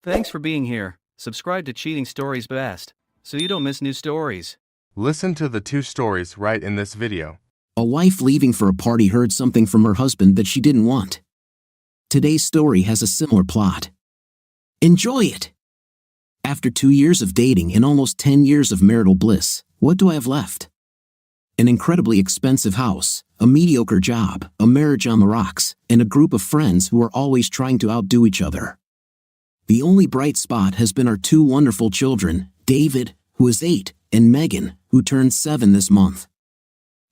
Thanks for being here. Subscribe to Cheating Stories Best, so you don't miss new stories. Listen to the 2 stories right in this video. A wife leaving for a party heard something from her husband that she didn't want. Today's story has a similar plot. Enjoy it! After 2 years of dating and almost 10 years of marital bliss, what do I have left? An incredibly expensive house, a mediocre job, a marriage on the rocks, and a group of friends who are always trying to outdo each other. The only bright spot has been our 2 wonderful children, David, who is 8, and Megan, who turned 7 this month.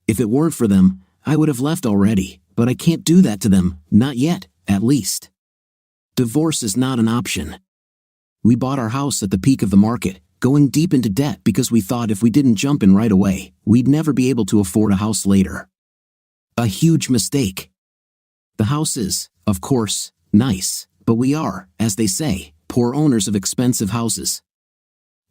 If it weren't for them, I would have left already, but I can't do that to them, not yet, at least. Divorce is not an option. We bought our house at the peak of the market, going deep into debt because we thought if we didn't jump in right away, we'd never be able to afford a house later. A huge mistake. The house is, of course, nice, but we are, as they say, poor owners of expensive houses.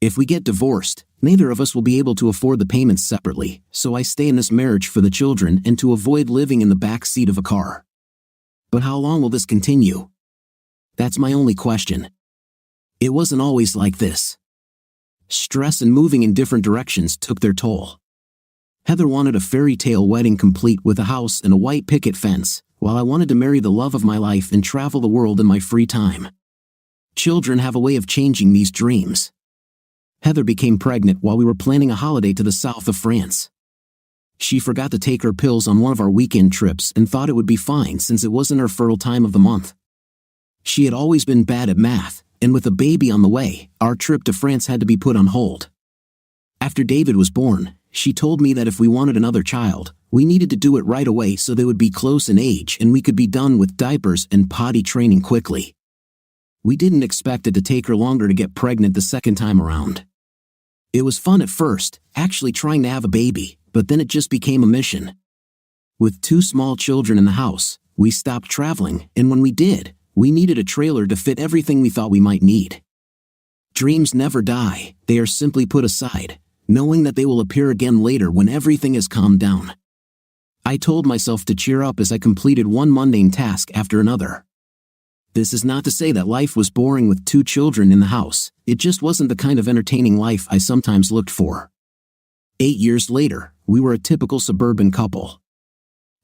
If we get divorced, neither of us will be able to afford the payments separately, so I stay in this marriage for the children and to avoid living in the back seat of a car. But how long will this continue? That's my only question. It wasn't always like this. Stress and moving in different directions took their toll. Heather wanted a fairy tale wedding complete with a house and a white picket fence, while I wanted to marry the love of my life and travel the world in my free time. Children have a way of changing these dreams. Heather became pregnant while we were planning a holiday to the south of France. She forgot to take her pills on one of our weekend trips and thought it would be fine since it wasn't her fertile time of the month. She had always been bad at math, and with a baby on the way, our trip to France had to be put on hold. After David was born, she told me that if we wanted another child, we needed to do it right away so they would be close in age and we could be done with diapers and potty training quickly. We didn't expect it to take her longer to get pregnant the second time around. It was fun at first, actually trying to have a baby, but then it just became a mission. With 2 small children in the house, we stopped traveling, and when we did, we needed a trailer to fit everything we thought we might need. Dreams never die, they are simply put aside, knowing that they will appear again later when everything has calmed down. I told myself to cheer up as I completed one mundane task after another. This is not to say that life was boring with 2 children in the house, it just wasn't the kind of entertaining life I sometimes looked for. 8 years later, we were a typical suburban couple.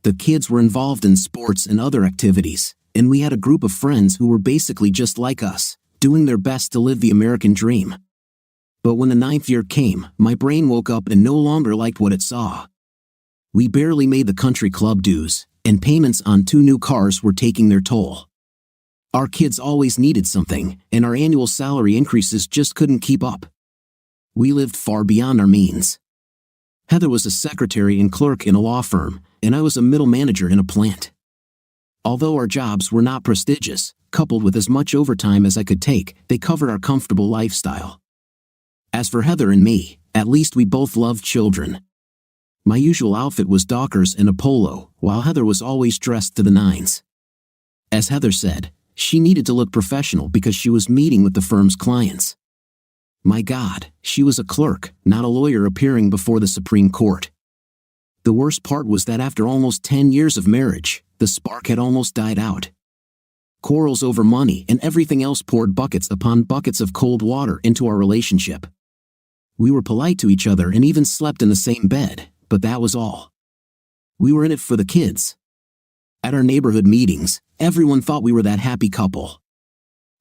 The kids were involved in sports and other activities, and we had a group of friends who were basically just like us, doing their best to live the American dream. But when the 9th year came, my brain woke up and no longer liked what it saw. We barely made the country club dues, and payments on 2 new cars were taking their toll. Our kids always needed something, and our annual salary increases just couldn't keep up. We lived far beyond our means. Heather was a secretary and clerk in a law firm, and I was a middle manager in a plant. Although our jobs were not prestigious, coupled with as much overtime as I could take, they covered our comfortable lifestyle. As for Heather and me, at least we both loved children. My usual outfit was Dockers and a polo, while Heather was always dressed to the nines. As Heather said, she needed to look professional because she was meeting with the firm's clients. My God, she was a clerk, not a lawyer appearing before the Supreme Court. The worst part was that after almost 10 years of marriage, the spark had almost died out. Quarrels over money and everything else poured buckets upon buckets of cold water into our relationship. We were polite to each other and even slept in the same bed, but that was all. We were in it for the kids. At our neighborhood meetings, everyone thought we were that happy couple.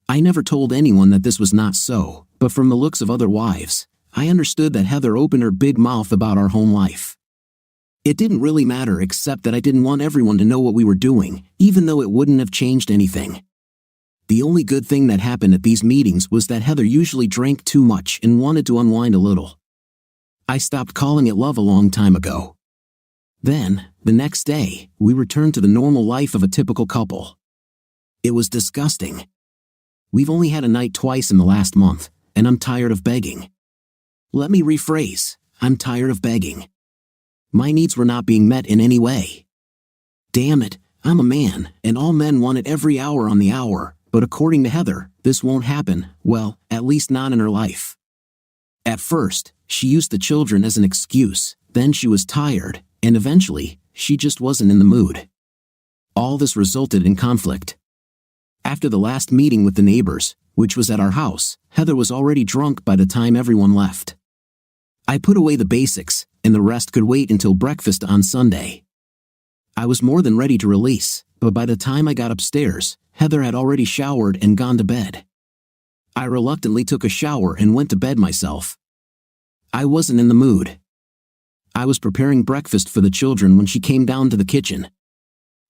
I never told anyone that this was not so, but from the looks of other wives, I understood that Heather opened her big mouth about our home life. It didn't really matter except that I didn't want everyone to know what we were doing, even though it wouldn't have changed anything. The only good thing that happened at these meetings was that Heather usually drank too much and wanted to unwind a little. I stopped calling it love a long time ago. Then, the next day, we returned to the normal life of a typical couple. It was disgusting. We've only had a night twice in the last month, and I'm tired of begging. Let me rephrase, I'm tired of begging. My needs were not being met in any way. Damn it, I'm a man, and all men want it every hour on the hour, but according to Heather, this won't happen, well, at least not in her life. At first, she used the children as an excuse, then she was tired, and eventually, she just wasn't in the mood. All this resulted in conflict. After the last meeting with the neighbors, which was at our house, Heather was already drunk by the time everyone left. I put away the basics, and the rest could wait until breakfast on Sunday. I was more than ready to release, but by the time I got upstairs, Heather had already showered and gone to bed. I reluctantly took a shower and went to bed myself. I wasn't in the mood. I was preparing breakfast for the children when she came down to the kitchen.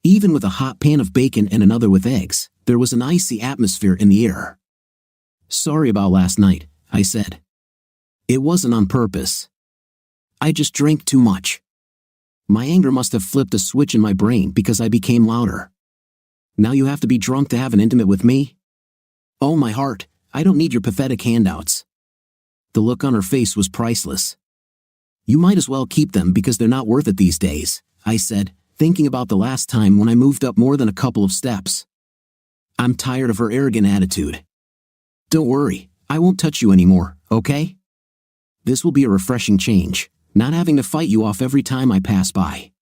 Even with a hot pan of bacon and another with eggs, there was an icy atmosphere in the air. "Sorry about last night," I said. "It wasn't on purpose. I just drank too much." My anger must have flipped a switch in my brain because I became louder. "Now you have to be drunk to have an intimate with me? Oh my heart, I don't need your pathetic handouts." The look on her face was priceless. "You might as well keep them because they're not worth it these days," I said, thinking about the last time when I moved up more than a couple of steps. "I'm tired of her arrogant attitude. Don't worry, I won't touch you anymore, okay? This will be a refreshing change, not having to fight you off every time I pass by."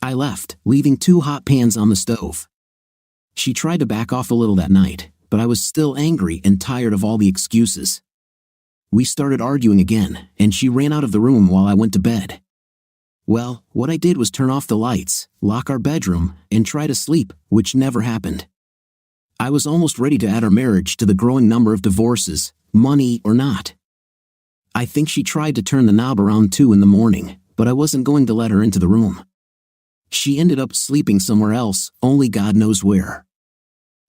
I left, leaving 2 hot pans on the stove. She tried to back off a little that night, but I was still angry and tired of all the excuses. We started arguing again, and she ran out of the room while I went to bed. Well, what I did was turn off the lights, lock our bedroom, and try to sleep, which never happened. I was almost ready to add our marriage to the growing number of divorces, money or not. I think she tried to turn the knob around 2 in the morning, but I wasn't going to let her into the room. She ended up sleeping somewhere else, only God knows where.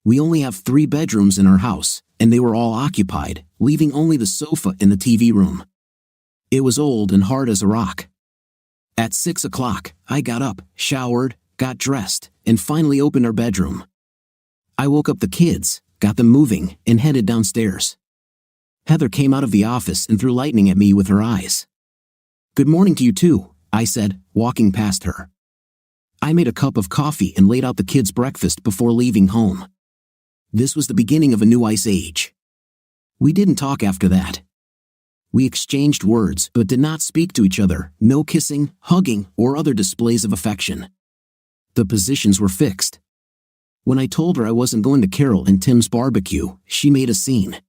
We only have 3 bedrooms in our house, and they were all occupied, leaving only the sofa in the TV room. It was old and hard as a rock. At 6 o'clock, I got up, showered, got dressed, and finally opened our bedroom. I woke up the kids, got them moving, and headed downstairs. Heather came out of the office and threw lightning at me with her eyes. "Good morning to you too," I said, walking past her. I made a cup of coffee and laid out the kids' breakfast before leaving home. This was the beginning of a new ice age. We didn't talk after that. We exchanged words but did not speak to each other, no kissing, hugging, or other displays of affection. The positions were fixed. When I told her I wasn't going to Carol and Tim's barbecue, she made a scene.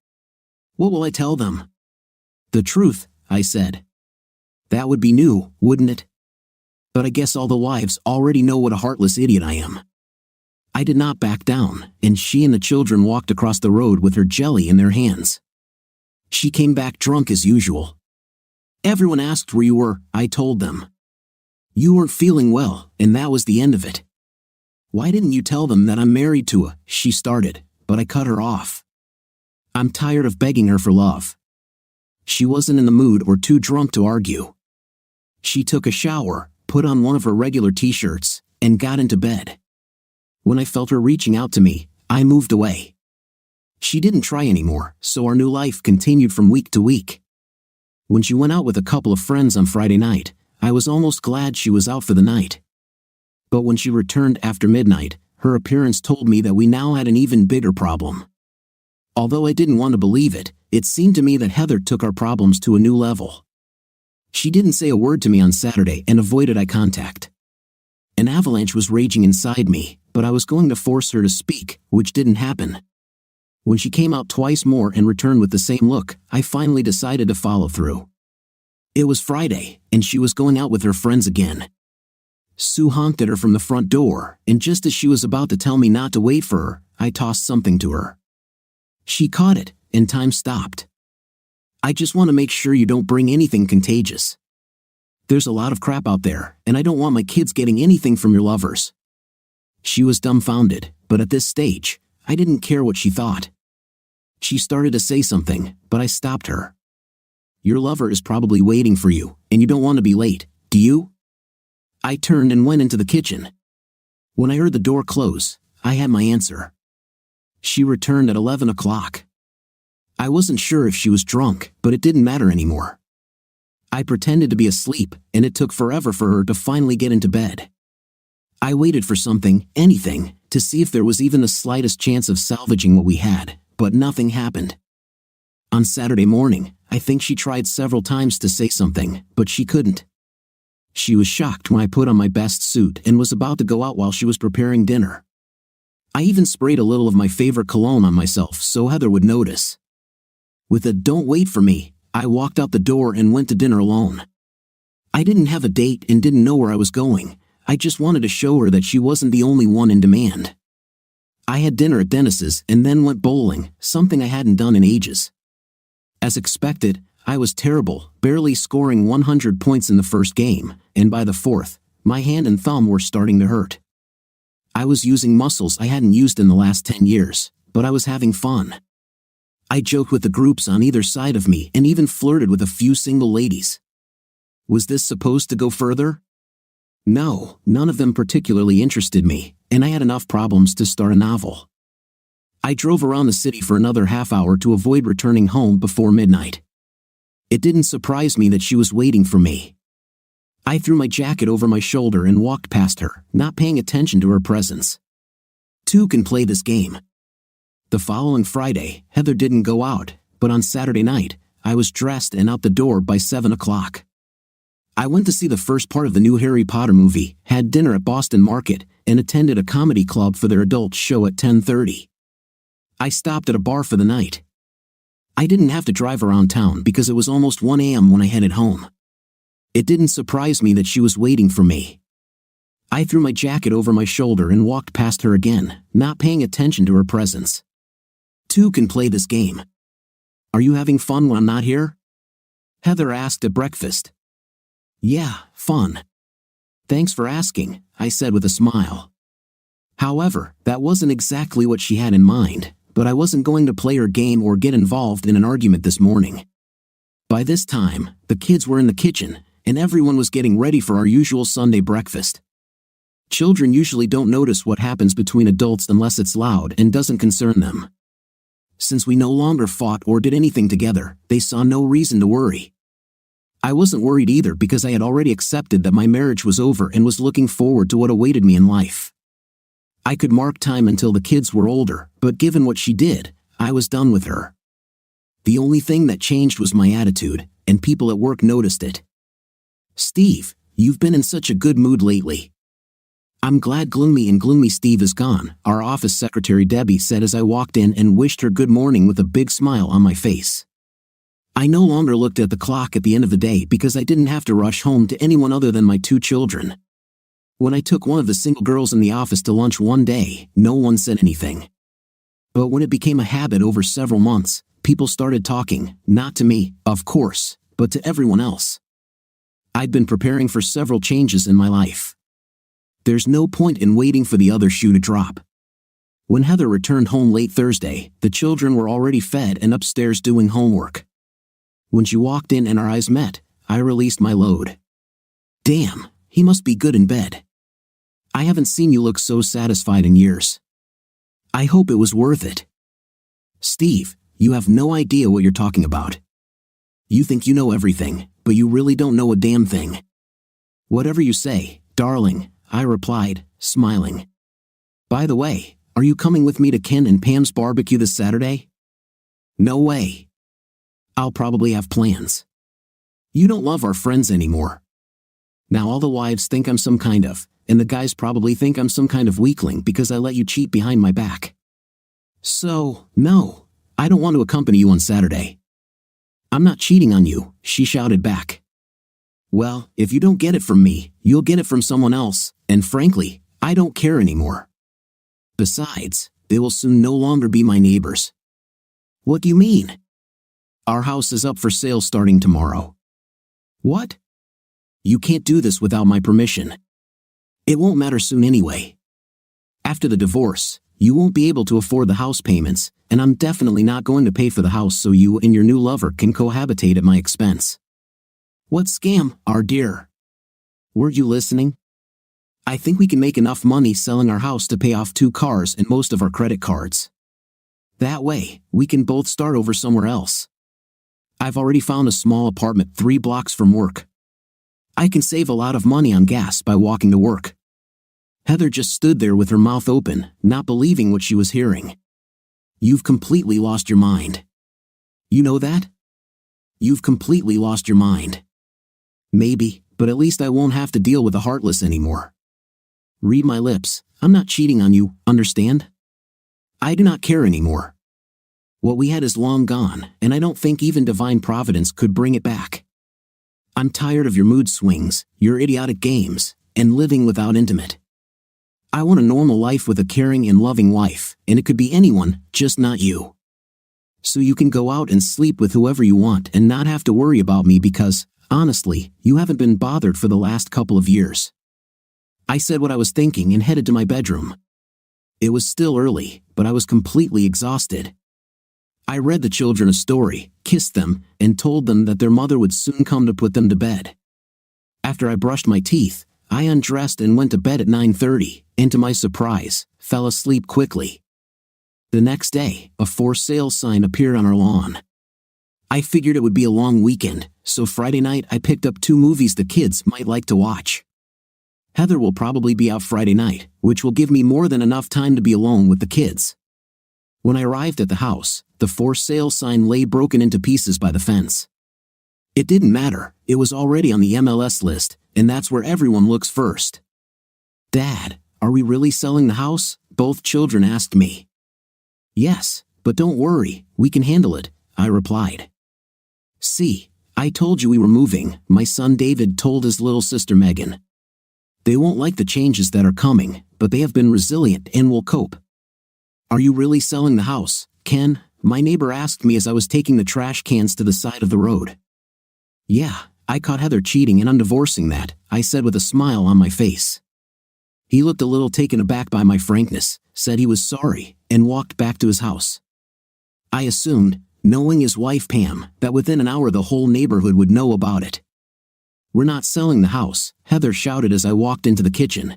"What will I tell them?" "The truth," I said. "That would be new, wouldn't it? But I guess all the wives already know what a heartless idiot I am." I did not back down, and she and the children walked across the road with her jelly in their hands. She came back drunk as usual. "Everyone asked where you were," I told them. "You weren't feeling well, and that was the end of it." "Why didn't you tell them that I'm married to a," she started, but I cut her off. I'm tired of begging her for love. She wasn't in the mood or too drunk to argue. She took a shower, put on one of her regular t-shirts, and got into bed. When I felt her reaching out to me, I moved away. She didn't try anymore, so our new life continued from week to week. When she went out with a couple of friends on Friday night, I was almost glad she was out for the night. But when she returned after midnight, her appearance told me that we now had an even bigger problem. Although I didn't want to believe it, it seemed to me that Heather took our problems to a new level. She didn't say a word to me on Saturday and avoided eye contact. An avalanche was raging inside me, but I was going to force her to speak, which didn't happen. When she came out twice more and returned with the same look, I finally decided to follow through. It was Friday, and she was going out with her friends again. Sue honked at her from the front door, and just as she was about to tell me not to wait for her, I tossed something to her. She caught it, and time stopped. "I just want to make sure you don't bring anything contagious. There's a lot of crap out there, and I don't want my kids getting anything from your lovers." She was dumbfounded, but at this stage, I didn't care what she thought. She started to say something, but I stopped her. "Your lover is probably waiting for you, and you don't want to be late, do you?" I turned and went into the kitchen. When I heard the door close, I had my answer. She returned at 11 o'clock. I wasn't sure if she was drunk, but it didn't matter anymore. I pretended to be asleep, and it took forever for her to finally get into bed. I waited for something, anything, to see if there was even the slightest chance of salvaging what we had, but nothing happened. On Saturday morning, I think she tried several times to say something, but she couldn't. She was shocked when I put on my best suit and was about to go out while she was preparing dinner. I even sprayed a little of my favorite cologne on myself so Heather would notice. With a "don't wait for me," I walked out the door and went to dinner alone. I didn't have a date and didn't know where I was going. I just wanted to show her that she wasn't the only one in demand. I had dinner at Dennis's and then went bowling, something I hadn't done in ages. As expected, I was terrible, barely scoring 100 points in the first game, and by the fourth, my hand and thumb were starting to hurt. I was using muscles I hadn't used in the last 10 years, but I was having fun. I joked with the groups on either side of me and even flirted with a few single ladies. Was this supposed to go further? No, none of them particularly interested me, and I had enough problems to start a novel. I drove around the city for another half hour to avoid returning home before midnight. It didn't surprise me that she was waiting for me. I threw my jacket over my shoulder and walked past her, not paying attention to her presence. Two can play this game. The following Friday, Heather didn't go out, but on Saturday night, I was dressed and out the door by 7 o'clock. I went to see the first part of the new Harry Potter movie, had dinner at Boston Market, and attended a comedy club for their adult show at 10:30. I stopped at a bar for the night. I didn't have to drive around town because it was almost 1 a.m. when I headed home. It didn't surprise me that she was waiting for me. I threw my jacket over my shoulder and walked past her again, not paying attention to her presence. Two can play this game. Are you having fun when I'm not here? Heather asked at breakfast. Yeah, fun. Thanks for asking, I said with a smile. However, that wasn't exactly what she had in mind, but I wasn't going to play her game or get involved in an argument this morning. By this time, the kids were in the kitchen, and everyone was getting ready for our usual Sunday breakfast. Children usually don't notice what happens between adults unless it's loud and doesn't concern them. Since we no longer fought or did anything together, they saw no reason to worry. I wasn't worried either because I had already accepted that my marriage was over and was looking forward to what awaited me in life. I could mark time until the kids were older, but given what she did, I was done with her. The only thing that changed was my attitude, and people at work noticed it. Steve, you've been in such a good mood lately. I'm glad Gloomy Steve is gone, our office secretary Debbie said as I walked in and wished her good morning with a big smile on my face. I no longer looked at the clock at the end of the day because I didn't have to rush home to anyone other than my 2 children. When I took one of the single girls in the office to lunch one day, no one said anything. But when it became a habit over several months, people started talking, not to me, of course, but to everyone else. I'd been preparing for several changes in my life. There's no point in waiting for the other shoe to drop. When Heather returned home late Thursday, the children were already fed and upstairs doing homework. When she walked in and our eyes met, I released my load. Damn, he must be good in bed. I haven't seen you look so satisfied in years. I hope it was worth it. Steve, you have no idea what you're talking about. You think you know everything, but you really don't know a damn thing. Whatever you say, darling, I replied, smiling. By the way, are you coming with me to Ken and Pam's barbecue this Saturday? No way. I'll probably have plans. You don't love our friends anymore. Now all the wives think I'm some kind of, and the guys probably think I'm some kind of weakling because I let you cheat behind my back. So, no, I don't want to accompany you on Saturday. I'm not cheating on you, she shouted back. Well, if you don't get it from me, you'll get it from someone else, and frankly, I don't care anymore. Besides, they will soon no longer be my neighbors. What do you mean? Our house is up for sale starting tomorrow. What? You can't do this without my permission. It won't matter soon anyway. After the divorce, you won't be able to afford the house payments, and I'm definitely not going to pay for the house so you and your new lover can cohabitate at my expense. What scam, our dear? Were you listening? I think we can make enough money selling our house to pay off 2 cars and most of our credit cards. That way, we can both start over somewhere else. I've already found a small apartment 3 blocks from work. I can save a lot of money on gas by walking to work. Heather just stood there with her mouth open, not believing what she was hearing. You've completely lost your mind. You know that? You've completely lost your mind. Maybe, but at least I won't have to deal with the heartless anymore. Read my lips, I'm not cheating on you, understand? I do not care anymore. What we had is long gone, and I don't think even divine providence could bring it back. I'm tired of your mood swings, your idiotic games, and living without intimate. I want a normal life with a caring and loving wife, and it could be anyone, just not you. So you can go out and sleep with whoever you want and not have to worry about me because, honestly, you haven't been bothered for the last couple of years. I said what I was thinking and headed to my bedroom. It was still early, but I was completely exhausted. I read the children a story, kissed them, and told them that their mother would soon come to put them to bed. After I brushed my teeth, I undressed and went to bed at 9:30, and to my surprise, fell asleep quickly. The next day, a for sale sign appeared on our lawn. I figured it would be a long weekend, so Friday night I picked up 2 movies the kids might like to watch. Heather will probably be out Friday night, which will give me more than enough time to be alone with the kids. When I arrived at the house, the for sale sign lay broken into pieces by the fence. It didn't matter, it was already on the MLS list, and that's where everyone looks first. Dad, are we really selling the house? Both children asked me. Yes, but don't worry, we can handle it, I replied. See, I told you we were moving, my son David told his little sister Megan. They won't like the changes that are coming, but they have been resilient and will cope. Are you really selling the house, Ken? My neighbor asked me as I was taking the trash cans to the side of the road. Yeah, I caught Heather cheating and I'm divorcing that, I said with a smile on my face. He looked a little taken aback by my frankness, said he was sorry, and walked back to his house. I assumed, knowing his wife Pam, that within an hour the whole neighborhood would know about it. We're not selling the house, Heather shouted as I walked into the kitchen.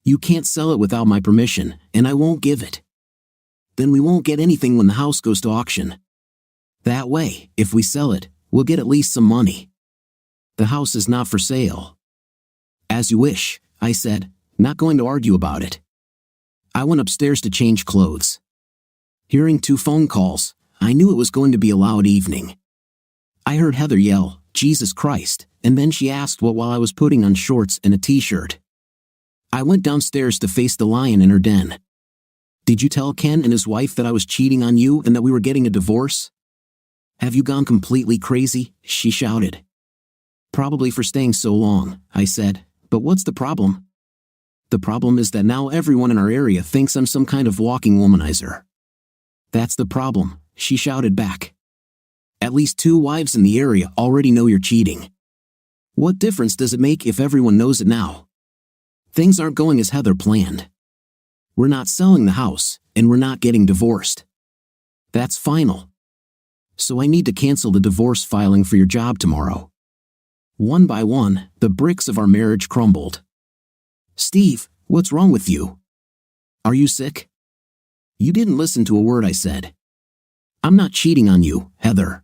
You can't sell it without my permission, and I won't give it. Then we won't get anything when the house goes to auction. That way, if we sell it, we'll get at least some money. The house is not for sale. As you wish, I said, not going to argue about it. I went upstairs to change clothes. Hearing 2 phone calls, I knew it was going to be a loud evening. I heard Heather yell, Jesus Christ, and then she asked what while I was putting on shorts and a t-shirt. I went downstairs to face the lion in her den. Did you tell Ken and his wife that I was cheating on you and that we were getting a divorce? Have you gone completely crazy? She shouted. Probably for staying so long, I said, but what's the problem? The problem is that now everyone in our area thinks I'm some kind of walking womanizer. That's the problem, she shouted back. At least 2 wives in the area already know you're cheating. What difference does it make if everyone knows it now? Things aren't going as Heather planned. We're not selling the house, and we're not getting divorced. That's final. So I need to cancel the divorce filing for your job tomorrow. One by one, the bricks of our marriage crumbled. Steve, what's wrong with you? Are you sick? You didn't listen to a word I said. I'm not cheating on you, Heather.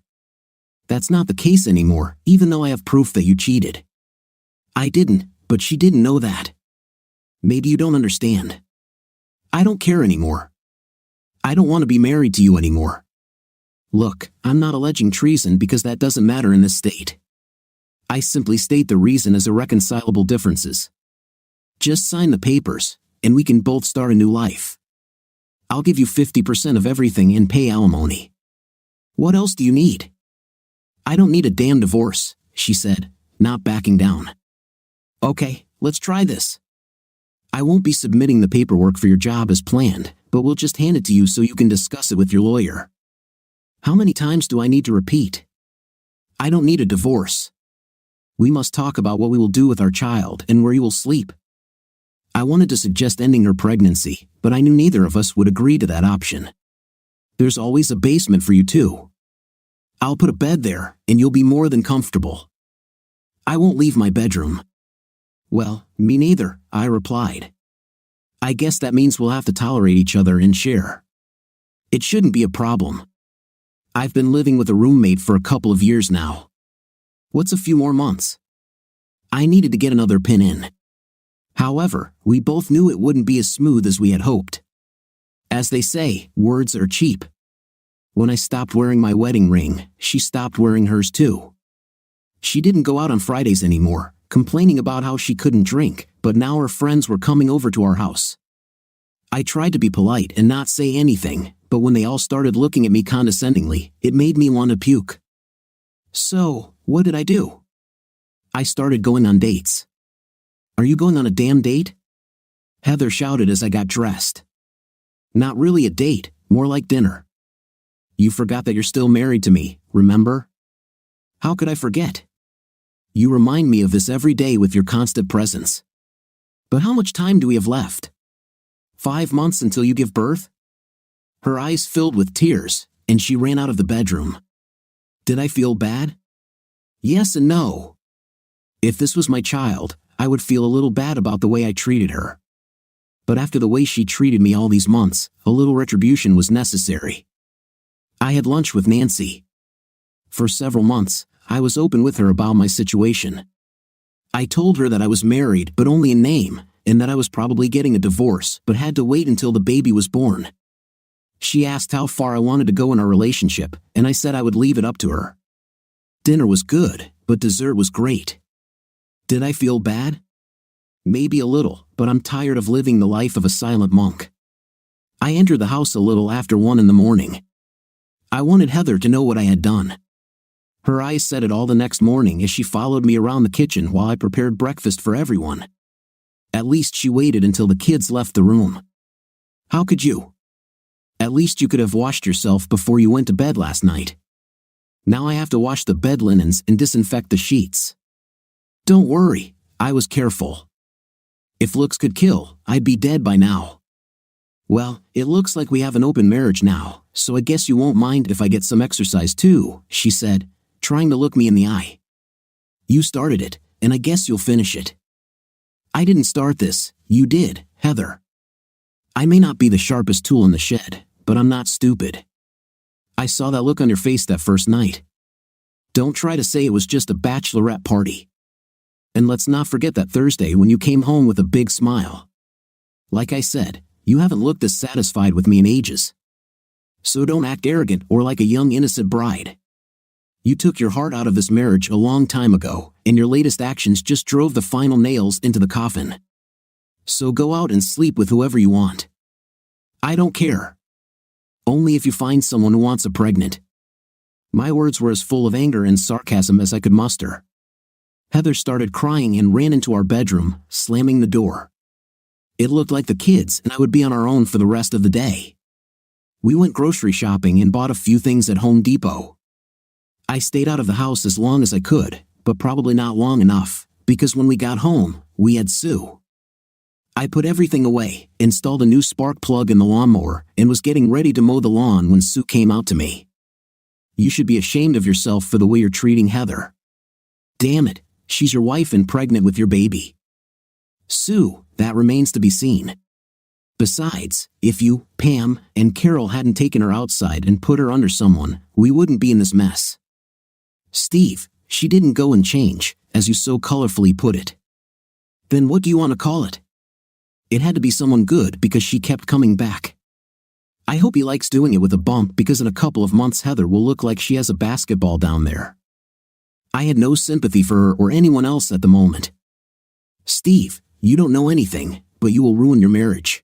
That's not the case anymore, even though I have proof that you cheated. I didn't, but she didn't know that. Maybe you don't understand. I don't care anymore. I don't want to be married to you anymore. Look, I'm not alleging treason because that doesn't matter in this state. I simply state the reason as irreconcilable differences. Just sign the papers, and we can both start a new life. I'll give you 50% of everything and pay alimony. What else do you need? I don't need a damn divorce, she said, not backing down. Okay, let's try this. I won't be submitting the paperwork for your job as planned, but we'll just hand it to you so you can discuss it with your lawyer. How many times do I need to repeat? I don't need a divorce. We must talk about what we will do with our child and where you will sleep. I wanted to suggest ending her pregnancy, but I knew neither of us would agree to that option. There's always a basement for you too. I'll put a bed there, and you'll be more than comfortable. I won't leave my bedroom. Well, me neither, I replied. I guess that means we'll have to tolerate each other and share. It shouldn't be a problem. I've been living with a roommate for a couple of years now. What's a few more months? I needed to get another pin in. However, we both knew it wouldn't be as smooth as we had hoped. As they say, words are cheap. When I stopped wearing my wedding ring, she stopped wearing hers too. She didn't go out on Fridays anymore, complaining about how she couldn't drink, but now her friends were coming over to our house. I tried to be polite and not say anything, but when they all started looking at me condescendingly, it made me want to puke. So, what did I do? I started going on dates. Are you going on a damn date? Heather shouted as I got dressed. Not really a date, more like dinner. You forgot that you're still married to me, remember? How could I forget? You remind me of this every day with your constant presence. But how much time do we have left? 5 months until you give birth? Her eyes filled with tears, and she ran out of the bedroom. Did I feel bad? Yes and no. If this was my child, I would feel a little bad about the way I treated her. But after the way she treated me all these months, a little retribution was necessary. I had lunch with Nancy. For several months, I was open with her about my situation. I told her that I was married but only in name, and that I was probably getting a divorce but had to wait until the baby was born. She asked how far I wanted to go in our relationship, and I said I would leave it up to her. Dinner was good, but dessert was great. Did I feel bad? Maybe a little, but I'm tired of living the life of a silent monk. I entered the house a little after 1 in the morning. I wanted Heather to know what I had done. Her eyes said it all the next morning as she followed me around the kitchen while I prepared breakfast for everyone. At least she waited until the kids left the room. How could you? At least you could have washed yourself before you went to bed last night. Now I have to wash the bed linens and disinfect the sheets. Don't worry, I was careful. If looks could kill, I'd be dead by now. Well, it looks like we have an open marriage now, so I guess you won't mind if I get some exercise too, she said, trying to look me in the eye. You started it, and I guess you'll finish it. I didn't start this, you did, Heather. I may not be the sharpest tool in the shed, but I'm not stupid. I saw that look on your face that first night. Don't try to say it was just a bachelorette party. And let's not forget that Thursday when you came home with a big smile. Like I said, you haven't looked this satisfied with me in ages. So don't act arrogant or like a young innocent bride. You took your heart out of this marriage a long time ago, and your latest actions just drove the final nails into the coffin. So go out and sleep with whoever you want. I don't care. Only if you find someone who wants a pregnant. My words were as full of anger and sarcasm as I could muster. Heather started crying and ran into our bedroom, slamming the door. It looked like the kids and I would be on our own for the rest of the day. We went grocery shopping and bought a few things at Home Depot. I stayed out of the house as long as I could, but probably not long enough, because when we got home, we had Sue. I put everything away, installed a new spark plug in the lawnmower, and was getting ready to mow the lawn when Sue came out to me. You should be ashamed of yourself for the way you're treating Heather. Damn it, she's your wife and pregnant with your baby. Sue, that remains to be seen. Besides, if you, Pam, and Carol hadn't taken her outside and put her under someone, we wouldn't be in this mess. Steve, she didn't go and change, as you so colorfully put it. Then what do you want to call it? It had to be someone good because she kept coming back. I hope he likes doing it with a bump because in a couple of months Heather will look like she has a basketball down there. I had no sympathy for her or anyone else at the moment. Steve, you don't know anything, but you will ruin your marriage.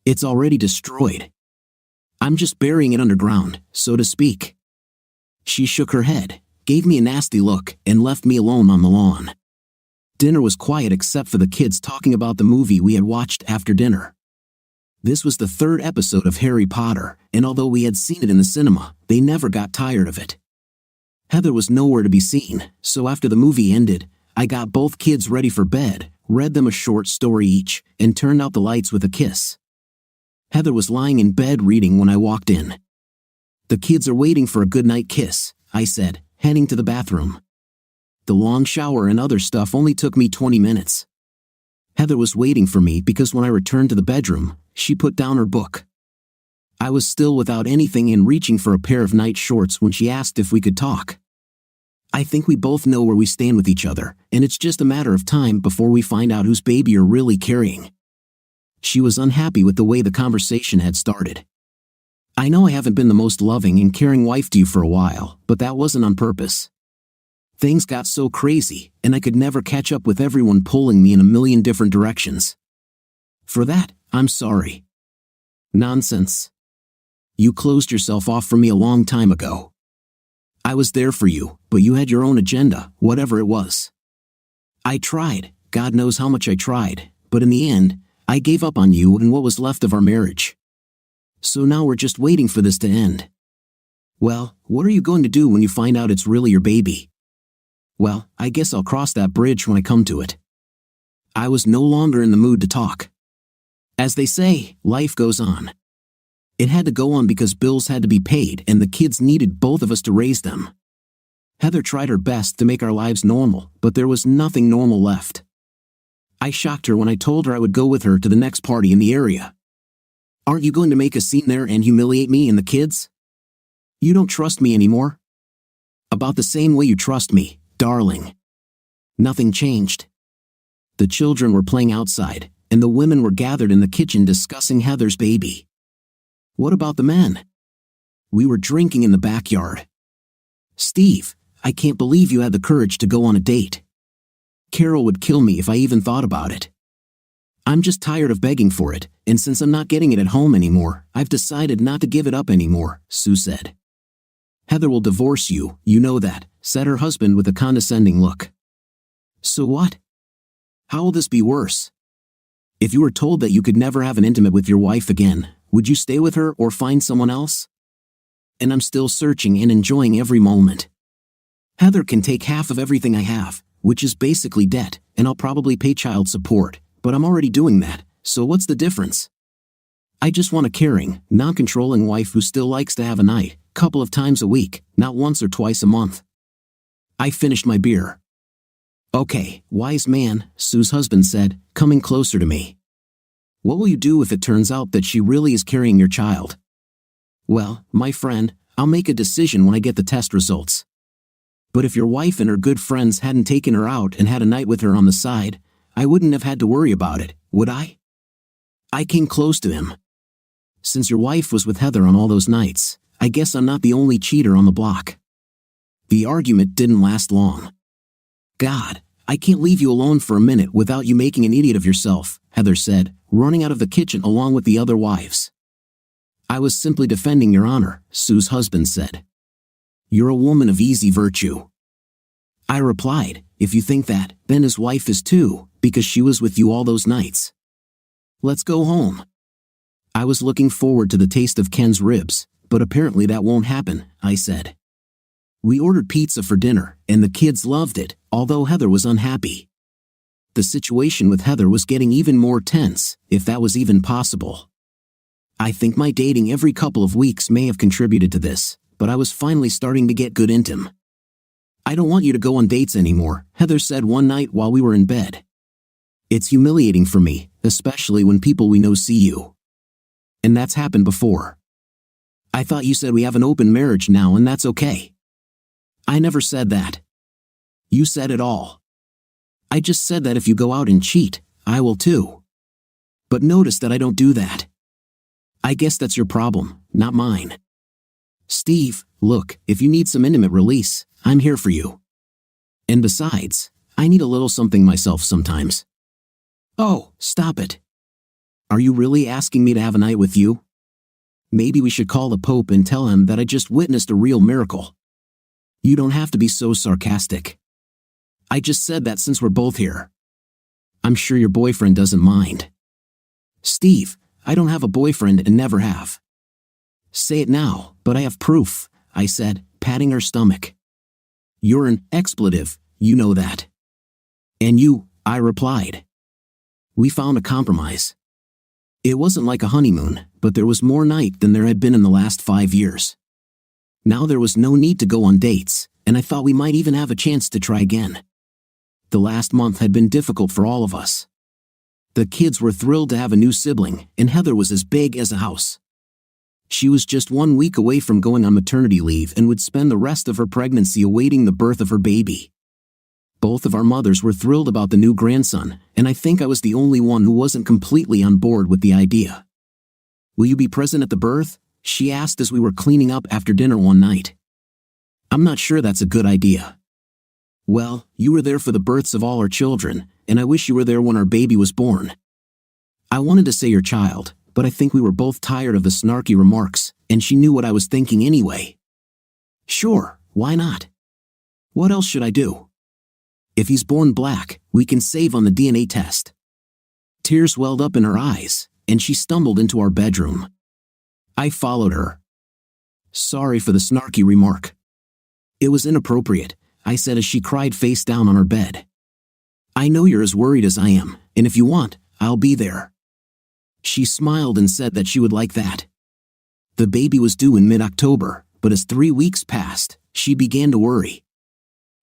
It's already destroyed. I'm just burying it underground, so to speak. She shook her head, gave me a nasty look, and left me alone on the lawn. Dinner was quiet except for the kids talking about the movie we had watched after dinner. This was the 3rd episode of Harry Potter, and although we had seen it in the cinema, they never got tired of it. Heather was nowhere to be seen, so after the movie ended, I got both kids ready for bed, read them a short story each, and turned out the lights with a kiss. Heather was lying in bed reading when I walked in. The kids are waiting for a goodnight kiss, I said, heading to the bathroom. The long shower and other stuff only took me 20 minutes. Heather was waiting for me because when I returned to the bedroom, she put down her book. I was still without anything and reaching for a pair of night shorts when she asked if we could talk. I think we both know where we stand with each other, and it's just a matter of time before we find out whose baby you're really carrying. She was unhappy with the way the conversation had started. I know I haven't been the most loving and caring wife to you for a while, but that wasn't on purpose. Things got so crazy, and I could never catch up with everyone pulling me in a million different directions. For that, I'm sorry. Nonsense. You closed yourself off from me a long time ago. I was there for you, but you had your own agenda, whatever it was. I tried, God knows how much I tried, but in the end, I gave up on you and what was left of our marriage. So now we're just waiting for this to end. Well, what are you going to do when you find out it's really your baby? Well, I guess I'll cross that bridge when I come to it. I was no longer in the mood to talk. As they say, life goes on. It had to go on because bills had to be paid and the kids needed both of us to raise them. Heather tried her best to make our lives normal, but there was nothing normal left. I shocked her when I told her I would go with her to the next party in the area. Aren't you going to make a scene there and humiliate me and the kids? You don't trust me anymore? About the same way you trust me, darling. Nothing changed. The children were playing outside, and the women were gathered in the kitchen discussing Heather's baby. What about the men? We were drinking in the backyard. Steve, I can't believe you had the courage to go on a date. Carol would kill me if I even thought about it. I'm just tired of begging for it, and since I'm not getting it at home anymore, I've decided not to give it up anymore, Sue said. Heather will divorce you, you know that, said her husband with a condescending look. So what? How will this be worse? If you were told that you could never have an intimate with your wife again, would you stay with her or find someone else? And I'm still searching and enjoying every moment. Heather can take half of everything I have, which is basically debt, and I'll probably pay child support, but I'm already doing that, so what's the difference? I just want a caring, non-controlling wife who still likes to have a night, couple of times a week, not once or twice a month. I finished my beer. Okay, wise man, Sue's husband said, coming closer to me. What will you do if it turns out that she really is carrying your child? Well, my friend, I'll make a decision when I get the test results. But if your wife and her good friends hadn't taken her out and had a night with her on the side, I wouldn't have had to worry about it, would I? I came close to him. Since your wife was with Heather on all those nights, I guess I'm not the only cheater on the block. The argument didn't last long. God, I can't leave you alone for a minute without you making an idiot of yourself, Heather said, running out of the kitchen along with the other wives. I was simply defending your honor, Sue's husband said. You're a woman of easy virtue. I replied, if you think that, then his wife is too, because she was with you all those nights. Let's go home. I was looking forward to the taste of Ken's ribs, but apparently that won't happen, I said. We ordered pizza for dinner, and the kids loved it, although Heather was unhappy. The situation with Heather was getting even more tense, if that was even possible. I think my dating every couple of weeks may have contributed to this, but I was finally starting to get good into him. I don't want you to go on dates anymore, Heather said one night while we were in bed. It's humiliating for me, especially when people we know see you. And that's happened before. I thought you said we have an open marriage now and that's okay. I never said that. You said it all. I just said that if you go out and cheat, I will too. But notice that I don't do that. I guess that's your problem, not mine. Steve, look, if you need some intimate release, I'm here for you. And besides, I need a little something myself sometimes. Oh, stop it. Are you really asking me to have a night with you? Maybe we should call the Pope and tell him that I just witnessed a real miracle. You don't have to be so sarcastic. I just said that since we're both here. I'm sure your boyfriend doesn't mind. Steve, I don't have a boyfriend and never have. Say it now, but I have proof, I said, patting her stomach. You're an expletive, you know that. And you, I replied. We found a compromise. It wasn't like a honeymoon, but there was more night than there had been in the last 5 years. Now there was no need to go on dates, and I thought we might even have a chance to try again. The last month had been difficult for all of us. The kids were thrilled to have a new sibling, and Heather was as big as a house. She was just 1 week away from going on maternity leave and would spend the rest of her pregnancy awaiting the birth of her baby. Both of our mothers were thrilled about the new grandson, and I think I was the only one who wasn't completely on board with the idea. Will you be present at the birth? She asked as we were cleaning up after dinner one night. I'm not sure that's a good idea. Well, you were there for the births of all our children, and I wish you were there when our baby was born. I wanted to say your child, but I think we were both tired of the snarky remarks, and she knew what I was thinking anyway. Sure, why not? What else should I do? If he's born black, we can save on the DNA test. Tears welled up in her eyes, and she stumbled into our bedroom. I followed her. Sorry for the snarky remark. It was inappropriate, I said as she cried face down on her bed. I know you're as worried as I am, and if you want, I'll be there. She smiled and said that she would like that. The baby was due in mid-October, but as 3 weeks passed, she began to worry.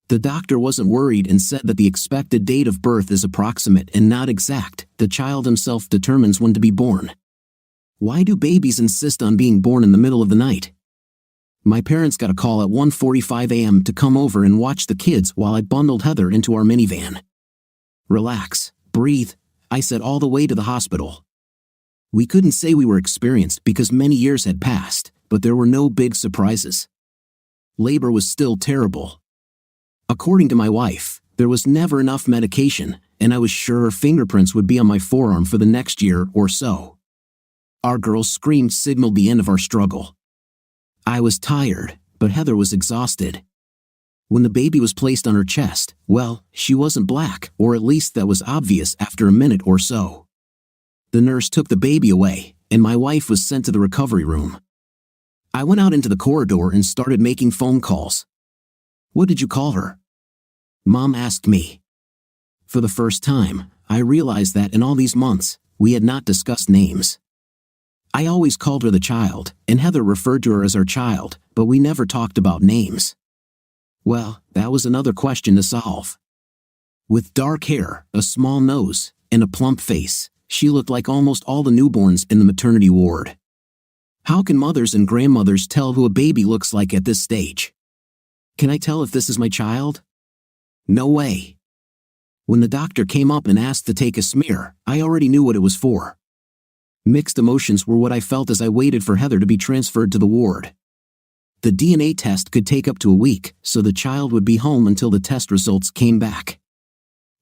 The doctor wasn't worried and said that the expected date of birth is approximate and not exact. The child himself determines when to be born. Why do babies insist on being born in the middle of the night? My parents got a call at 1:45 a.m. to come over and watch the kids while I bundled Heather into our minivan. Relax, breathe, I said all the way to the hospital. We couldn't say we were experienced because many years had passed, but there were no big surprises. Labor was still terrible. According to my wife, there was never enough medication, and I was sure her fingerprints would be on my forearm for the next year or so. Our girls' screams signaled the end of our struggle. I was tired, but Heather was exhausted. When the baby was placed on her chest, well, she wasn't black, or at least that was obvious after a minute or so. The nurse took the baby away, and my wife was sent to the recovery room. I went out into the corridor and started making phone calls. What did you call her? Mom asked me. For the first time, I realized that in all these months, we had not discussed names. I always called her the child, and Heather referred to her as our child, but we never talked about names. Well, that was another question to solve. With dark hair, a small nose, and a plump face, she looked like almost all the newborns in the maternity ward. How can mothers and grandmothers tell who a baby looks like at this stage? Can I tell if this is my child? No way. When the doctor came up and asked to take a smear, I already knew what it was for. Mixed emotions were what I felt as I waited for Heather to be transferred to the ward. The DNA test could take up to a week, so the child would be home until the test results came back.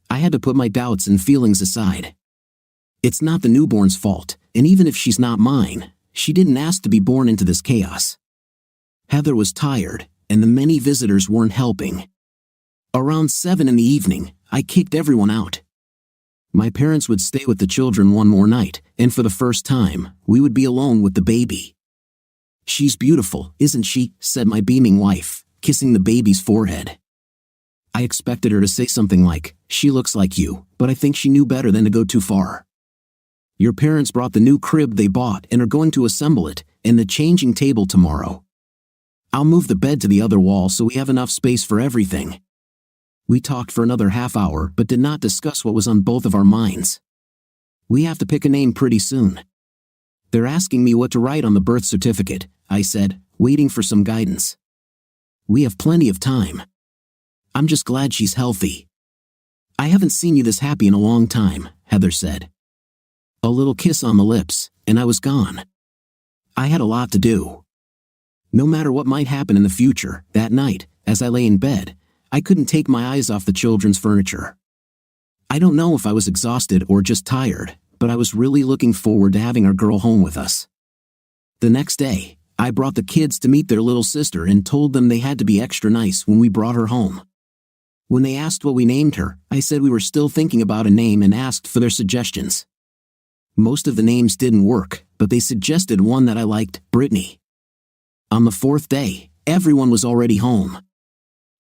I had to put my doubts and feelings aside. It's not the newborn's fault, and even if she's not mine, she didn't ask to be born into this chaos. Heather was tired, and the many visitors weren't helping. Around 7 in the evening, I kicked everyone out. My parents would stay with the children one more night, and for the first time, we would be alone with the baby. She's beautiful, isn't she? Said my beaming wife, kissing the baby's forehead. I expected her to say something like, she looks like you, but I think she knew better than to go too far. Your parents brought the new crib they bought and are going to assemble it, and the changing table tomorrow. I'll move the bed to the other wall so we have enough space for everything. We talked for another half hour but did not discuss what was on both of our minds. We have to pick a name pretty soon. They're asking me what to write on the birth certificate, I said, waiting for some guidance. We have plenty of time. I'm just glad she's healthy. I haven't seen you this happy in a long time, Heather said. A little kiss on the lips, and I was gone. I had a lot to do. No matter what might happen in the future, that night, as I lay in bed, I couldn't take my eyes off the children's furniture. I don't know if I was exhausted or just tired, but I was really looking forward to having our girl home with us. The next day, I brought the kids to meet their little sister and told them they had to be extra nice when we brought her home. When they asked what we named her, I said we were still thinking about a name and asked for their suggestions. Most of the names didn't work, but they suggested one that I liked, Brittany. On the 4th day, everyone was already home.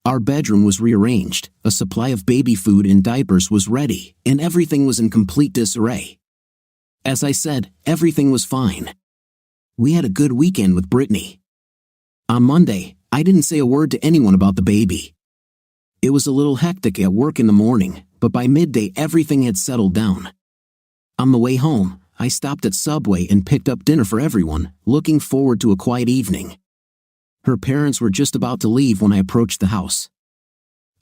Our bedroom was rearranged, a supply of baby food and diapers was ready, and everything was in complete disarray. As I said, everything was fine. We had a good weekend with Brittany. On Monday, I didn't say a word to anyone about the baby. It was a little hectic at work in the morning, but by midday everything had settled down. On the way home, I stopped at Subway and picked up dinner for everyone, looking forward to a quiet evening. Her parents were just about to leave when I approached the house.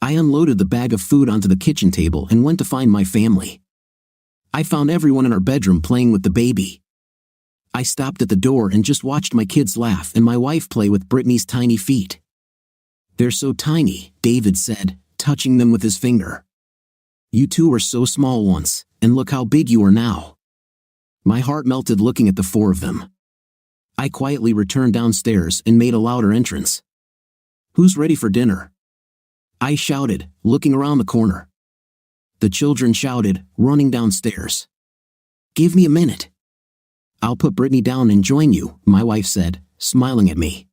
I unloaded the bag of food onto the kitchen table and went to find my family. I found everyone in our bedroom playing with the baby. I stopped at the door and just watched my kids laugh and my wife play with Brittany's tiny feet. They're so tiny, David said, touching them with his finger. You two were so small once, and look how big you are now. My heart melted looking at the four of them. I quietly returned downstairs and made a louder entrance. "Who's ready for dinner?" I shouted, looking around the corner. The children shouted, running downstairs. "Give me a minute. I'll put Brittany down and join you," my wife said, smiling at me.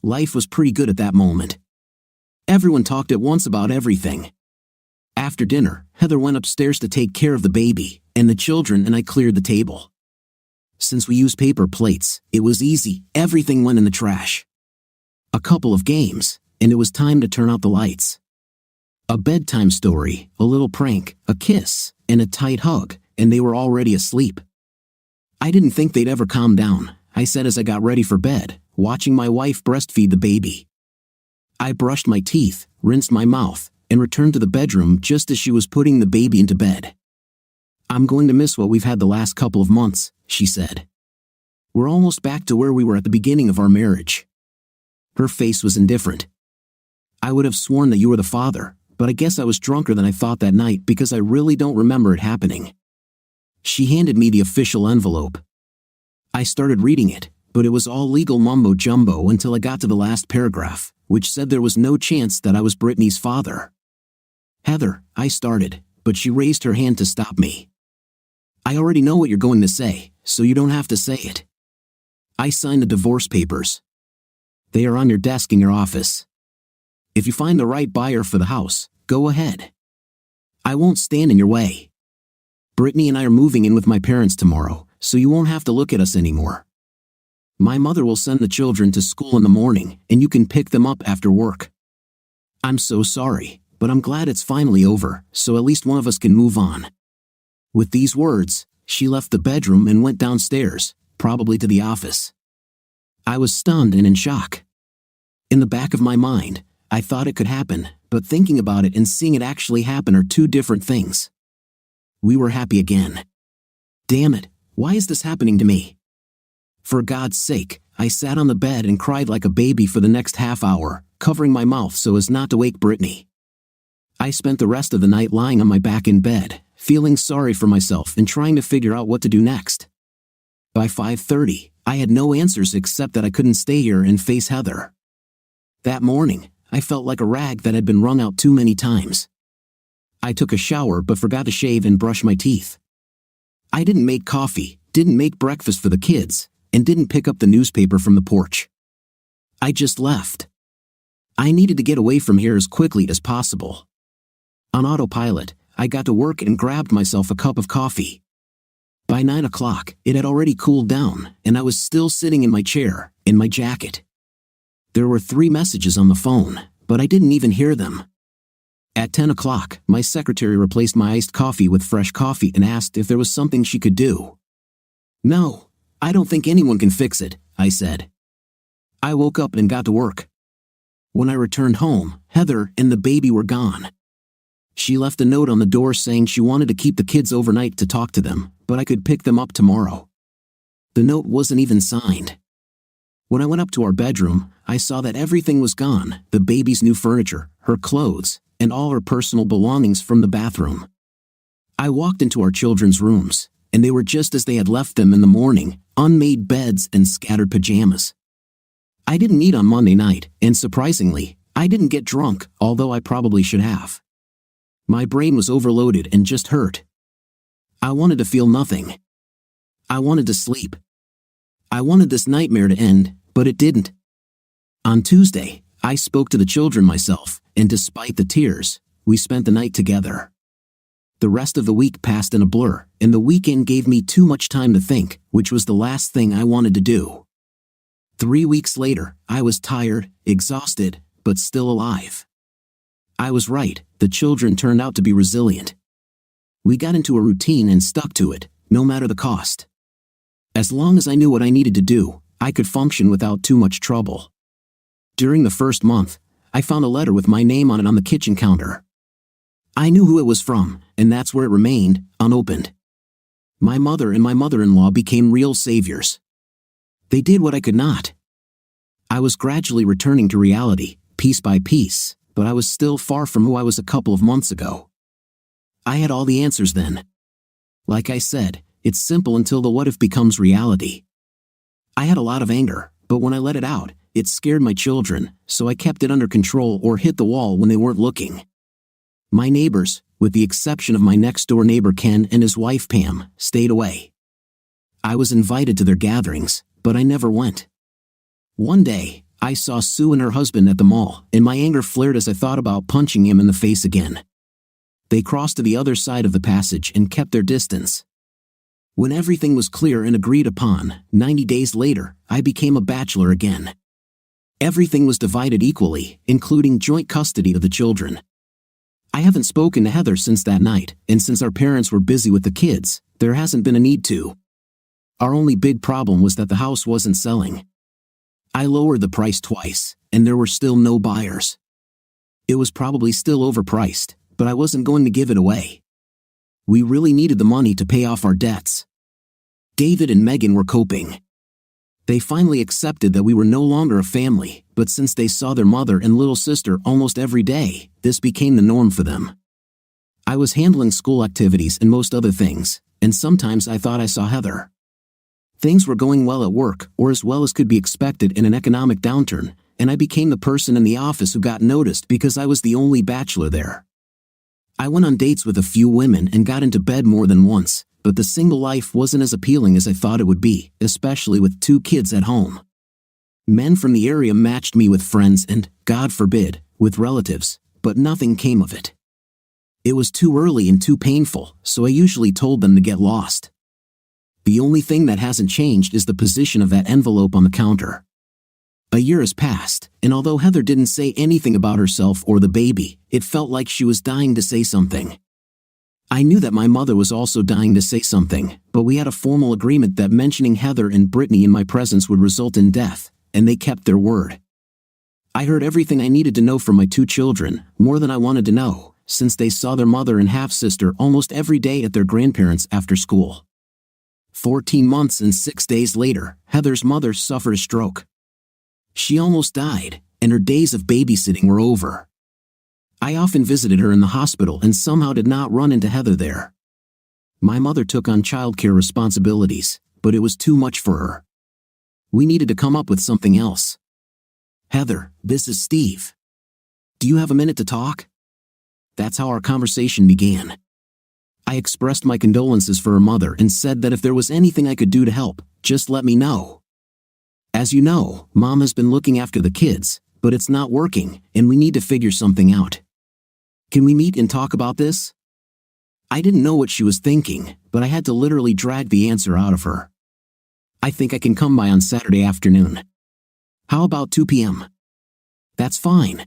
Life was pretty good at that moment. Everyone talked at once about everything. After dinner, Heather went upstairs to take care of the baby, and the children and I cleared the table. Since we used paper plates, it was easy, everything went in the trash. A couple of games, and it was time to turn out the lights. A bedtime story, a little prank, a kiss, and a tight hug, and they were already asleep. I didn't think they'd ever calm down, I said as I got ready for bed, watching my wife breastfeed the baby. I brushed my teeth, rinsed my mouth, and returned to the bedroom just as she was putting the baby into bed. "I'm going to miss what we've had the last couple of months," she said. "We're almost back to where we were at the beginning of our marriage." Her face was indifferent. "I would have sworn that you were the father, but I guess I was drunker than I thought that night because I really don't remember it happening." She handed me the official envelope. I started reading it, but it was all legal mumbo-jumbo until I got to the last paragraph, which said there was no chance that I was Brittany's father. "Heather," I started, but she raised her hand to stop me. "I already know what you're going to say, so you don't have to say it." I signed the divorce papers. "They are on your desk in your office. If you find the right buyer for the house, go ahead. I won't stand in your way. Brittany and I are moving in with my parents tomorrow, so you won't have to look at us anymore. My mother will send the children to school in the morning, and you can pick them up after work. I'm so sorry, but I'm glad it's finally over, so at least one of us can move on." With these words, she left the bedroom and went downstairs, probably to the office. I was stunned and in shock. In the back of my mind, I thought it could happen, but thinking about it and seeing it actually happen are two different things. We were happy again. Damn it, why is this happening to me? For God's sake, I sat on the bed and cried like a baby for the next half hour, covering my mouth so as not to wake Brittany. I spent the rest of the night lying on my back in bed, feeling sorry for myself and trying to figure out what to do next. By 5:30, I had no answers except that I couldn't stay here and face Heather. That morning, I felt like a rag that had been wrung out too many times. I took a shower but forgot to shave and brush my teeth. I didn't make coffee, didn't make breakfast for the kids, and didn't pick up the newspaper from the porch. I just left. I needed to get away from here as quickly as possible. On autopilot, I got to work and grabbed myself a cup of coffee. By 9 o'clock, it had already cooled down, and I was still sitting in my chair, in my jacket. There were 3 messages on the phone, but I didn't even hear them. At 10 o'clock, my secretary replaced my iced coffee with fresh coffee and asked if there was something she could do. "No, I don't think anyone can fix it," I said. I woke up and got to work. When I returned home, Heather and the baby were gone. She left a note on the door saying she wanted to keep the kids overnight to talk to them, but I could pick them up tomorrow. The note wasn't even signed. When I went up to our bedroom, I saw that everything was gone, the baby's new furniture, her clothes, and all her personal belongings from the bathroom. I walked into our children's rooms, and they were just as they had left them in the morning, unmade beds and scattered pajamas. I didn't eat on Monday night, and surprisingly, I didn't get drunk, although I probably should have. My brain was overloaded and just hurt. I wanted to feel nothing. I wanted to sleep. I wanted this nightmare to end, but it didn't. On Tuesday, I spoke to the children myself, and despite the tears, we spent the night together. The rest of the week passed in a blur, and the weekend gave me too much time to think, which was the last thing I wanted to do. 3 weeks later, I was tired, exhausted, but still alive. I was right, the children turned out to be resilient. We got into a routine and stuck to it, no matter the cost. As long as I knew what I needed to do, I could function without too much trouble. During the first month, I found a letter with my name on it on the kitchen counter. I knew who it was from, and that's where it remained, unopened. My mother and my mother-in-law became real saviors. They did what I could not. I was gradually returning to reality, piece by piece, but I was still far from who I was a couple of months ago. I had all the answers then. Like I said, It's simple until the what if becomes reality. I had a lot of anger, but when I let it out, it scared my children, so I kept it under control or hit the wall when they weren't looking. My neighbors, with the exception of my next-door neighbor Ken and his wife Pam, stayed away. I was invited to their gatherings, but I never went. One day, I saw Sue and her husband at the mall, and my anger flared as I thought about punching him in the face again. They crossed to the other side of the passage and kept their distance. When everything was clear and agreed upon, 90 days later, I became a bachelor again. Everything was divided equally, including joint custody of the children. I haven't spoken to Heather since that night, and since our parents were busy with the kids, there hasn't been a need to. Our only big problem was that the house wasn't selling. I lowered the price twice, and there were still no buyers. It was probably still overpriced, but I wasn't going to give it away. We really needed the money to pay off our debts. David and Megan were coping. They finally accepted that we were no longer a family, but since they saw their mother and little sister almost every day, this became the norm for them. I was handling school activities and most other things, and sometimes I thought I saw Heather. Things were going well at work, or as well as could be expected in an economic downturn, and I became the person in the office who got noticed because I was the only bachelor there. I went on dates with a few women and got into bed more than once, but the single life wasn't as appealing as I thought it would be, especially with 2 kids at home. Men from the area matched me with friends and, God forbid, with relatives, but nothing came of it. It was too early and too painful, so I usually told them to get lost. The only thing that hasn't changed is the position of that envelope on the counter. A year has passed, and although Heather didn't say anything about herself or the baby, it felt like she was dying to say something. I knew that my mother was also dying to say something, but we had a formal agreement that mentioning Heather and Brittany in my presence would result in death, and they kept their word. I heard everything I needed to know from my 2 children, more than I wanted to know, since they saw their mother and half-sister almost every day at their grandparents' after school. 14 months and 6 days later, Heather's mother suffered a stroke. She almost died, and her days of babysitting were over. I often visited her in the hospital and somehow did not run into Heather there. My mother took on childcare responsibilities, but it was too much for her. We needed to come up with something else. Heather, this is Steve. Do you have a minute to talk? That's how our conversation began. I expressed my condolences for her mother and said that if there was anything I could do to help, just let me know. As you know, Mom has been looking after the kids, but it's not working, and we need to figure something out. Can we meet and talk about this? I didn't know what she was thinking, but I had to literally drag the answer out of her. I think I can come by on Saturday afternoon. How about 2 p.m.? That's fine.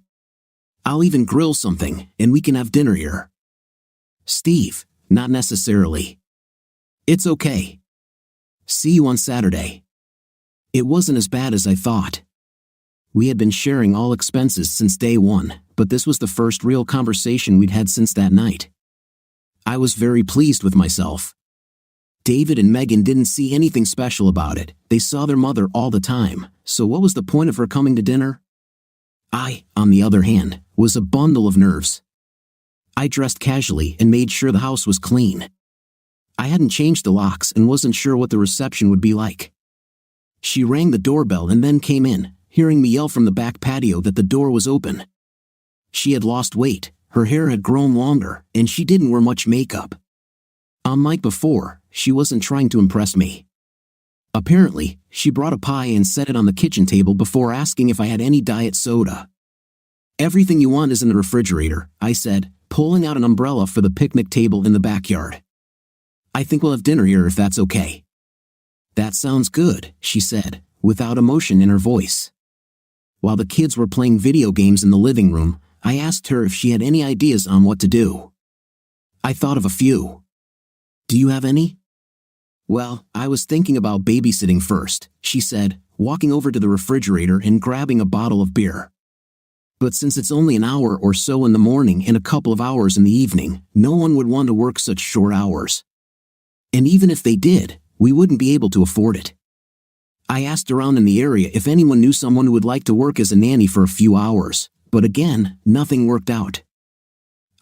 I'll even grill something, and we can have dinner here. Steve, not necessarily. It's okay. See you on Saturday. It wasn't as bad as I thought. We had been sharing all expenses since day one, but this was the first real conversation we'd had since that night. I was very pleased with myself. David and Megan didn't see anything special about it. They saw their mother all the time, so what was the point of her coming to dinner? I, on the other hand, was a bundle of nerves. I dressed casually and made sure the house was clean. I hadn't changed the locks and wasn't sure what the reception would be like. She rang the doorbell and then came in, hearing me yell from the back patio that the door was open. She had lost weight, her hair had grown longer, and she didn't wear much makeup. Unlike before, she wasn't trying to impress me. Apparently, she brought a pie and set it on the kitchen table before asking if I had any diet soda. Everything you want is in the refrigerator, I said, pulling out an umbrella for the picnic table in the backyard. I think we'll have dinner here if that's okay. That sounds good, she said, without emotion in her voice. While the kids were playing video games in the living room, I asked her if she had any ideas on what to do. I thought of a few. Do you have any? Well, I was thinking about babysitting first, she said, walking over to the refrigerator and grabbing a bottle of beer. But since it's only an hour or so in the morning and a couple of hours in the evening, no one would want to work such short hours. And even if they did, we wouldn't be able to afford it. I asked around in the area if anyone knew someone who would like to work as a nanny for a few hours, but again, nothing worked out.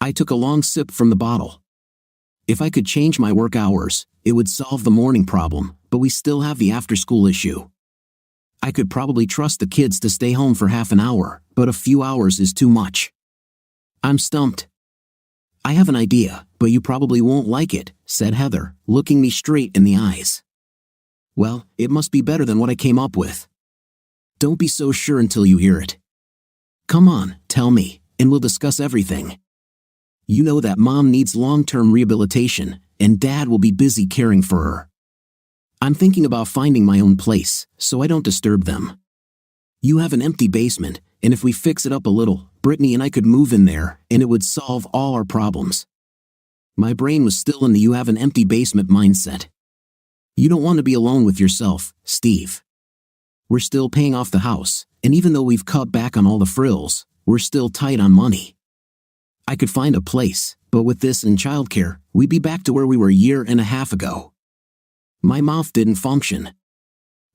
I took a long sip from the bottle. If I could change my work hours, it would solve the morning problem, but we still have the after-school issue. I could probably trust the kids to stay home for half an hour, but a few hours is too much. I'm stumped. I have an idea, but you probably won't like it, said Heather, looking me straight in the eyes. Well, it must be better than what I came up with. Don't be so sure until you hear it. Come on, tell me, and we'll discuss everything. You know that Mom needs long-term rehabilitation, and Dad will be busy caring for her. I'm thinking about finding my own place, so I don't disturb them. You have an empty basement, and if we fix it up a little, Brittany and I could move in there, and it would solve all our problems. My brain was still in the you have an empty basement mindset. You don't want to be alone with yourself, Steve. We're still paying off the house, and even though we've cut back on all the frills, we're still tight on money. I could find a place, but with this and childcare, we'd be back to where we were a year and a half ago. My mouth didn't function.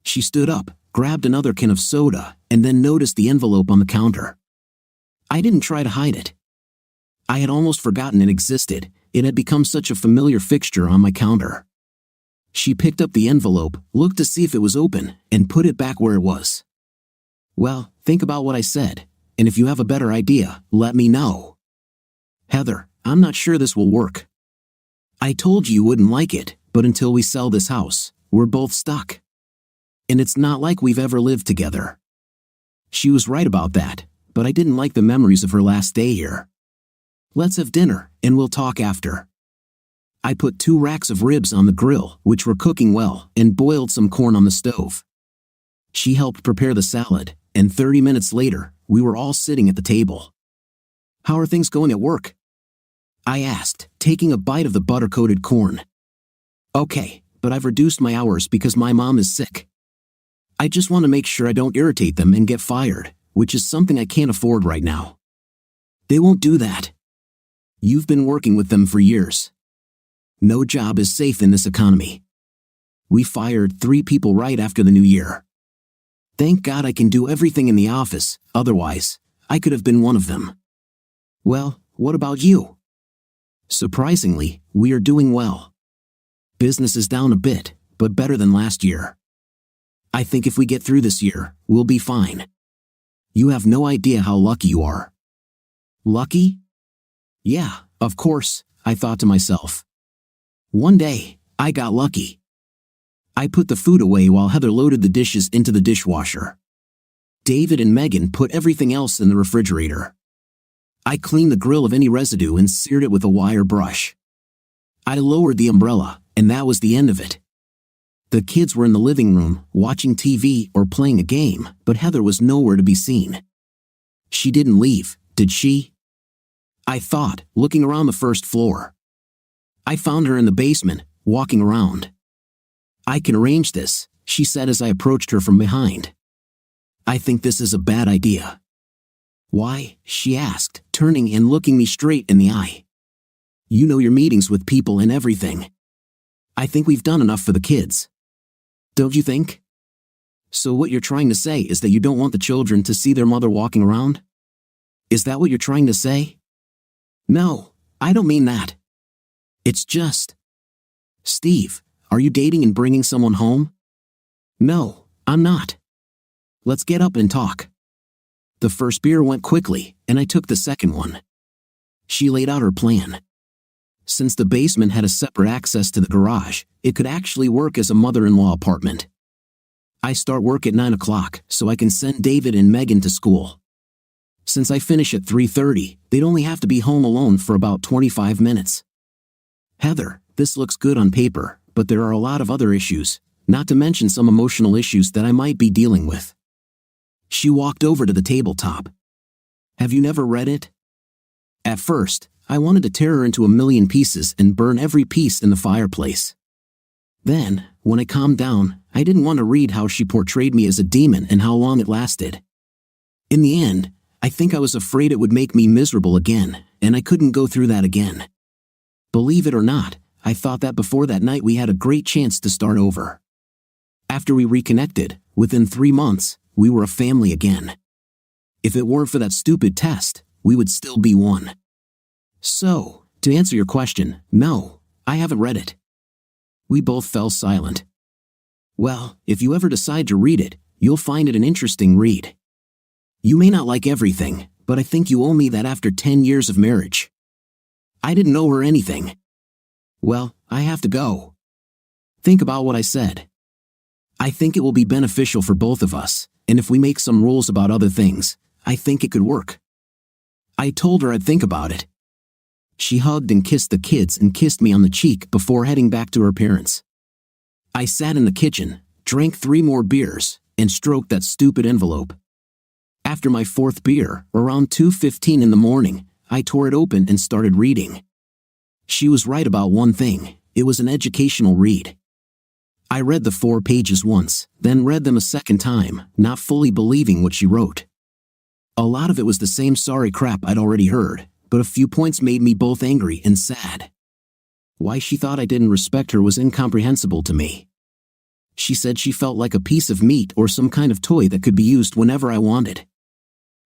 She stood up, grabbed another can of soda, and then noticed the envelope on the counter. I didn't try to hide it. I had almost forgotten it existed. It had become such a familiar fixture on my counter. She picked up the envelope, looked to see if it was open, and put it back where it was. Well, think about what I said, and if you have a better idea, let me know. Heather, I'm not sure this will work. I told you wouldn't like it, but until we sell this house, we're both stuck. And it's not like we've ever lived together. She was right about that, but I didn't like the memories of her last day here. Let's have dinner, and we'll talk after. I put 2 racks of ribs on the grill, which were cooking well, and boiled some corn on the stove. She helped prepare the salad, and 30 minutes later, we were all sitting at the table. How are things going at work? I asked, taking a bite of the butter-coated corn. Okay, but I've reduced my hours because my mom is sick. I just want to make sure I don't irritate them and get fired, which is something I can't afford right now. They won't do that. You've been working with them for years. No job is safe in this economy. We fired 3 people right after the new year. Thank God I can do everything in the office, otherwise, I could have been one of them. Well, what about you? Surprisingly, we are doing well. Business is down a bit, but better than last year. I think if we get through this year, we'll be fine. You have no idea how lucky you are. Lucky? Yeah, of course, I thought to myself. One day, I got lucky. I put the food away while Heather loaded the dishes into the dishwasher. David and Megan put everything else in the refrigerator. I cleaned the grill of any residue and seared it with a wire brush. I lowered the umbrella, and that was the end of it. The kids were in the living room, watching TV or playing a game, but Heather was nowhere to be seen. She didn't leave, did she? I thought, looking around the first floor. I found her in the basement, walking around. I can arrange this, she said as I approached her from behind. I think this is a bad idea. Why? She asked, turning and looking me straight in the eye. You know your meetings with people and everything. I think we've done enough for the kids. Don't you think? So what you're trying to say is that you don't want the children to see their mother walking around? Is that what you're trying to say? No, I don't mean that. It's just... Steve, are you dating and bringing someone home? No, I'm not. Let's get up and talk. The first beer went quickly, and I took the second one. She laid out her plan. Since the basement had a separate access to the garage, it could actually work as a mother-in-law apartment. I start work at 9 o'clock, so I can send David and Megan to school. Since I finish at 3:30, they'd only have to be home alone for about 25 minutes. Heather, this looks good on paper, but there are a lot of other issues, not to mention some emotional issues that I might be dealing with. She walked over to the tabletop. Have you never read it? At first, I wanted to tear her into a million pieces and burn every piece in the fireplace. Then, when I calmed down, I didn't want to read how she portrayed me as a demon and how long it lasted. In the end, I think I was afraid it would make me miserable again, and I couldn't go through that again. Believe it or not, I thought that before that night we had a great chance to start over. After we reconnected, within 3 months, we were a family again. If it weren't for that stupid test, we would still be one. So, to answer your question, no, I haven't read it. We both fell silent. Well, if you ever decide to read it, you'll find it an interesting read. You may not like everything, but I think you owe me that after 10 years of marriage. I didn't owe her anything. Well, I have to go. Think about what I said. I think it will be beneficial for both of us, and if we make some rules about other things, I think it could work. I told her I'd think about it. She hugged and kissed the kids and kissed me on the cheek before heading back to her parents. I sat in the kitchen, drank 3 more beers, and stroked that stupid envelope. After my 4th beer, around 2:15 in the morning, I tore it open and started reading. She was right about one thing: it was an educational read. I read the 4 pages once, then read them a second time, not fully believing what she wrote. A lot of it was the same sorry crap I'd already heard, but a few points made me both angry and sad. Why she thought I didn't respect her was incomprehensible to me. She said she felt like a piece of meat or some kind of toy that could be used whenever I wanted.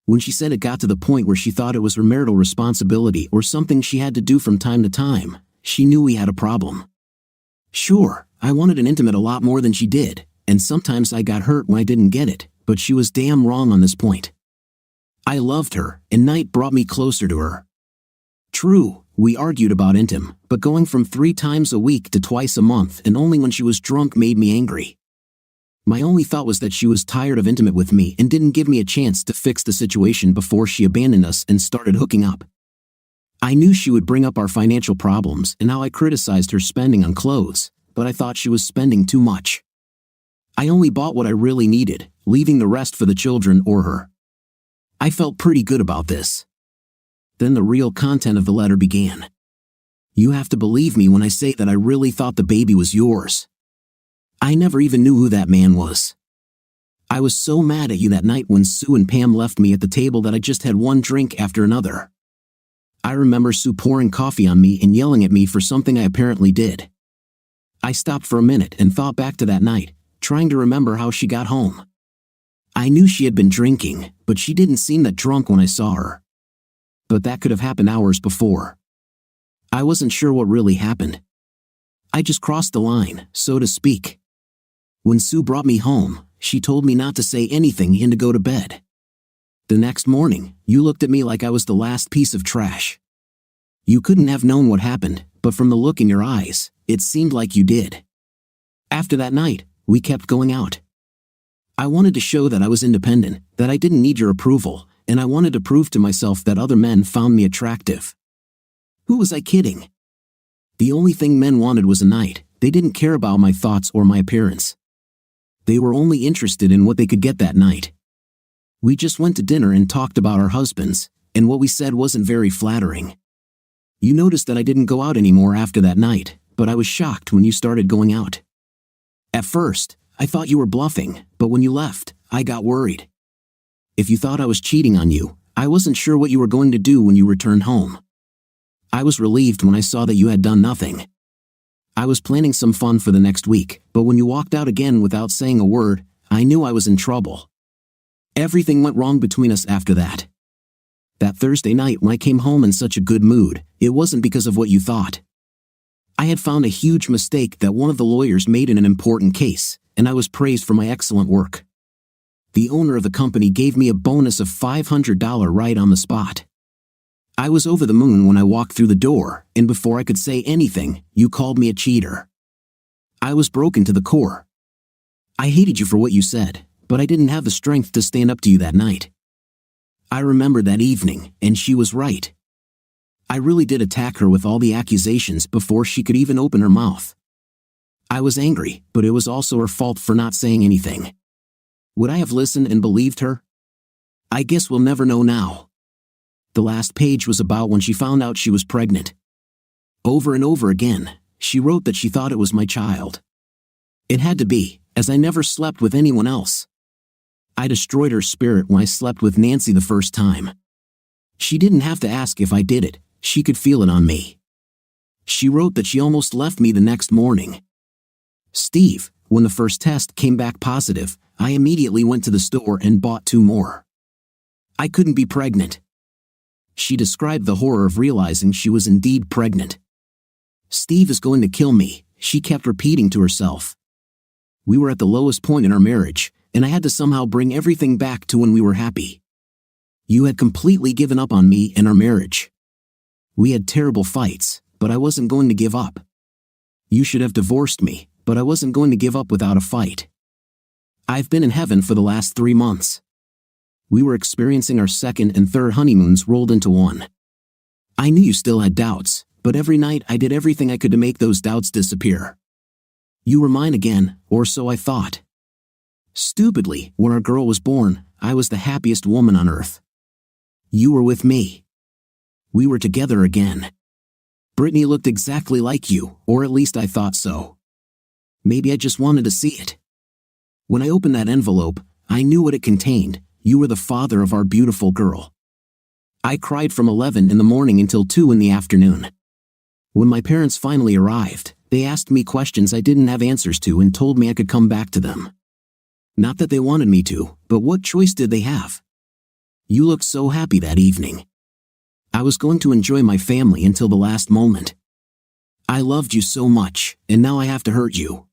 When she said it got to the point where she thought it was her marital responsibility or something she had to do from time to time, she knew we had a problem. Sure, I wanted an intimate a lot more than she did, and sometimes I got hurt when I didn't get it, but she was damn wrong on this point. I loved her, and night brought me closer to her. True, we argued about intim, but going from 3 times a week to twice a month and only when she was drunk made me angry. My only thought was that she was tired of intimate with me and didn't give me a chance to fix the situation before she abandoned us and started hooking up. I knew she would bring up our financial problems and how I criticized her spending on clothes, but I thought she was spending too much. I only bought what I really needed, leaving the rest for the children or her. I felt pretty good about this. Then the real content of the letter began. You have to believe me when I say that I really thought the baby was yours. I never even knew who that man was. I was so mad at you that night when Sue and Pam left me at the table that I just had one drink after another. I remember Sue pouring coffee on me and yelling at me for something I apparently did. I stopped for a minute and thought back to that night, trying to remember how she got home. I knew she had been drinking, but she didn't seem that drunk when I saw her. But that could have happened hours before. I wasn't sure what really happened. I just crossed the line, so to speak. When Sue brought me home, she told me not to say anything and to go to bed. The next morning, you looked at me like I was the last piece of trash. You couldn't have known what happened, but from the look in your eyes, it seemed like you did. After that night, we kept going out. I wanted to show that I was independent, that I didn't need your approval, and I wanted to prove to myself that other men found me attractive. Who was I kidding? The only thing men wanted was a night. They didn't care about my thoughts or my appearance. They were only interested in what they could get that night. We just went to dinner and talked about our husbands, and what we said wasn't very flattering. You noticed that I didn't go out anymore after that night, but I was shocked when you started going out. At first, I thought you were bluffing, but when you left, I got worried. If you thought I was cheating on you, I wasn't sure what you were going to do when you returned home. I was relieved when I saw that you had done nothing. I was planning some fun for the next week, but when you walked out again without saying a word, I knew I was in trouble. Everything went wrong between us after that. That Thursday night when I came home in such a good mood, it wasn't because of what you thought. I had found a huge mistake that one of the lawyers made in an important case, and I was praised for my excellent work. The owner of the company gave me a bonus of $500 right on the spot. I was over the moon when I walked through the door, and before I could say anything, you called me a cheater. I was broken to the core. I hated you for what you said, but I didn't have the strength to stand up to you that night. I remember that evening, and she was right. I really did attack her with all the accusations before she could even open her mouth. I was angry, but it was also her fault for not saying anything. Would I have listened and believed her? I guess we'll never know now. The last page was about when she found out she was pregnant. Over and over again, she wrote that she thought it was my child. It had to be, as I never slept with anyone else. I destroyed her spirit when I slept with Nancy the first time. She didn't have to ask if I did it, she could feel it on me. She wrote that she almost left me the next morning. Steve, when the first test came back positive, I immediately went to the store and bought 2 more. I couldn't be pregnant. She described the horror of realizing she was indeed pregnant. "Steve is going to kill me," she kept repeating to herself. We were at the lowest point in our marriage, and I had to somehow bring everything back to when we were happy. You had completely given up on me and our marriage. We had terrible fights, but I wasn't going to give up. You should have divorced me, but I wasn't going to give up without a fight. I've been in heaven for the last 3 months. We were experiencing our second and third honeymoons rolled into one. I knew you still had doubts, but every night I did everything I could to make those doubts disappear. You were mine again, or so I thought. Stupidly, when our girl was born, I was the happiest woman on earth. You were with me. We were together again. Brittany looked exactly like you, or at least I thought so. Maybe I just wanted to see it. When I opened that envelope, I knew what it contained. You were the father of our beautiful girl. I cried from 11 in the morning until 2 in the afternoon. When my parents finally arrived, they asked me questions I didn't have answers to and told me I could come back to them. Not that they wanted me to, but what choice did they have? You looked so happy that evening. I was going to enjoy my family until the last moment. I loved you so much, and now I have to hurt you.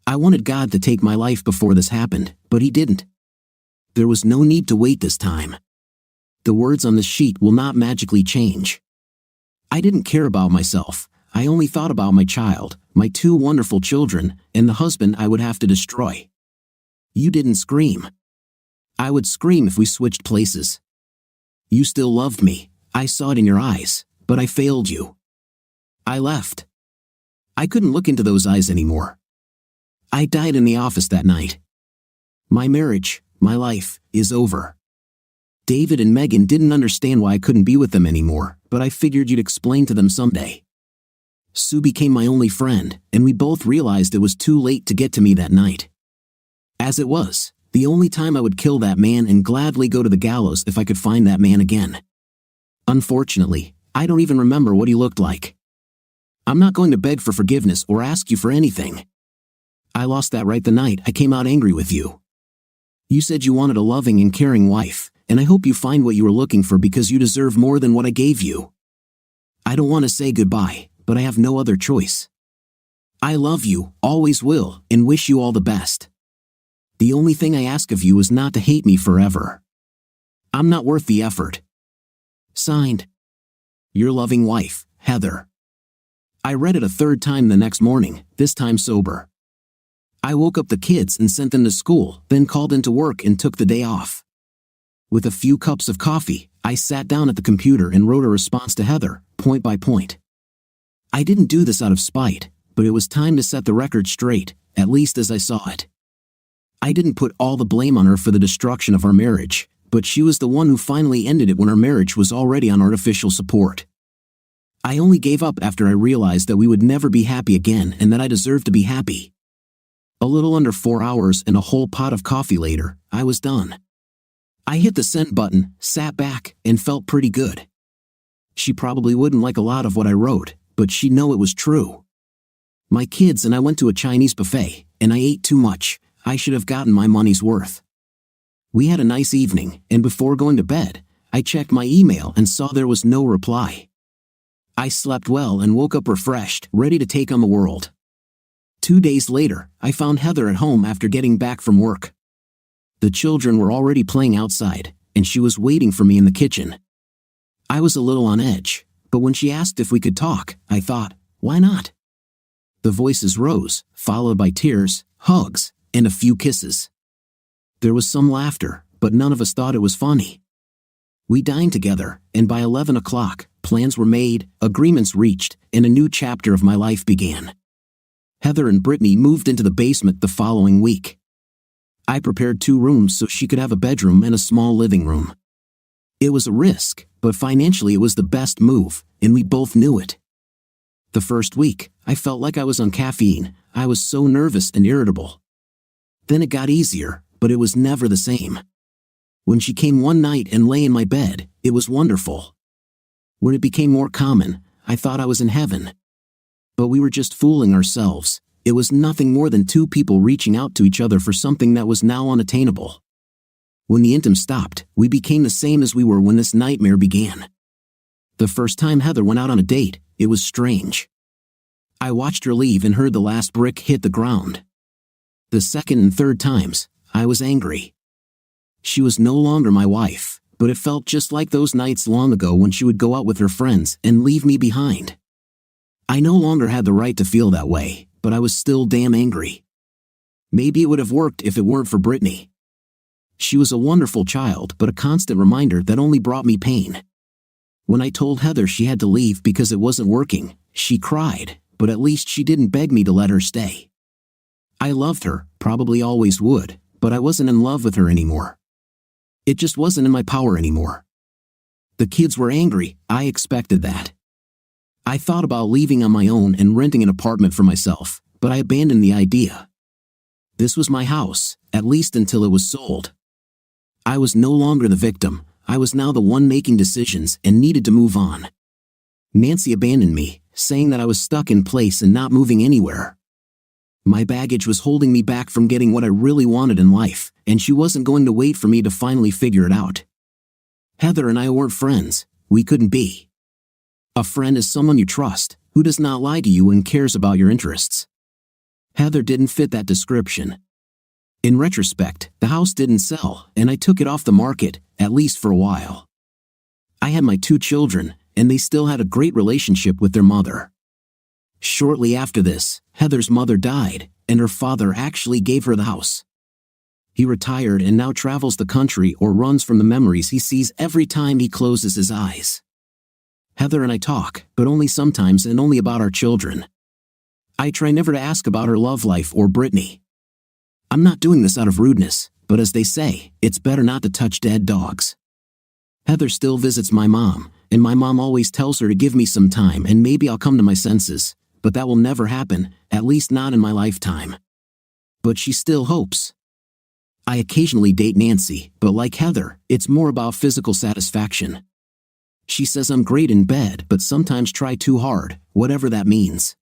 I wanted God to take my life before this happened, but He didn't. There was no need to wait this time. The words on the sheet will not magically change. I didn't care about myself. I only thought about my child, my 2 wonderful children, and the husband I would have to destroy. You didn't scream. I would scream if we switched places. You still loved me. I saw it in your eyes, but I failed you. I left. I couldn't look into those eyes anymore. I died in the office that night. My marriage, my life, is over. David and Megan didn't understand why I couldn't be with them anymore, but I figured you'd explain to them someday. Sue became my only friend, and we both realized it was too late to get to me that night. As it was, the only time I would kill that man and gladly go to the gallows if I could find that man again. Unfortunately, I don't even remember what he looked like. I'm not going to beg for forgiveness or ask you for anything. I lost that right the night I came out angry with you. You said you wanted a loving and caring wife, and I hope you find what you were looking for because you deserve more than what I gave you. I don't want to say goodbye, but I have no other choice. I love you, always will, and wish you all the best. The only thing I ask of you is not to hate me forever. I'm not worth the effort. Signed, your loving wife, Heather. I read it a 3rd time the next morning, this time sober. I woke up the kids and sent them to school, then called into work and took the day off. With a few cups of coffee, I sat down at the computer and wrote a response to Heather, point by point. I didn't do this out of spite, but it was time to set the record straight, at least as I saw it. I didn't put all the blame on her for the destruction of our marriage, but she was the one who finally ended it when our marriage was already on artificial support. I only gave up after I realized that we would never be happy again and that I deserved to be happy. A little under 4 hours and a whole pot of coffee later, I was done. I hit the send button, sat back, and felt pretty good. She probably wouldn't like a lot of what I wrote, but she'd know it was true. My kids and I went to a Chinese buffet, and I ate too much. I should have gotten my money's worth. We had a nice evening, and before going to bed, I checked my email and saw there was no reply. I slept well and woke up refreshed, ready to take on the world. 2 days later, I found Heather at home after getting back from work. The children were already playing outside, and she was waiting for me in the kitchen. I was a little on edge, but when she asked if we could talk, I thought, why not? The voices rose, followed by tears, hugs, and a few kisses. There was some laughter, but none of us thought it was funny. We dined together, and by 11 o'clock, plans were made, agreements reached, and a new chapter of my life began. Heather and Brittany moved into the basement the following week. I prepared 2 rooms so she could have a bedroom and a small living room. It was a risk, but financially it was the best move, and we both knew it. The first week, I felt like I was on caffeine. I was so nervous and irritable. Then it got easier, but it was never the same. When she came one night and lay in my bed, it was wonderful. When it became more common, I thought I was in heaven. But we were just fooling ourselves. It was nothing more than 2 people reaching out to each other for something that was now unattainable. When the intim stopped, we became the same as we were when this nightmare began. The first time Heather went out on a date, it was strange. I watched her leave and heard the last brick hit the ground. The second and third times, I was angry. She was no longer my wife, but it felt just like those nights long ago when she would go out with her friends and leave me behind. I no longer had the right to feel that way, but I was still damn angry. Maybe it would have worked if it weren't for Brittany. She was a wonderful child, but a constant reminder that only brought me pain. When I told Heather she had to leave because it wasn't working, she cried, but at least she didn't beg me to let her stay. I loved her, probably always would, but I wasn't in love with her anymore. It just wasn't in my power anymore. The kids were angry, I expected that. I thought about leaving on my own and renting an apartment for myself, but I abandoned the idea. This was my house, at least until it was sold. I was no longer the victim, I was now the one making decisions and needed to move on. Nancy abandoned me, saying that I was stuck in place and not moving anywhere. My baggage was holding me back from getting what I really wanted in life, and she wasn't going to wait for me to finally figure it out. Heather and I weren't friends, we couldn't be. A friend is someone you trust, who does not lie to you and cares about your interests. Heather didn't fit that description. In retrospect, the house didn't sell, and I took it off the market, at least for a while. I had my 2 children, and they still had a great relationship with their mother. Shortly after this, Heather's mother died, and her father actually gave her the house. He retired and now travels the country or runs from the memories he sees every time he closes his eyes. Heather and I talk, but only sometimes and only about our children. I try never to ask about her love life or Brittany. I'm not doing this out of rudeness, but as they say, it's better not to touch dead dogs. Heather still visits my mom, and my mom always tells her to give me some time and maybe I'll come to my senses, but that will never happen, at least not in my lifetime. But she still hopes. I occasionally date Nancy, but like Heather, it's more about physical satisfaction. She says I'm great in bed but sometimes try too hard, whatever that means.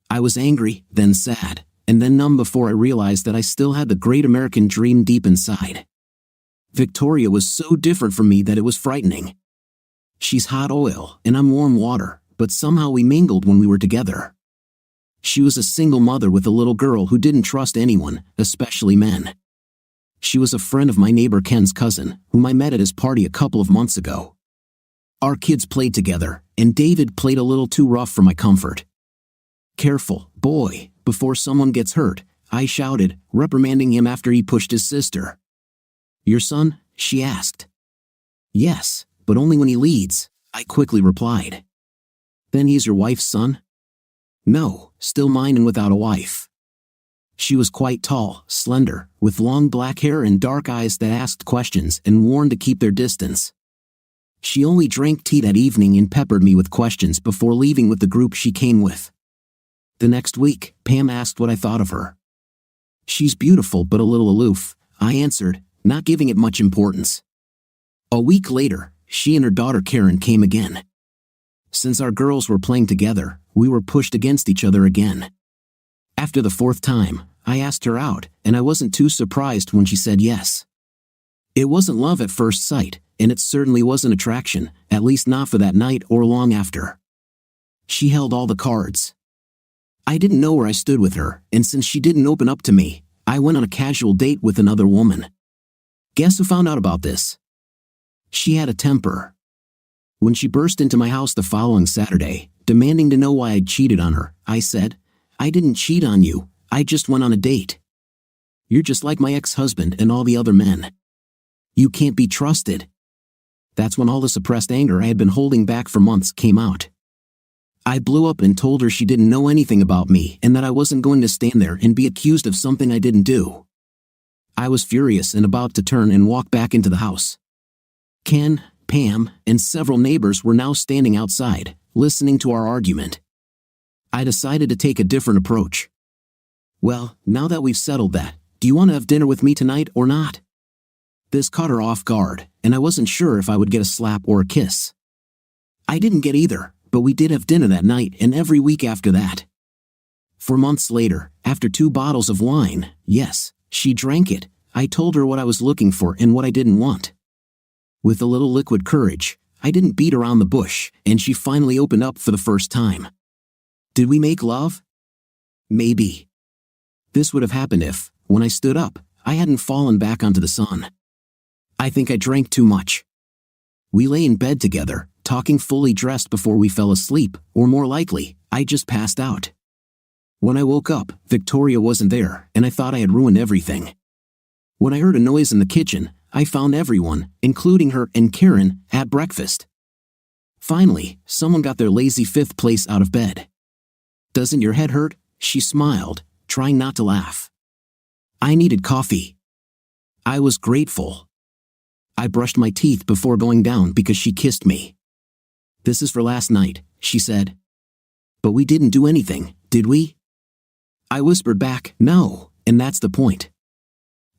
I was angry, then sad, and then numb before I realized that I still had the great American dream deep inside. Victoria was so different from me that it was frightening. She's hot oil, and I'm warm water, but somehow we mingled when we were together. She was a single mother with a little girl who didn't trust anyone, especially men. She was a friend of my neighbor Ken's cousin, whom I met at his party a couple of months ago. Our kids played together, and David played a little too rough for my comfort. "Careful, boy, before someone gets hurt," I shouted, reprimanding him after he pushed his sister. "Your son?" she asked. "Yes, but only when he leads," I quickly replied. "Then he's your wife's son?" "No, still mine and without a wife." She was quite tall, slender, with long black hair and dark eyes that asked questions and warned to keep their distance. She only drank tea that evening and peppered me with questions before leaving with the group she came with. The next week, Pam asked what I thought of her. "She's beautiful but a little aloof," I answered, not giving it much importance. A week later, she and her daughter Karen came again. Since our girls were playing together, we were pushed against each other again. After the 4th time, I asked her out, and I wasn't too surprised when she said yes. It wasn't love at first sight, and it certainly wasn't attraction, at least not for that night or long after. She held all the cards. I didn't know where I stood with her, and since she didn't open up to me, I went on a casual date with another woman. Guess who found out about this? She had a temper. When she burst into my house the following Saturday, demanding to know why I'd cheated on her, I said, "I didn't cheat on you, I just went on a date. You're just like my ex-husband and all the other men. You can't be trusted." That's when all the suppressed anger I had been holding back for months came out. I blew up and told her she didn't know anything about me and that I wasn't going to stand there and be accused of something I didn't do. I was furious and about to turn and walk back into the house. Ken, Pam, and several neighbors were now standing outside, listening to our argument. I decided to take a different approach. "Well, now that we've settled that, do you want to have dinner with me tonight or not?" This caught her off guard, and I wasn't sure if I would get a slap or a kiss. I didn't get either, but we did have dinner that night and every week after that. For months later, after 2 bottles of wine, yes, she drank it, I told her what I was looking for and what I didn't want. With a little liquid courage, I didn't beat around the bush, and she finally opened up for the first time. Did we make love? Maybe. This would have happened if, when I stood up, I hadn't fallen back onto the sun. I think I drank too much. We lay in bed together, talking fully dressed before we fell asleep, or more likely, I just passed out. When I woke up, Victoria wasn't there, and I thought I had ruined everything. When I heard a noise in the kitchen, I found everyone, including her and Karen, at breakfast. Finally, someone got their lazy fifth place out of bed. "Doesn't your head hurt?" She smiled, trying not to laugh. I needed coffee. I was grateful. I brushed my teeth before going down because she kissed me. "This is for last night," she said. "But we didn't do anything, did we?" I whispered back, "No, and that's the point.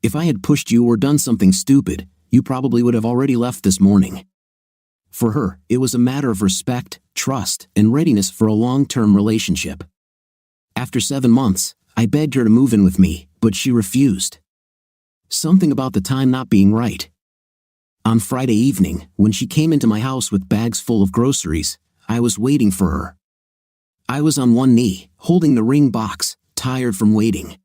If I had pushed you or done something stupid, you probably would have already left this morning." For her, it was a matter of respect, trust, and readiness for a long-term relationship. After 7 months, I begged her to move in with me, but she refused. Something about the time not being right. On Friday evening, when she came into my house with bags full of groceries, I was waiting for her. I was on one knee, holding the ring box, tired from waiting.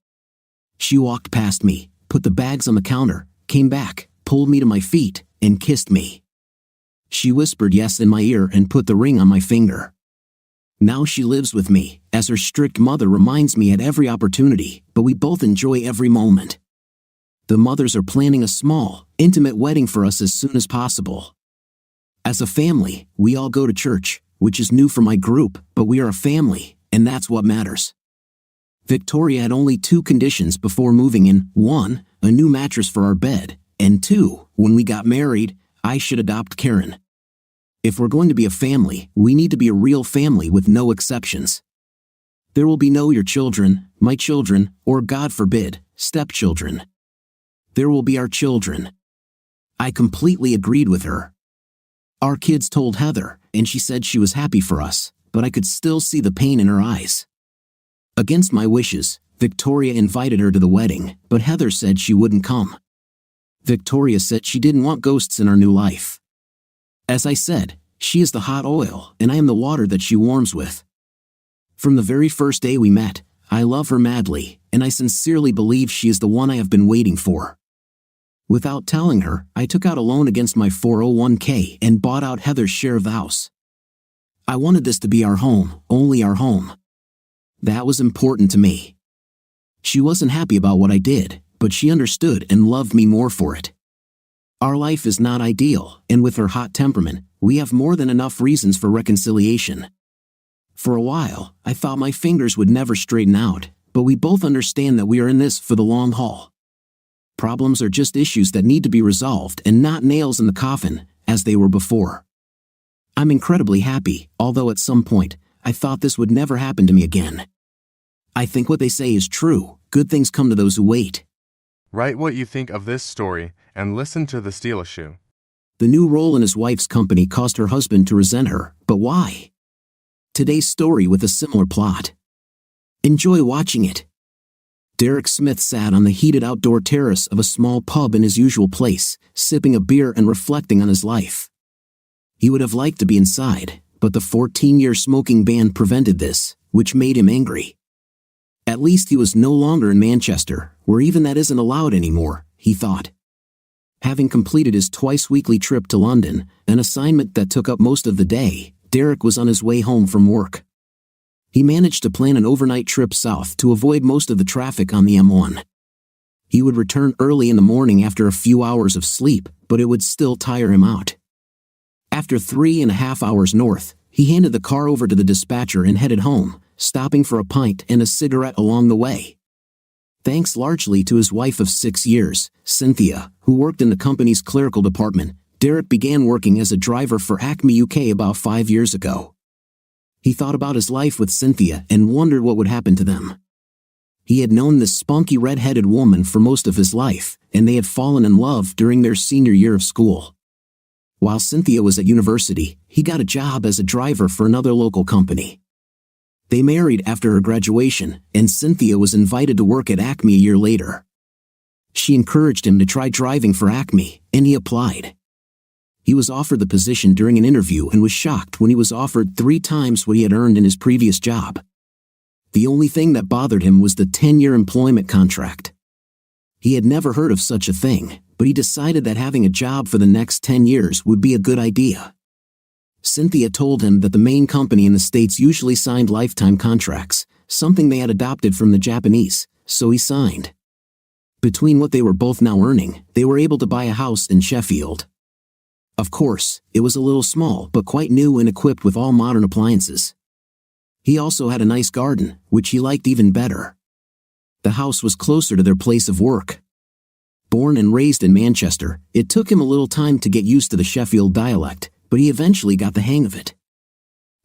She walked past me, put the bags on the counter, came back, pulled me to my feet, and kissed me. She whispered yes in my ear and put the ring on my finger. Now she lives with me, as her strict mother reminds me at every opportunity, but we both enjoy every moment. The mothers are planning a small, intimate wedding for us as soon as possible. As a family, we all go to church, which is new for my group, but we are a family, and that's what matters. Victoria had only 2 conditions before moving in: 1, a new mattress for our bed, and 2, when we got married, I should adopt Karen. If we're going to be a family, we need to be a real family with no exceptions. There will be no your children, my children, or God forbid, stepchildren. There will be our children. I completely agreed with her. Our kids told Heather, and she said she was happy for us, but I could still see the pain in her eyes. Against my wishes, Victoria invited her to the wedding, but Heather said she wouldn't come. Victoria said she didn't want ghosts in our new life. As I said, she is the hot oil, and I am the water that she warms with. From the very first day we met, I love her madly, and I sincerely believe she is the one I have been waiting for. Without telling her, I took out a loan against my 401k and bought out Heather's share of the house. I wanted this to be our home, only our home. That was important to me. She wasn't happy about what I did, but she understood and loved me more for it. Our life is not ideal, and with her hot temperament, we have more than enough reasons for reconciliation. For a while, I thought my fingers would never straighten out, but we both understand that we are in this for the long haul. Problems are just issues that need to be resolved and not nails in the coffin, as they were before. I'm incredibly happy, although at some point, I thought this would never happen to me again. I think what they say is true: good things come to those who wait. Write what you think of this story and listen to the steel issue. The new role in his wife's company caused her husband to resent her, but why? Today's story with a similar plot. Enjoy watching it. Derek Smith sat on the heated outdoor terrace of a small pub in his usual place, sipping a beer and reflecting on his life. He would have liked to be inside, but the 14-year smoking ban prevented this, which made him angry. At least he was no longer in Manchester, where even that isn't allowed anymore, he thought. Having completed his twice-weekly trip to London, an assignment that took up most of the day, Derek was on his way home from work. He managed to plan an overnight trip south to avoid most of the traffic on the M1. He would return early in the morning after a few hours of sleep, but it would still tire him out. After 3.5 hours north, he handed the car over to the dispatcher and headed home, stopping for a pint and a cigarette along the way. Thanks largely to his wife of 6 years, Cynthia, who worked in the company's clerical department, Derek began working as a driver for Acme UK about 5 years ago. He thought about his life with Cynthia and wondered what would happen to them. He had known this spunky red-headed woman for most of his life, and they had fallen in love during their senior year of school. While Cynthia was at university, he got a job as a driver for another local company. They married after her graduation, and Cynthia was invited to work at Acme a year later. She encouraged him to try driving for Acme, and he applied. He was offered the position during an interview and was shocked when he was offered 3 times what he had earned in his previous job. The only thing that bothered him was the 10-year employment contract. He had never heard of such a thing, but he decided that having a job for the next 10 years would be a good idea. Cynthia told him that the main company in the States usually signed lifetime contracts, something they had adopted from the Japanese, so he signed. Between what they were both now earning, they were able to buy a house in Sheffield. Of course, it was a little small but quite new and equipped with all modern appliances. He also had a nice garden, which he liked even better. The house was closer to their place of work. Born and raised in Manchester, it took him a little time to get used to the Sheffield dialect, but he eventually got the hang of it.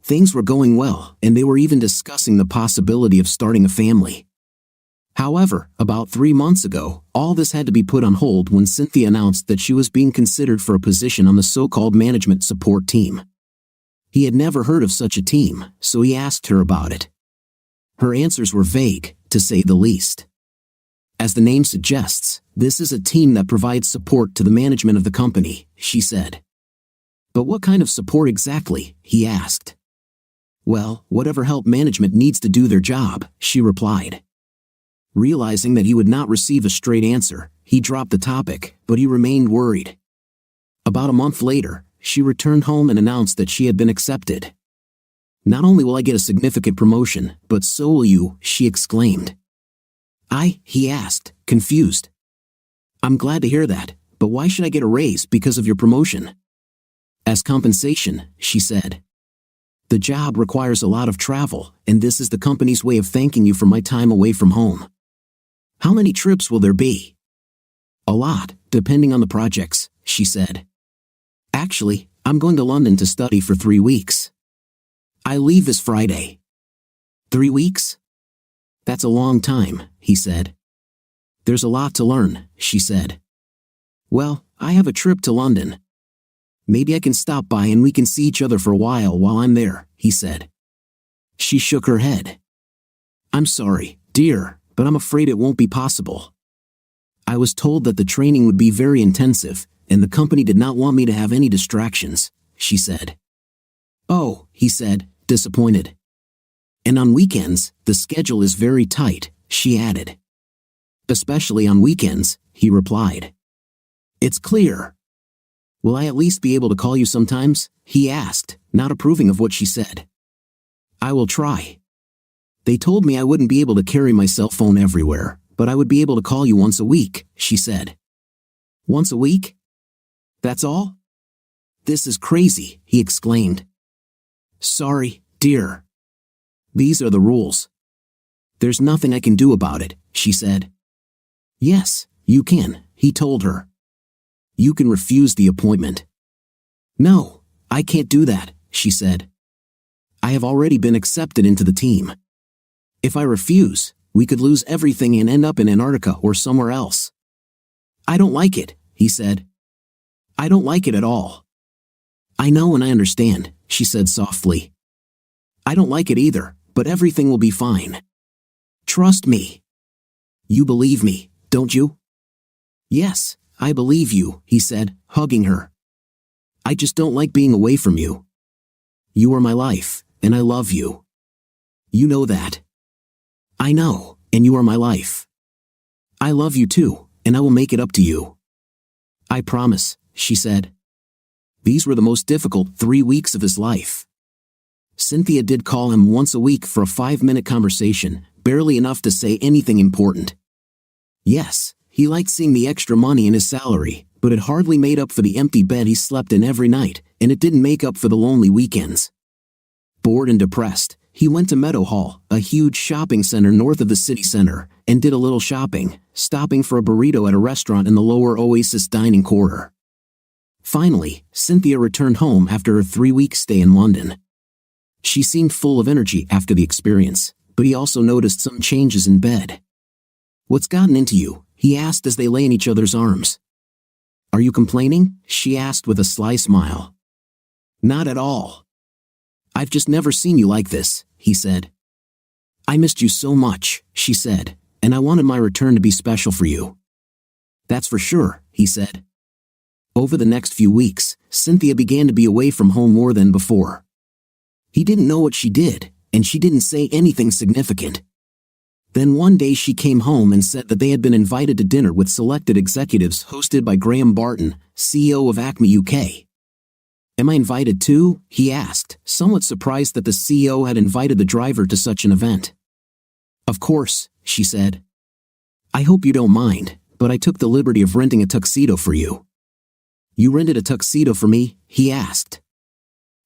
Things were going well, and they were even discussing the possibility of starting a family. However, about 3 months ago, all this had to be put on hold when Cynthia announced that she was being considered for a position on the so-called management support team. He had never heard of such a team, so he asked her about it. Her answers were vague, to say the least. As the name suggests, this is a team that provides support to the management of the company, she said. But what kind of support exactly? He asked. Well, whatever help management needs to do their job, she replied. Realizing that he would not receive a straight answer, he dropped the topic, but he remained worried. About a month later, she returned home and announced that she had been accepted. Not only will I get a significant promotion, but so will you, she exclaimed. He asked, confused. I'm glad to hear that, but why should I get a raise because of your promotion? As compensation, she said. The job requires a lot of travel, and this is the company's way of thanking you for my time away from home. How many trips will there be? A lot, depending on the projects, she said. Actually, I'm going to London to study for 3 weeks. I leave this Friday. 3 weeks? That's a long time, he said. There's a lot to learn, she said. Well, I have a trip to London. Maybe I can stop by and we can see each other for a while I'm there, he said. She shook her head. I'm sorry, dear, but I'm afraid it won't be possible. I was told that the training would be very intensive, and the company did not want me to have any distractions, she said. Oh, he said, disappointed. And on weekends, the schedule is very tight, she added. Especially on weekends, he replied. It's clear. Will I at least be able to call you sometimes? He asked, not approving of what she said. I will try. They told me I wouldn't be able to carry my cell phone everywhere, but I would be able to call you once a week, she said. Once a week? That's all? This is crazy, he exclaimed. Sorry, dear. These are the rules. There's nothing I can do about it, she said. Yes, you can, he told her. You can refuse the appointment. No, I can't do that, she said. I have already been accepted into the team. If I refuse, we could lose everything and end up in Antarctica or somewhere else. I don't like it, he said. I don't like it at all. I know and I understand, she said softly. I don't like it either, but everything will be fine. Trust me. You believe me, don't you? Yes, I believe you, he said, hugging her. I just don't like being away from you. You are my life, and I love you. You know that. I know, and you are my life. I love you too, and I will make it up to you. I promise, she said. These were the most difficult 3 weeks of his life. Cynthia did call him once a week for a 5-minute conversation, barely enough to say anything important. Yes, he liked seeing the extra money in his salary, but it hardly made up for the empty bed he slept in every night, and it didn't make up for the lonely weekends. Bored and depressed, he went to Meadowhall, a huge shopping center north of the city center, and did a little shopping, stopping for a burrito at a restaurant in the lower Oasis dining quarter. Finally, Cynthia returned home after her 3-week stay in London. She seemed full of energy after the experience, but he also noticed some changes in bed. What's gotten into you? He asked as they lay in each other's arms. Are you complaining? She asked with a sly smile. Not at all. I've just never seen you like this, he said. I missed you so much, she said, and I wanted my return to be special for you. That's for sure, he said. Over the next few weeks, Cynthia began to be away from home more than before. He didn't know what she did, and she didn't say anything significant. Then one day she came home and said that they had been invited to dinner with selected executives hosted by Graham Barton, CEO of Acme UK. Am I invited too? He asked, somewhat surprised that the CEO had invited the driver to such an event. Of course, she said. I hope you don't mind, but I took the liberty of renting a tuxedo for you. You rented a tuxedo for me? He asked.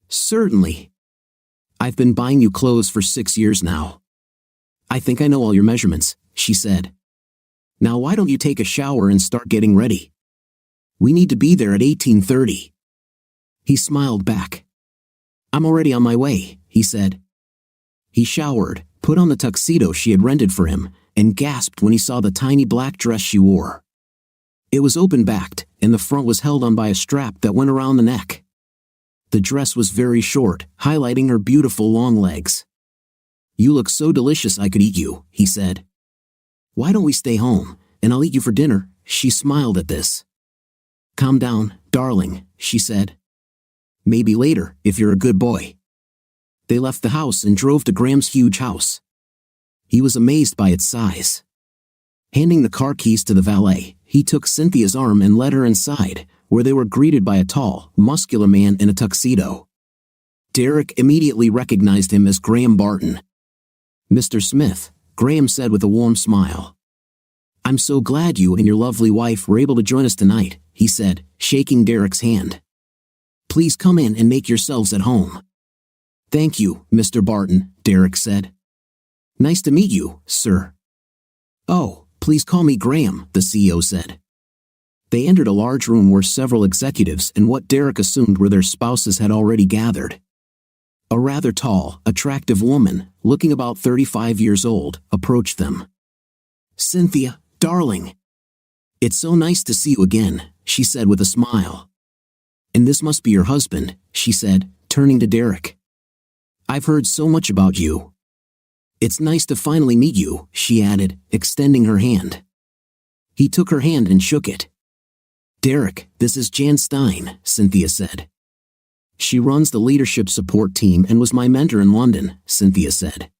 Certainly. I've been buying you clothes for 6 years now. I think I know all your measurements, she said. Now why don't you take a shower and start getting ready? We need to be there at 18:30. He smiled back. I'm already on my way, he said. He showered, put on the tuxedo she had rented for him, and gasped when he saw the tiny black dress she wore. It was open-backed, and the front was held on by a strap that went around the neck. The dress was very short, highlighting her beautiful long legs. You look so delicious I could eat you, he said. Why don't we stay home, and I'll eat you for dinner? She smiled at this. Calm down, darling, she said. Maybe later, if you're a good boy. They left the house and drove to Graham's huge house. He was amazed by its size. Handing the car keys to the valet, he took Cynthia's arm and led her inside, where they were greeted by a tall, muscular man in a tuxedo. Derek immediately recognized him as Graham Barton. Mr. Smith, Graham said with a warm smile. I'm so glad you and your lovely wife were able to join us tonight, he said, shaking Derek's hand. Please come in and make yourselves at home. Thank you, Mr. Barton, Derek said. Nice to meet you, sir. Oh, please call me Graham, the CEO said. They entered a large room where several executives and what Derek assumed were their spouses had already gathered. A rather tall, attractive woman, looking about 35 years old, approached them. Cynthia, darling. It's so nice to see you again, she said with a smile. And this must be your husband, she said, turning to Derek. I've heard so much about you. It's nice to finally meet you, she added, extending her hand. He took her hand and shook it. Derek, this is Jan Stein, Cynthia said. She runs the leadership support team and was my mentor in London, Cynthia said.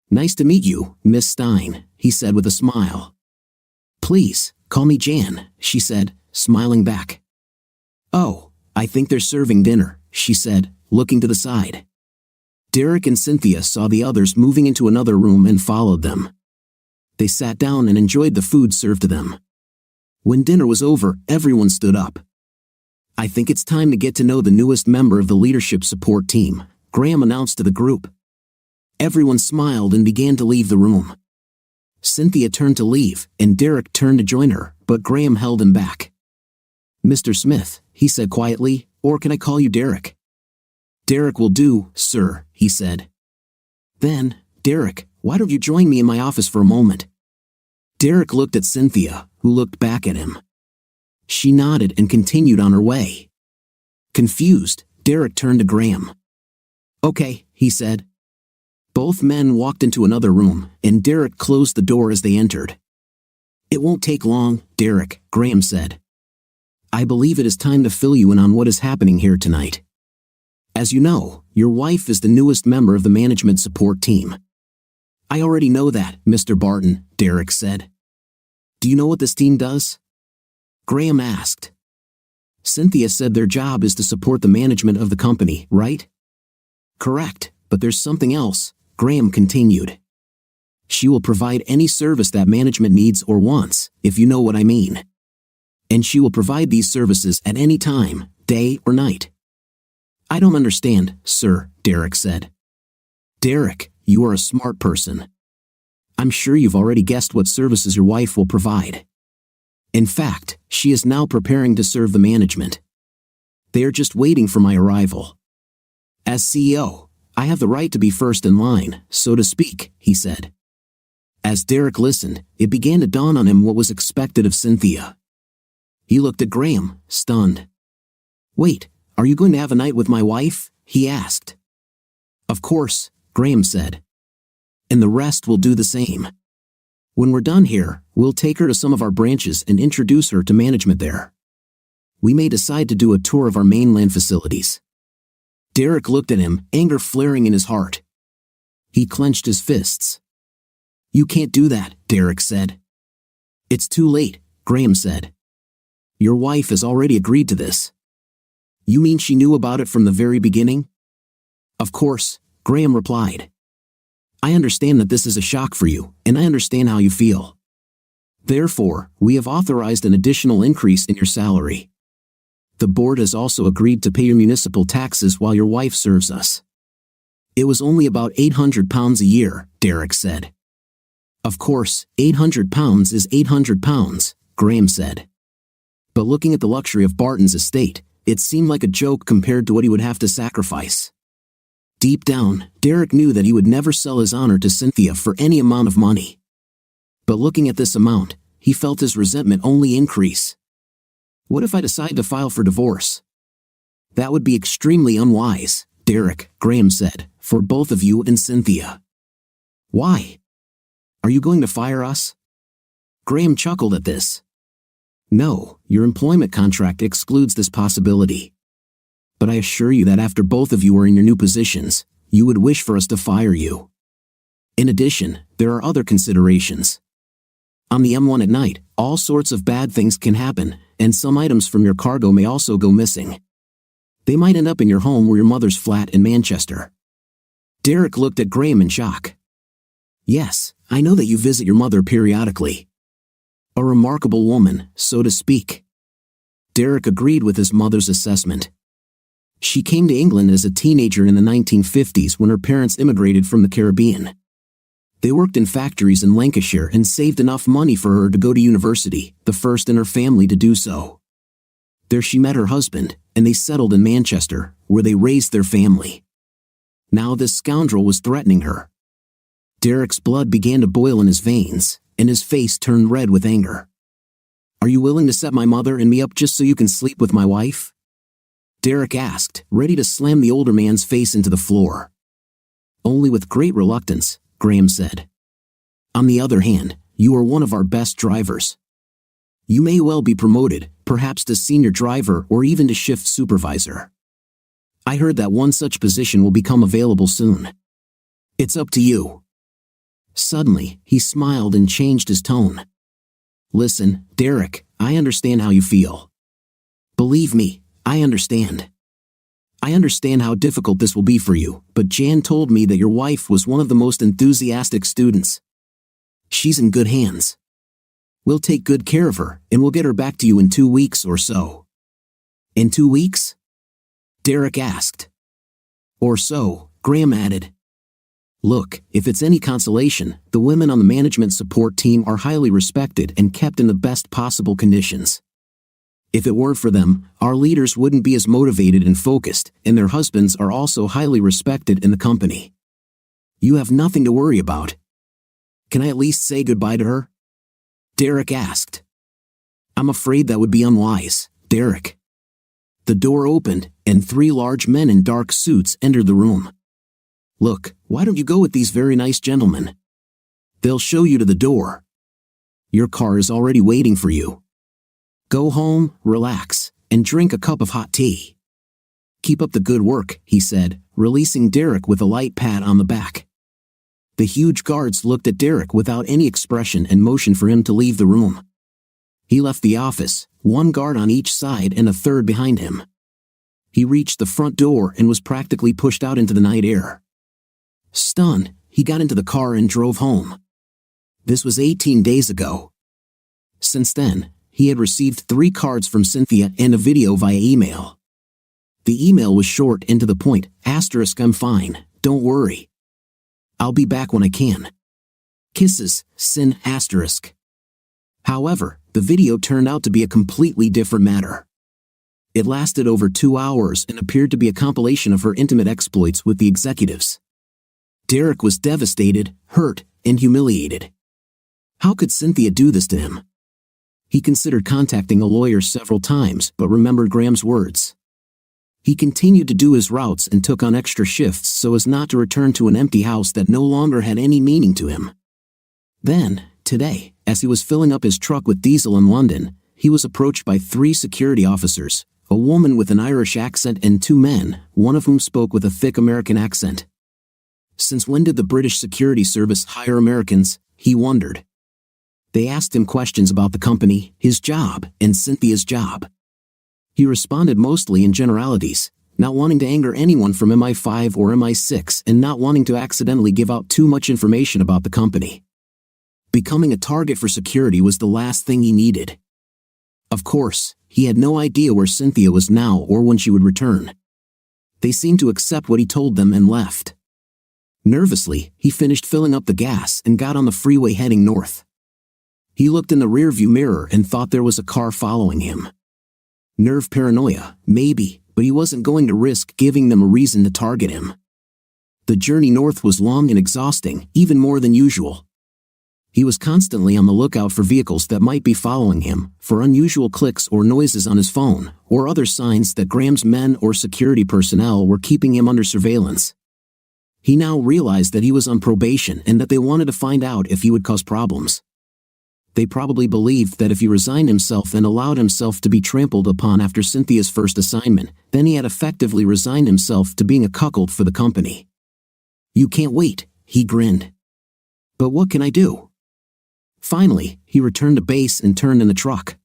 Nice to meet you, Miss Stein, he said with a smile. Please, call me Jan, she said, smiling back. Oh, I think they're serving dinner, she said, looking to the side. Derek and Cynthia saw the others moving into another room and followed them. They sat down and enjoyed the food served to them. When dinner was over, everyone stood up. I think it's time to get to know the newest member of the leadership support team, Graham announced to the group. Everyone smiled and began to leave the room. Cynthia turned to leave, and Derek turned to join her, but Graham held him back. Mr. Smith, he said quietly, or can I call you Derek? Derek will do, sir, he said. Then, Derek, why don't you join me in my office for a moment? Derek looked at Cynthia, who looked back at him. She nodded and continued on her way. Confused, Derek turned to Graham. Okay, he said. Both men walked into another room, and Derek closed the door as they entered. It won't take long, Derek, Graham said. I believe it is time to fill you in on what is happening here tonight. As you know, your wife is the newest member of the management support team. I already know that, Mr. Barton, Derek said. Do you know what this team does? Graham asked. Cynthia said their job is to support the management of the company, right? Correct, but there's something else, Graham continued. She will provide any service that management needs or wants, if you know what I mean. And she will provide these services at any time, day or night. I don't understand, sir, Derek said. Derek, you are a smart person. I'm sure you've already guessed what services your wife will provide. In fact, she is now preparing to serve the management. They are just waiting for my arrival. As CEO, I have the right to be first in line, so to speak, he said. As Derek listened, it began to dawn on him what was expected of Cynthia. He looked at Graham, stunned. Wait, are you going to have a night with my wife? He asked. Of course, Graham said. And the rest will do the same. When we're done here, we'll take her to some of our branches and introduce her to management there. We may decide to do a tour of our mainland facilities. Derek looked at him, anger flaring in his heart. He clenched his fists. "You can't do that," Derek said. "It's too late," Graham said. "Your wife has already agreed to this." "You mean she knew about it from the very beginning?" "Of course," Graham replied. "I understand that this is a shock for you, and I understand how you feel. Therefore, we have authorized an additional increase in your salary. The board has also agreed to pay your municipal taxes while your wife serves us." "It was only about £800 a year," Derek said. "Of course, £800 is £800, Graham said. But looking at the luxury of Barton's estate, it seemed like a joke compared to what he would have to sacrifice. Deep down, Derek knew that he would never sell his honor to Cynthia for any amount of money. But looking at this amount, he felt his resentment only increase. "What if I decide to file for divorce?" "That would be extremely unwise, Derek," Graham said, "for both of you and Cynthia." "Why? Are you going to fire us?" Graham chuckled at this. "No, your employment contract excludes this possibility. But I assure you that after both of you are in your new positions, you would wish for us to fire you. In addition, there are other considerations. On the M1 at night, all sorts of bad things can happen, and some items from your cargo may also go missing. They might end up in your home or your mother's flat in Manchester." Derek looked at Graham in shock. "Yes, I know that you visit your mother periodically. A remarkable woman, so to speak." Derek agreed with his mother's assessment. She came to England as a teenager in the 1950s when her parents immigrated from the Caribbean. They worked in factories in Lancashire and saved enough money for her to go to university, the first in her family to do so. There she met her husband, and they settled in Manchester, where they raised their family. Now this scoundrel was threatening her. Derek's blood began to boil in his veins, and his face turned red with anger. "Are you willing to set my mother and me up just so you can sleep with my wife?" Derek asked, ready to slam the older man's face into the floor. "Only with great reluctance," Graham said. "On the other hand, you are one of our best drivers. You may well be promoted, perhaps to senior driver or even to shift supervisor. I heard that one such position will become available soon. It's up to you." Suddenly, he smiled and changed his tone. "Listen, Derek, I understand how you feel. Believe me, I understand. I understand how difficult this will be for you, but Jan told me that your wife was one of the most enthusiastic students. She's in good hands. We'll take good care of her, and we'll get her back to you in 2 weeks or so." "In 2 weeks?" Derek asked. "Or so," Graham added. "Look, if it's any consolation, the women on the management support team are highly respected and kept in the best possible conditions. If it weren't for them, our leaders wouldn't be as motivated and focused, and their husbands are also highly respected in the company. You have nothing to worry about. Can I at least say goodbye to her?" Derek asked. "I'm afraid that would be unwise, Derek." The door opened, and 3 large men in dark suits entered the room. "Look, why don't you go with these very nice gentlemen? They'll show you to the door. Your car is already waiting for you. Go home, relax, and drink a cup of hot tea. Keep up the good work," he said, releasing Derek with a light pat on the back. The huge guards looked at Derek without any expression and motioned for him to leave the room. He left the office, 1 guard on each side and a 3rd behind him. He reached the front door and was practically pushed out into the night air. Stunned, he got into the car and drove home. This was 18 days ago. Since then, he had received 3 cards from Cynthia and a video via email. The email was short and to the point, "I'm fine, don't worry. I'll be back when I can. Kisses, Sin *." However, the video turned out to be a completely different matter. It lasted over 2 hours and appeared to be a compilation of her intimate exploits with the executives. Derek was devastated, hurt, and humiliated. How could Cynthia do this to him? He considered contacting a lawyer several times but remembered Graham's words. He continued to do his routes and took on extra shifts so as not to return to an empty house that no longer had any meaning to him. Then, today, as he was filling up his truck with diesel in London, he was approached by 3 security officers, a woman with an Irish accent and 2 men, one of whom spoke with a thick American accent. Since when did the British Security Service hire Americans? He wondered. They asked him questions about the company, his job, and Cynthia's job. He responded mostly in generalities, not wanting to anger anyone from MI5 or MI6 and not wanting to accidentally give out too much information about the company. Becoming a target for security was the last thing he needed. Of course, he had no idea where Cynthia was now or when she would return. They seemed to accept what he told them and left. Nervously, he finished filling up the gas and got on the freeway heading north. He looked in the rearview mirror and thought there was a car following him. Nerve paranoia, maybe, but he wasn't going to risk giving them a reason to target him. The journey north was long and exhausting, even more than usual. He was constantly on the lookout for vehicles that might be following him, for unusual clicks or noises on his phone, or other signs that Graham's men or security personnel were keeping him under surveillance. He now realized that he was on probation and that they wanted to find out if he would cause problems. They probably believed that if he resigned himself and allowed himself to be trampled upon after Cynthia's first assignment, then he had effectively resigned himself to being a cuckold for the company. "You can't wait," he grinned. "But what can I do?" Finally, he returned to base and turned in the truck.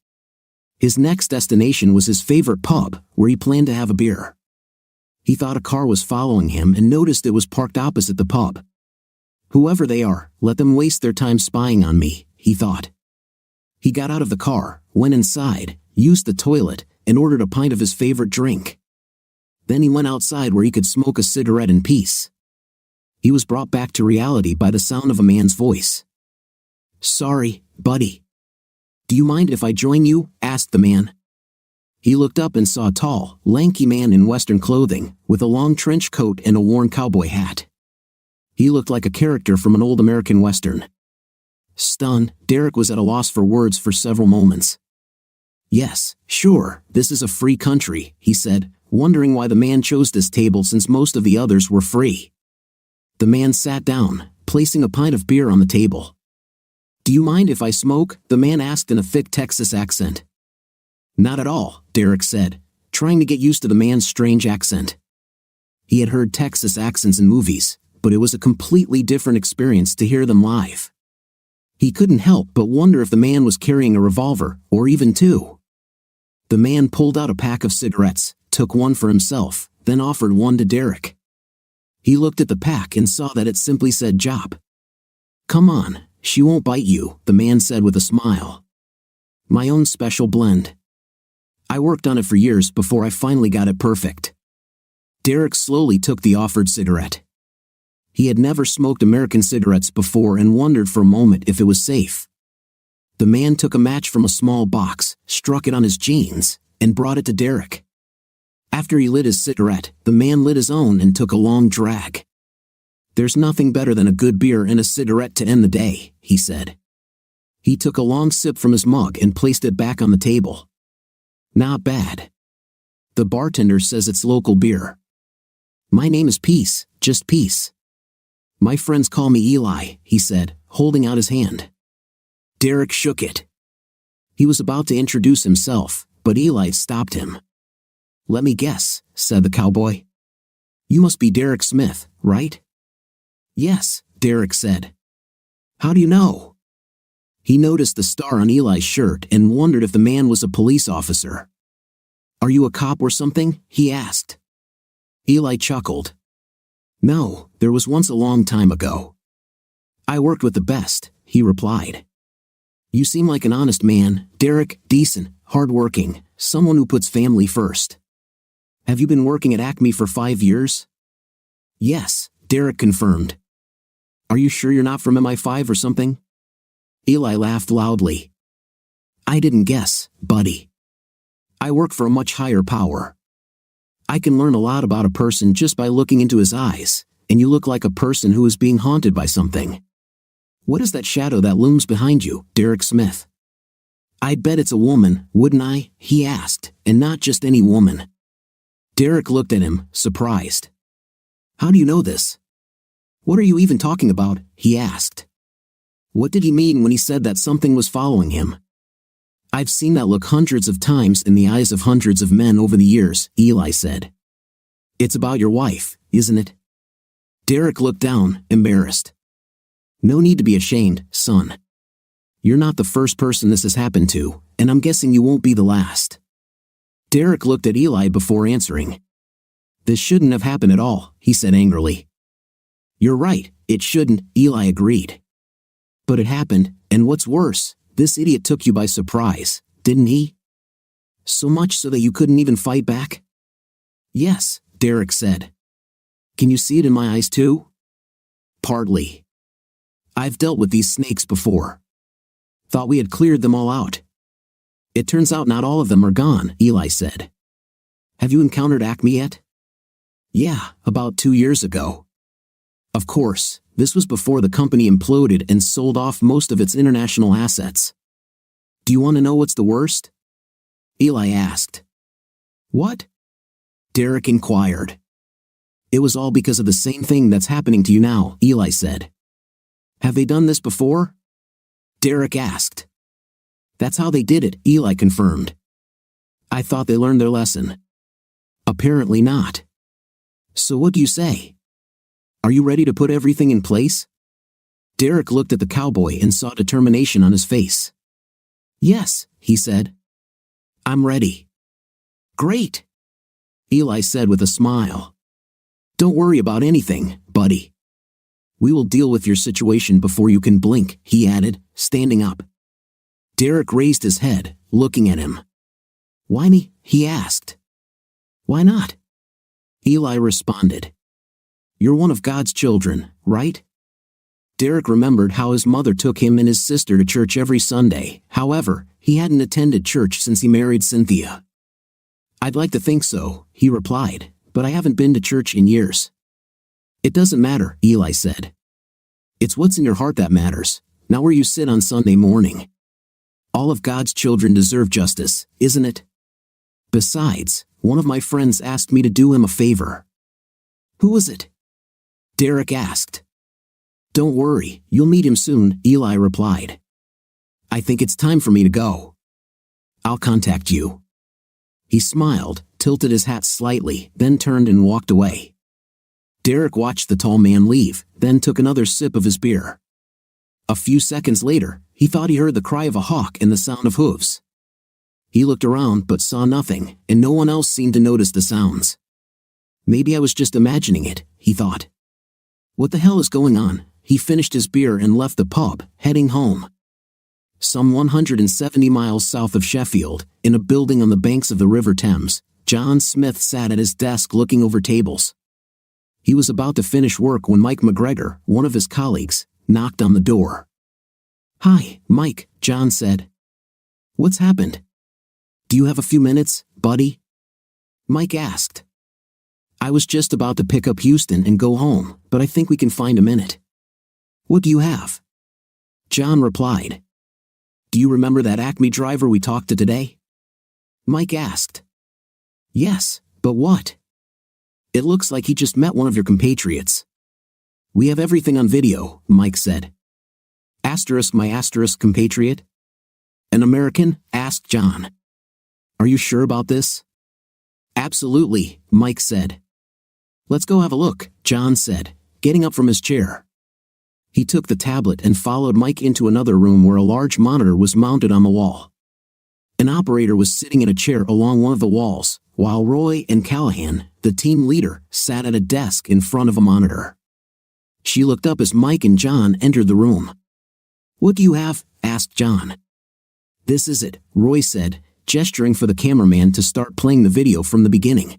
His next destination was his favorite pub, where he planned to have a beer. He thought a car was following him and noticed it was parked opposite the pub. "Whoever they are, let them waste their time spying on me," he thought. He got out of the car, went inside, used the toilet, and ordered a pint of his favorite drink. Then he went outside where he could smoke a cigarette in peace. He was brought back to reality by the sound of a man's voice. "Sorry, buddy. Do you mind if I join you?" asked the man. He looked up and saw a tall, lanky man in Western clothing, with a long trench coat and a worn cowboy hat. He looked like a character from an old American Western. Stunned, Derek was at a loss for words for several moments. "Yes, sure, this is a free country," he said, wondering why the man chose this table since most of the others were free. The man sat down, placing a pint of beer on the table. "Do you mind if I smoke?" the man asked in a thick Texas accent. "Not at all," Derek said, trying to get used to the man's strange accent. He had heard Texas accents in movies, but it was a completely different experience to hear them live. He couldn't help but wonder if the man was carrying a revolver, or even two. The man pulled out a pack of cigarettes, took one for himself, then offered one to Derek. He looked at the pack and saw that it simply said "Job." "Come on, she won't bite you," the man said with a smile. "My own special blend. I worked on it for years before I finally got it perfect." Derek slowly took the offered cigarette. He had never smoked American cigarettes before and wondered for a moment if it was safe. The man took a match from a small box, struck it on his jeans, and brought it to Derek. After he lit his cigarette, the man lit his own and took a long drag. "There's nothing better than a good beer and a cigarette to end the day," he said. He took a long sip from his mug and placed it back on the table. "Not bad. The bartender says it's local beer. My name is Peace, just Peace. My friends call me Eli," he said, holding out his hand. Derek shook it. He was about to introduce himself, but Eli stopped him. "Let me guess," said the cowboy. "You must be Derek Smith, right?" "Yes," Derek said. "How do you know?" He noticed the star on Eli's shirt and wondered if the man was a police officer. "Are you a cop or something?" he asked. Eli chuckled. "No, there was once a long time ago. I worked with the best," he replied. "You seem like an honest man, Derek, decent, hard-working, someone who puts family first. Have you been working at Acme for 5 years?" "Yes," Derek confirmed. "Are you sure you're not from MI5 or something?" Eli laughed loudly. "I didn't guess, buddy. I work for a much higher power. I can learn a lot about a person just by looking into his eyes, and you look like a person who is being haunted by something. What is that shadow that looms behind you, Derek Smith?" "I'd bet it's a woman, wouldn't I?" he asked, "and not just any woman." Derek looked at him, surprised. "How do you know this? What are you even talking about?" he asked. What did he mean when he said that something was following him? "I've seen that look hundreds of times in the eyes of hundreds of men over the years," Eli said. "It's about your wife, isn't it?" Derek looked down, embarrassed. No need to be ashamed, son. You're not the first person this has happened to, and I'm guessing you won't be the last. Derek looked at Eli before answering. This shouldn't have happened at all, he said angrily. You're right, it shouldn't, Eli agreed. But it happened, and what's worse, this idiot took you by surprise, didn't he? So much so that you couldn't even fight back? Yes, Derek said. Can you see it in my eyes too? Partly. I've dealt with these snakes before. Thought we had cleared them all out. It turns out not all of them are gone, Eli said. Have you encountered Acme yet? Yeah, about 2 years ago. Of course, this was before the company imploded and sold off most of its international assets. Do you want to know what's the worst? Eli asked. What? Derek inquired. It was all because of the same thing that's happening to you now, Eli said. Have they done this before? Derek asked. That's how they did it, Eli confirmed. I thought they learned their lesson. Apparently not. So what do you say? Are you ready to put everything in place? Derek looked at the cowboy and saw determination on his face. Yes, he said. I'm ready. Great, Eli said with a smile. Don't worry about anything, buddy. We will deal with your situation before you can blink, he added, standing up. Derek raised his head, looking at him. Why me? He asked. Why not? Eli responded. You're one of God's children, right? Derek remembered how his mother took him and his sister to church every Sunday. However, he hadn't attended church since he married Cynthia. I'd like to think so, he replied, but I haven't been to church in years. It doesn't matter, Eli said. It's what's in your heart that matters, not where you sit on Sunday morning. All of God's children deserve justice, isn't it? Besides, one of my friends asked me to do him a favor. Who was it? Derek asked. Don't worry, you'll meet him soon, Eli replied. I think it's time for me to go. I'll contact you. He smiled, tilted his hat slightly, then turned and walked away. Derek watched the tall man leave, then took another sip of his beer. A few seconds later, he thought he heard the cry of a hawk and the sound of hooves. He looked around but saw nothing, and no one else seemed to notice the sounds. Maybe I was just imagining it, he thought. What the hell is going on? He finished his beer and left the pub, heading home. Some 170 miles south of Sheffield, in a building on the banks of the River Thames, John Smith sat at his desk looking over tables. He was about to finish work when Mike McGregor, one of his colleagues, knocked on the door. Hi, Mike, John said. What's happened? Do you have a few minutes, buddy? Mike asked. I was just about to pick up Houston and go home, but I think we can find a minute. What do you have? John replied. Do you remember that Acme driver we talked to today? Mike asked. Yes, but what? It looks like he just met one of your compatriots. We have everything on video, Mike said. Asterisk my asterisk compatriot? An American? Asked John. Are you sure about this? Absolutely, Mike said. Let's go have a look, John said, getting up from his chair. He took the tablet and followed Mike into another room where a large monitor was mounted on the wall. An operator was sitting in a chair along one of the walls, while Roy and Callahan, the team leader, sat at a desk in front of a monitor. She looked up as Mike and John entered the room. What do you have? Asked John. This is it, Roy said, gesturing for the cameraman to start playing the video from the beginning.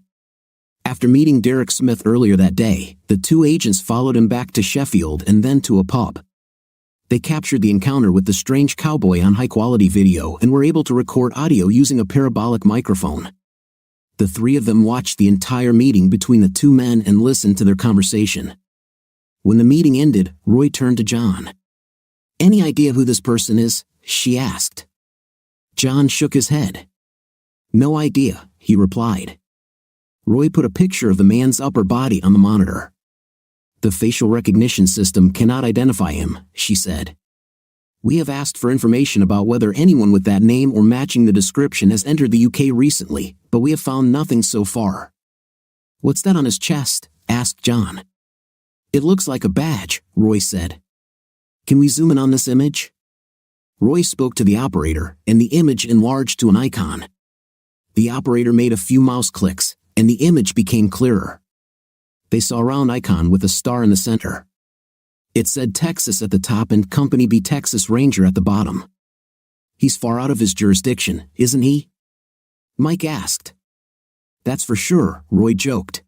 After meeting Derek Smith earlier that day, the two agents followed him back to Sheffield and then to a pub. They captured the encounter with the strange cowboy on high-quality video and were able to record audio using a parabolic microphone. The three of them watched the entire meeting between the two men and listened to their conversation. When the meeting ended, Roy turned to John. Any idea who this person is? She asked. John shook his head. No idea, he replied. Roy put a picture of the man's upper body on the monitor. The facial recognition system cannot identify him, she said. We have asked for information about whether anyone with that name or matching the description has entered the UK recently, but we have found nothing so far. What's that on his chest? Asked John. It looks like a badge, Roy said. Can we zoom in on this image? Roy spoke to the operator, and the image enlarged to an icon. The operator made a few mouse clicks, and the image became clearer. They saw a round icon with a star in the center. It said Texas at the top and Company B Texas Ranger at the bottom. He's far out of his jurisdiction, isn't he? Mike asked. That's for sure, Roy joked.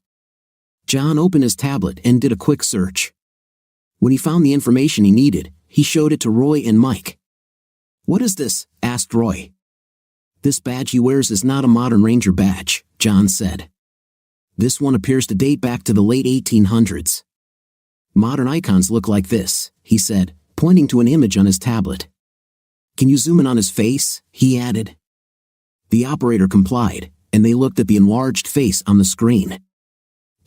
John opened his tablet and did a quick search. When he found the information he needed, he showed it to Roy and Mike. What is this? Asked Roy. This badge he wears is not a modern Ranger badge, John said. This one appears to date back to the late 1800s. Modern icons look like this, he said, pointing to an image on his tablet. Can you zoom in on his face? He added. The operator complied, and they looked at the enlarged face on the screen.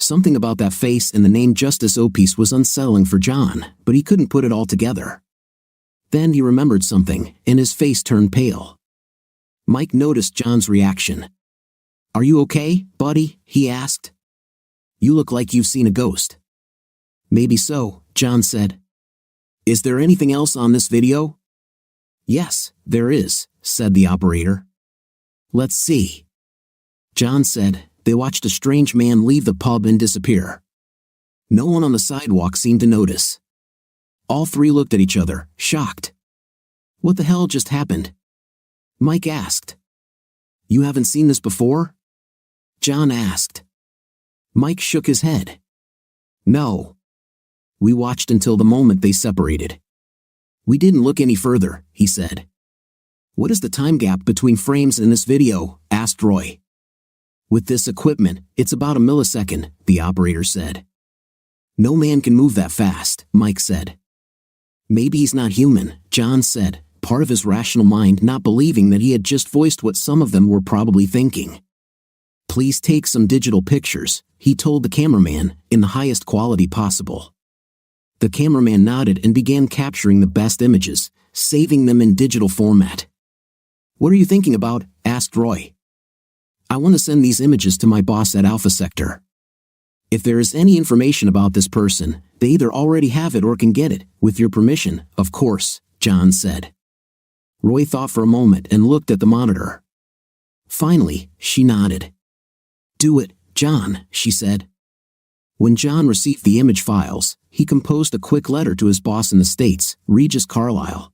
Something about that face and the name Justice Opice was unsettling for John, but he couldn't put it all together. Then he remembered something, and his face turned pale. Mike noticed John's reaction. Are you okay, buddy? He asked. You look like you've seen a ghost. Maybe so, John said. Is there anything else on this video? Yes, there is, said the operator. Let's see. John said. They watched a strange man leave the pub and disappear. No one on the sidewalk seemed to notice. All three looked at each other, shocked. What the hell just happened? Mike asked. You haven't seen this before? John asked. Mike shook his head. No. We watched until the moment they separated. We didn't look any further, he said. What is the time gap between frames in this video? Asked Roy. With this equipment, it's about a millisecond, the operator said. No man can move that fast, Mike said. Maybe he's not human, John said, part of his rational mind not believing that he had just voiced what some of them were probably thinking. Please take some digital pictures, he told the cameraman, in the highest quality possible. The cameraman nodded and began capturing the best images, saving them in digital format. What are you thinking about? Asked Roy. I want to send these images to my boss at Alpha Sector. If there is any information about this person, they either already have it or can get it, with your permission, of course, John said. Roy thought for a moment and looked at the monitor. Finally, she nodded. Do it, John, she said. When John received the image files, he composed a quick letter to his boss in the States, Regis Carlisle.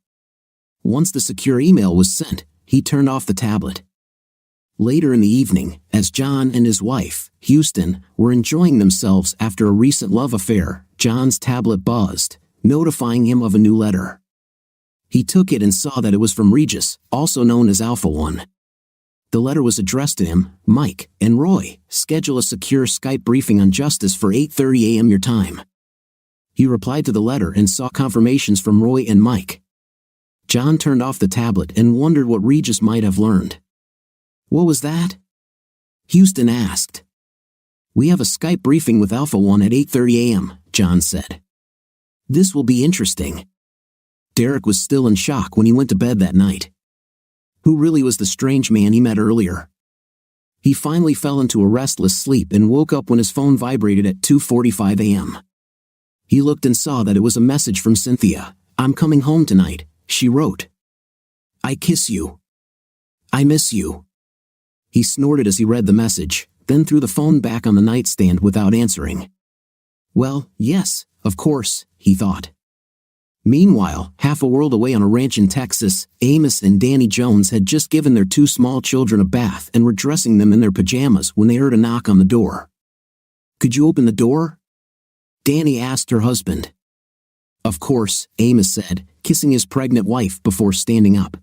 Once the secure email was sent, he turned off the tablet. Later in the evening, as John and his wife, Houston, were enjoying themselves after a recent love affair, John's tablet buzzed, notifying him of a new letter. He took it and saw that it was from Regis, also known as Alpha One. The letter was addressed to him, Mike, and Roy. Schedule a secure Skype briefing on justice for 8:30 a.m. your time. He replied to the letter and saw confirmations from Roy and Mike. John turned off the tablet and wondered what Regis might have learned. What was that? Houston asked. We have a Skype briefing with Alpha One at 8:30 a.m., John said. This will be interesting. Derek was still in shock when he went to bed that night. Who really was the strange man he met earlier? He finally fell into a restless sleep and woke up when his phone vibrated at 2:45 a.m. He looked and saw that it was a message from Cynthia. I'm coming home tonight, she wrote. I kiss you. I miss you. He snorted as he read the message, then threw the phone back on the nightstand without answering. Well, yes, of course, he thought. Meanwhile, half a world away on a ranch in Texas, Amos and Danny Jones had just given their two small children a bath and were dressing them in their pajamas when they heard a knock on the door. Could you open the door? Danny asked her husband. Of course, Amos said, kissing his pregnant wife before standing up.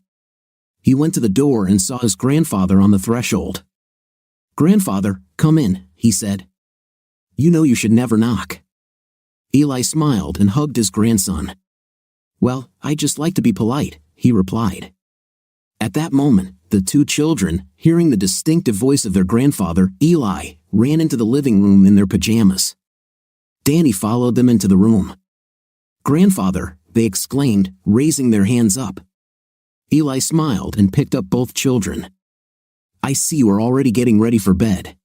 He went to the door and saw his grandfather on the threshold. Grandfather, come in, he said. You know you should never knock. Eli smiled and hugged his grandson. Well, I just like to be polite, he replied. At that moment, the two children, hearing the distinctive voice of their grandfather, Eli, ran into the living room in their pajamas. Danny followed them into the room. Grandfather, they exclaimed, raising their hands up. Eli smiled and picked up both children. I see you are already getting ready for bed.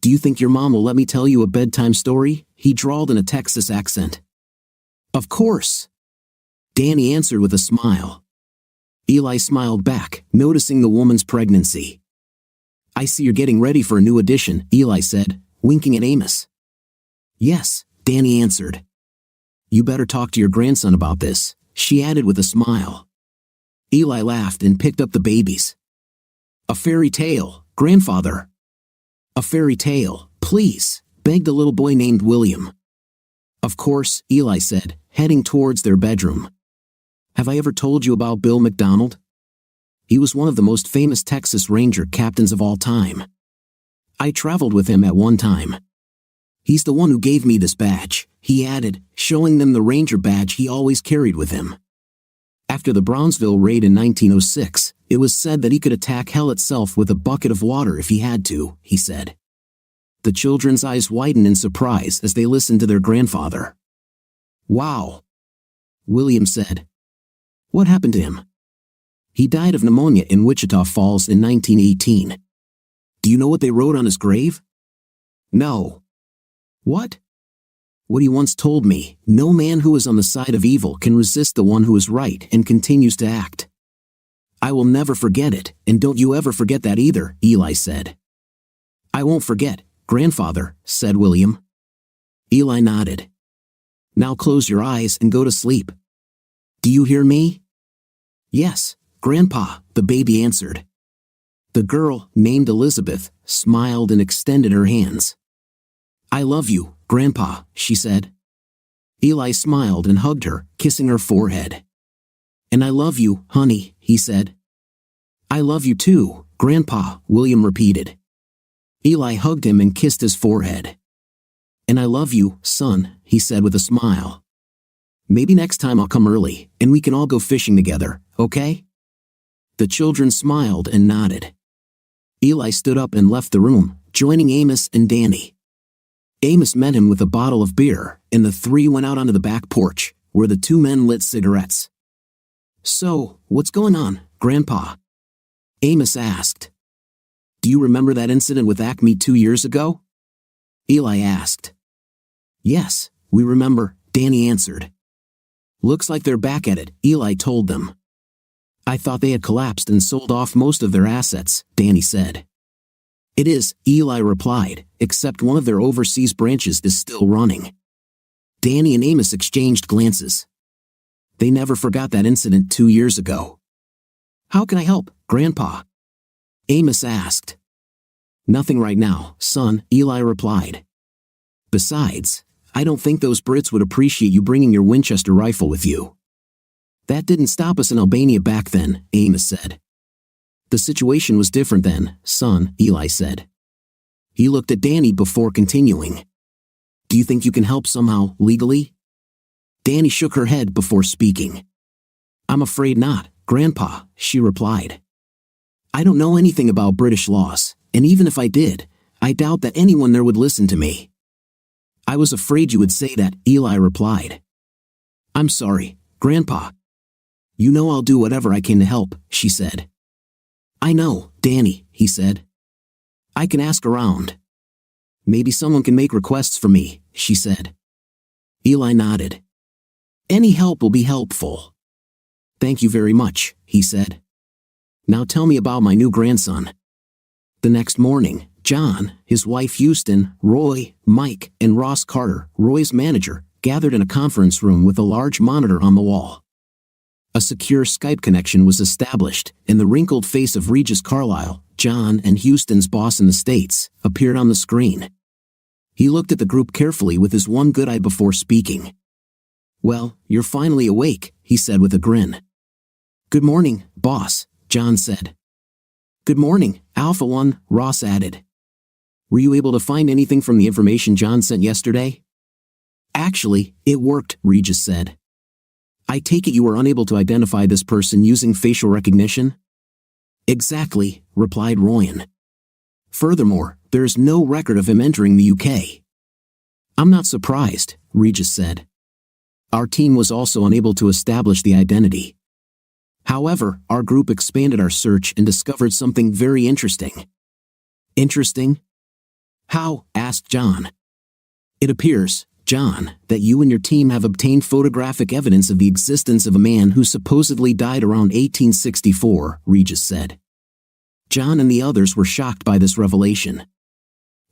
Do you think your mom will let me tell you a bedtime story? He drawled in a Texas accent. Of course, Danny answered with a smile. Eli smiled back, noticing the woman's pregnancy. I see you're getting ready for a new edition, Eli said, winking at Amos. Yes, Danny answered. You better talk to your grandson about this, she added with a smile. Eli laughed and picked up the babies. A fairy tale, grandfather. A fairy tale, please, begged a little boy named William. Of course, Eli said, heading towards their bedroom. Have I ever told you about Bill McDonald? He was one of the most famous Texas Ranger captains of all time. I traveled with him at one time. He's the one who gave me this badge, he added, showing them the Ranger badge he always carried with him. After the Brownsville raid in 1906, it was said that he could attack hell itself with a bucket of water if he had to, he said. The children's eyes widened in surprise as they listened to their grandfather. Wow, William said. What happened to him? He died of pneumonia in Wichita Falls in 1918. Do you know what they wrote on his grave? No. What? What he once told me, no man who is on the side of evil can resist the one who is right and continues to act. I will never forget it, and don't you ever forget that either, Eli said. I won't forget, grandfather, said William. Eli nodded. Now close your eyes and go to sleep. Do you hear me? Yes, Grandpa, the baby answered. The girl, named Elizabeth, smiled and extended her hands. I love you, Grandpa, she said. Eli smiled and hugged her, kissing her forehead. And I love you, honey, he said. I love you too, Grandpa, William repeated. Eli hugged him and kissed his forehead. And I love you, son, he said with a smile. Maybe next time I'll come early, and we can all go fishing together, okay? The children smiled and nodded. Eli stood up and left the room, joining Amos and Danny. Amos met him with a bottle of beer, and the three went out onto the back porch, where the two men lit cigarettes. So, what's going on, Grandpa? Amos asked. Do you remember that incident with Acme 2 years ago? Eli asked. Yes, we remember, Danny answered. Looks like they're back at it, Eli told them. I thought they had collapsed and sold off most of their assets, Danny said. It is, Eli replied, except one of their overseas branches is still running. Danny and Amos exchanged glances. They never forgot that incident 2 years ago. How can I help, Grandpa? Amos asked. Nothing right now, son, Eli replied. Besides, I don't think those Brits would appreciate you bringing your Winchester rifle with you. That didn't stop us in Albania back then, Amos said. The situation was different then, son, Eli said. He looked at Danny before continuing. Do you think you can help somehow, legally? Danny shook her head before speaking. I'm afraid not, Grandpa, she replied. I don't know anything about British laws, and even if I did, I doubt that anyone there would listen to me. I was afraid you would say that, Eli replied. I'm sorry, Grandpa. You know I'll do whatever I can to help, she said. I know, Danny, he said. I can ask around. Maybe someone can make requests for me, she said. Eli nodded. Any help will be helpful. Thank you very much, he said. Now tell me about my new grandson. The next morning, John, his wife Houston, Roy, Mike, and Ross Carter, Roy's manager, gathered in a conference room with a large monitor on the wall. A secure Skype connection was established, and the wrinkled face of Regis Carlisle, John and Houston's boss in the States, appeared on the screen. He looked at the group carefully with his one good eye before speaking. Well, you're finally awake, he said with a grin. Good morning, boss, John said. Good morning, Alpha One, Ross added. Were you able to find anything from the information John sent yesterday? Actually, it worked, Regis said. I take it you were unable to identify this person using facial recognition? Exactly, replied Royan. Furthermore, there is no record of him entering the UK. I'm not surprised, Regis said. Our team was also unable to establish the identity. However, our group expanded our search and discovered something very interesting. Interesting? How? Asked John. It appears, John, that you and your team have obtained photographic evidence of the existence of a man who supposedly died around 1864, Regis said. John and the others were shocked by this revelation.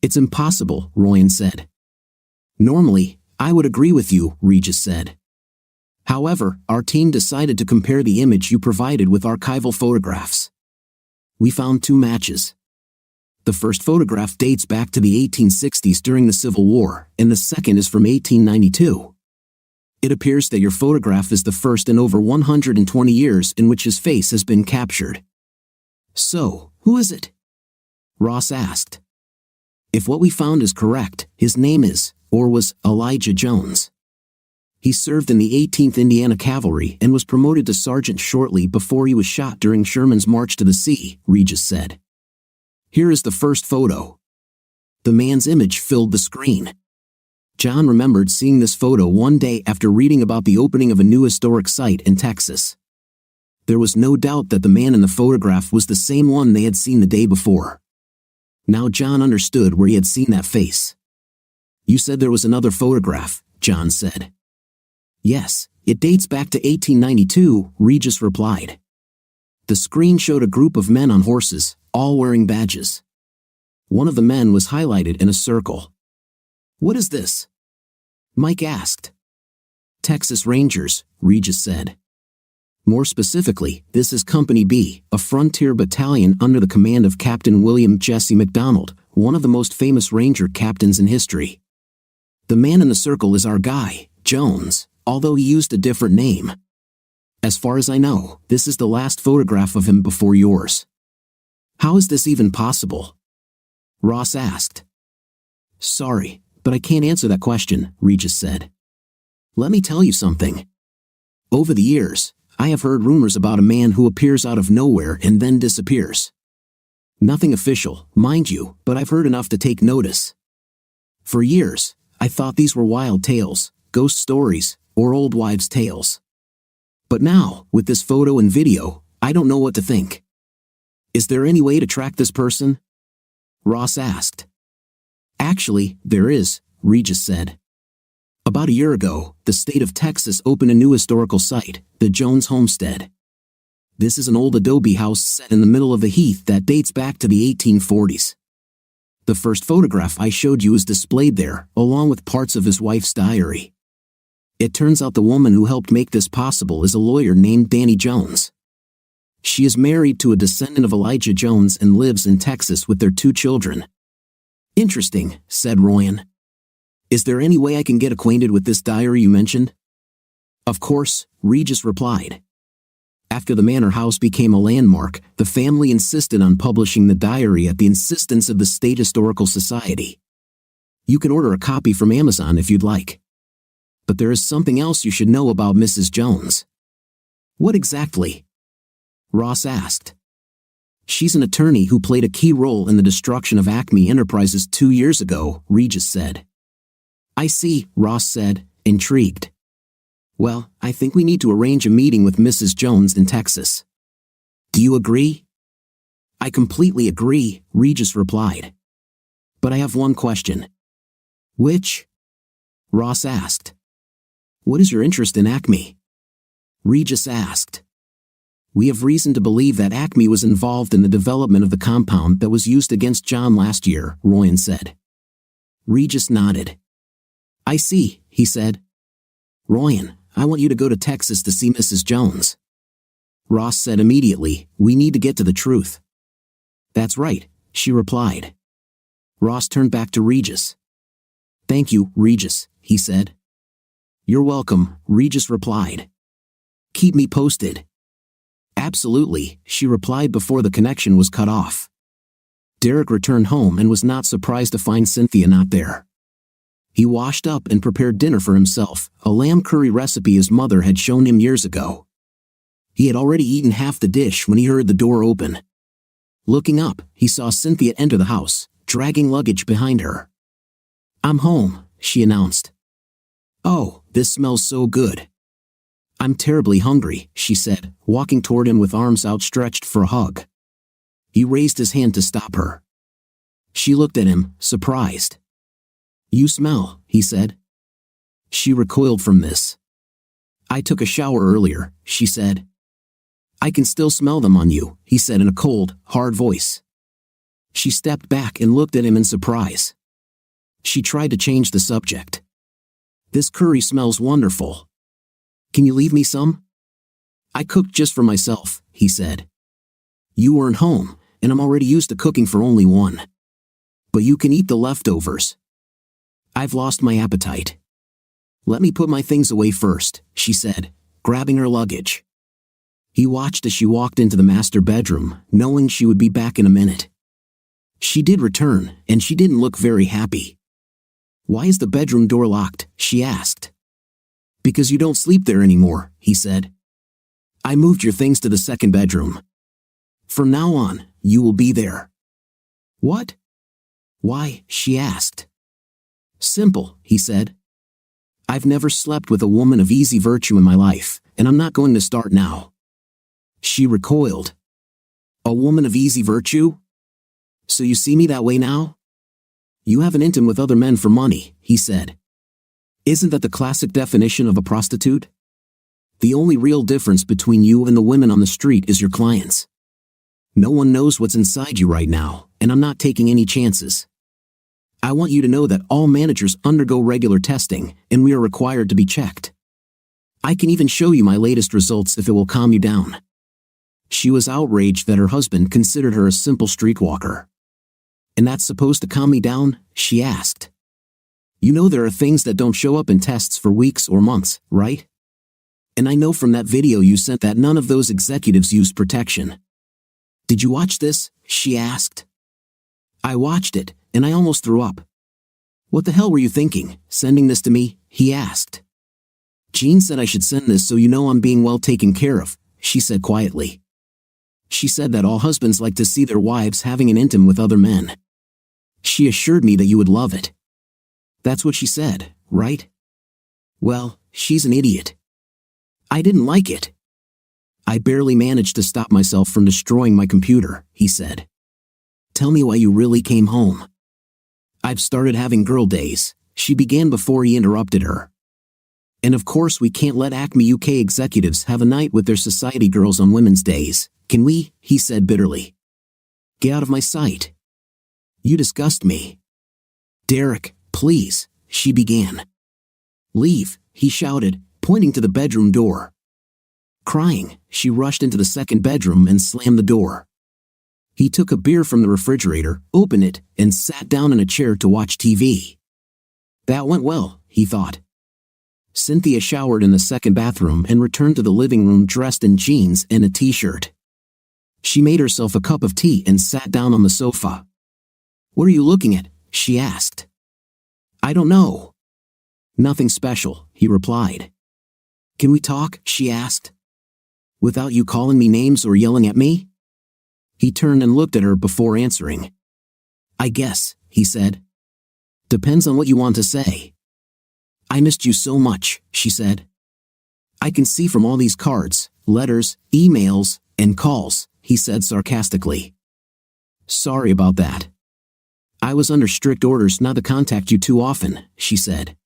It's impossible, Royan said. Normally, I would agree with you, Regis said. However, our team decided to compare the image you provided with archival photographs. We found 2 matches. The first photograph dates back to the 1860s during the Civil War, and the second is from 1892. It appears that your photograph is the first in over 120 years in which his face has been captured. So, who is it? Ross asked. If what we found is correct, his name is, or was, Elijah Jones. He served in the 18th Indiana Cavalry and was promoted to sergeant shortly before he was shot during Sherman's March to the Sea, Regis said. Here is the first photo. The man's image filled the screen. John remembered seeing this photo one day after reading about the opening of a new historic site in Texas. There was no doubt that the man in the photograph was the same one they had seen the day before. Now John understood where he had seen that face. You said there was another photograph, John said. Yes, it dates back to 1892, Regis replied. The screen showed a group of men on horses, all wearing badges. One of the men was highlighted in a circle. What is this? Mike asked. Texas Rangers, Regis said. More specifically, this is Company B, a frontier battalion under the command of Captain William Jesse McDonald, one of the most famous Ranger captains in history. The man in the circle is our guy, Jones, although he used a different name. As far as I know, this is the last photograph of him before yours. How is this even possible? Ross asked. Sorry, but I can't answer that question, Regis said. Let me tell you something. Over the years, I have heard rumors about a man who appears out of nowhere and then disappears. Nothing official, mind you, but I've heard enough to take notice. For years, I thought these were wild tales, ghost stories, or old wives' tales. But now, with this photo and video, I don't know what to think. Is there any way to track this person? Ross asked. Actually, there is, Regis said. About a year ago, the state of Texas opened a new historical site, the Jones Homestead. This is an old adobe house set in the middle of a heath that dates back to the 1840s. The first photograph I showed you is displayed there, along with parts of his wife's diary. It turns out the woman who helped make this possible is a lawyer named Danny Jones. She is married to a descendant of Elijah Jones and lives in Texas with their 2 children. Interesting, said Royan. Is there any way I can get acquainted with this diary you mentioned? Of course, Regis replied. After the manor house became a landmark, the family insisted on publishing the diary at the insistence of the State Historical Society. You can order a copy from Amazon if you'd like. But there is something else you should know about Mrs. Jones. What exactly? Ross asked. She's an attorney who played a key role in the destruction of Acme Enterprises 2 years ago, Regis said. I see, Ross said, intrigued. Well, I think we need to arrange a meeting with Mrs. Jones in Texas. Do you agree? I completely agree, Regis replied. But I have one question. Which? Ross asked. What is your interest in Acme? Regis asked. We have reason to believe that Acme was involved in the development of the compound that was used against John last year, Royan said. Regis nodded. I see, he said. Royan, I want you to go to Texas to see Mrs. Jones. Ross said immediately, we need to get to the truth. That's right, she replied. Ross turned back to Regis. Thank you, Regis, he said. You're welcome, Regis replied. Keep me posted. Absolutely, she replied before the connection was cut off. Derek returned home and was not surprised to find Cynthia not there. He washed up and prepared dinner for himself, a lamb curry recipe his mother had shown him years ago. He had already eaten half the dish when he heard the door open. Looking up, he saw Cynthia enter the house, dragging luggage behind her. I'm home, she announced. Oh, this smells so good. I'm terribly hungry, she said, walking toward him with arms outstretched for a hug. He raised his hand to stop her. She looked at him, surprised. "You smell," he said. She recoiled from this. "I took a shower earlier," she said. "I can still smell them on you," he said in a cold, hard voice. She stepped back and looked at him in surprise. She tried to change the subject. "This curry smells wonderful. Can you leave me some?" "I cooked just for myself," he said. "You weren't home, and I'm already used to cooking for only one. But you can eat the leftovers." "I've lost my appetite." "Let me put my things away first," she said, grabbing her luggage. He watched as she walked into the master bedroom, knowing she would be back in a minute. She did return, and she didn't look very happy. "Why is the bedroom door locked?" she asked. "Because you don't sleep there anymore," he said. "I moved your things to the second bedroom. From now on, you will be there." "What?" "Why?" she asked. "Simple," he said. "I've never slept with a woman of easy virtue in my life, and I'm not going to start now." She recoiled. "A woman of easy virtue? So you see me that way now?" "You haven't intimed with other men for money," he said. "Isn't that the classic definition of a prostitute? The only real difference between you and the women on the street is your clients. No one knows what's inside you right now, and I'm not taking any chances. I want you to know that all managers undergo regular testing, and we are required to be checked. I can even show you my latest results if it will calm you down." She was outraged that her husband considered her a simple streetwalker. "And that's supposed to calm me down?" she asked. "You know there are things that don't show up in tests for weeks or months, right? And I know from that video you sent that none of those executives use protection." "Did you watch this?" she asked. "I watched it, and I almost threw up." "What the hell were you thinking, sending this to me?" he asked. "Jean said I should send this so you know I'm being well taken care of," she said quietly. She said that all husbands like to see their wives having an intim with other men. She assured me that you would love it. That's what she said, right? Well, she's an idiot. I didn't like it. "I barely managed to stop myself from destroying my computer," he said. "Tell me why you really came home." "I've started having girl days," she began before he interrupted her. "And of course we can't let Acme UK executives have a night with their society girls on Women's Days, can we?" he said bitterly. "Get out of my sight. You disgust me." "Derek, please," she began. "Leave," he shouted, pointing to the bedroom door. Crying, she rushed into the second bedroom and slammed the door. He took a beer from the refrigerator, opened it, and sat down in a chair to watch TV. That went well, he thought. Cynthia showered in the second bathroom and returned to the living room dressed in jeans and a t-shirt. She made herself a cup of tea and sat down on the sofa. "What are you looking at?" she asked. "I don't know." "Nothing special," he replied. "Can we talk?" she asked. "Without you calling me names or yelling at me?" He turned and looked at her before answering. "I guess," he said. "Depends on what you want to say." "I missed you so much," she said. "I can see from all these cards, letters, emails, and calls," he said sarcastically. "Sorry about that. I was under strict orders not to contact you too often," she said.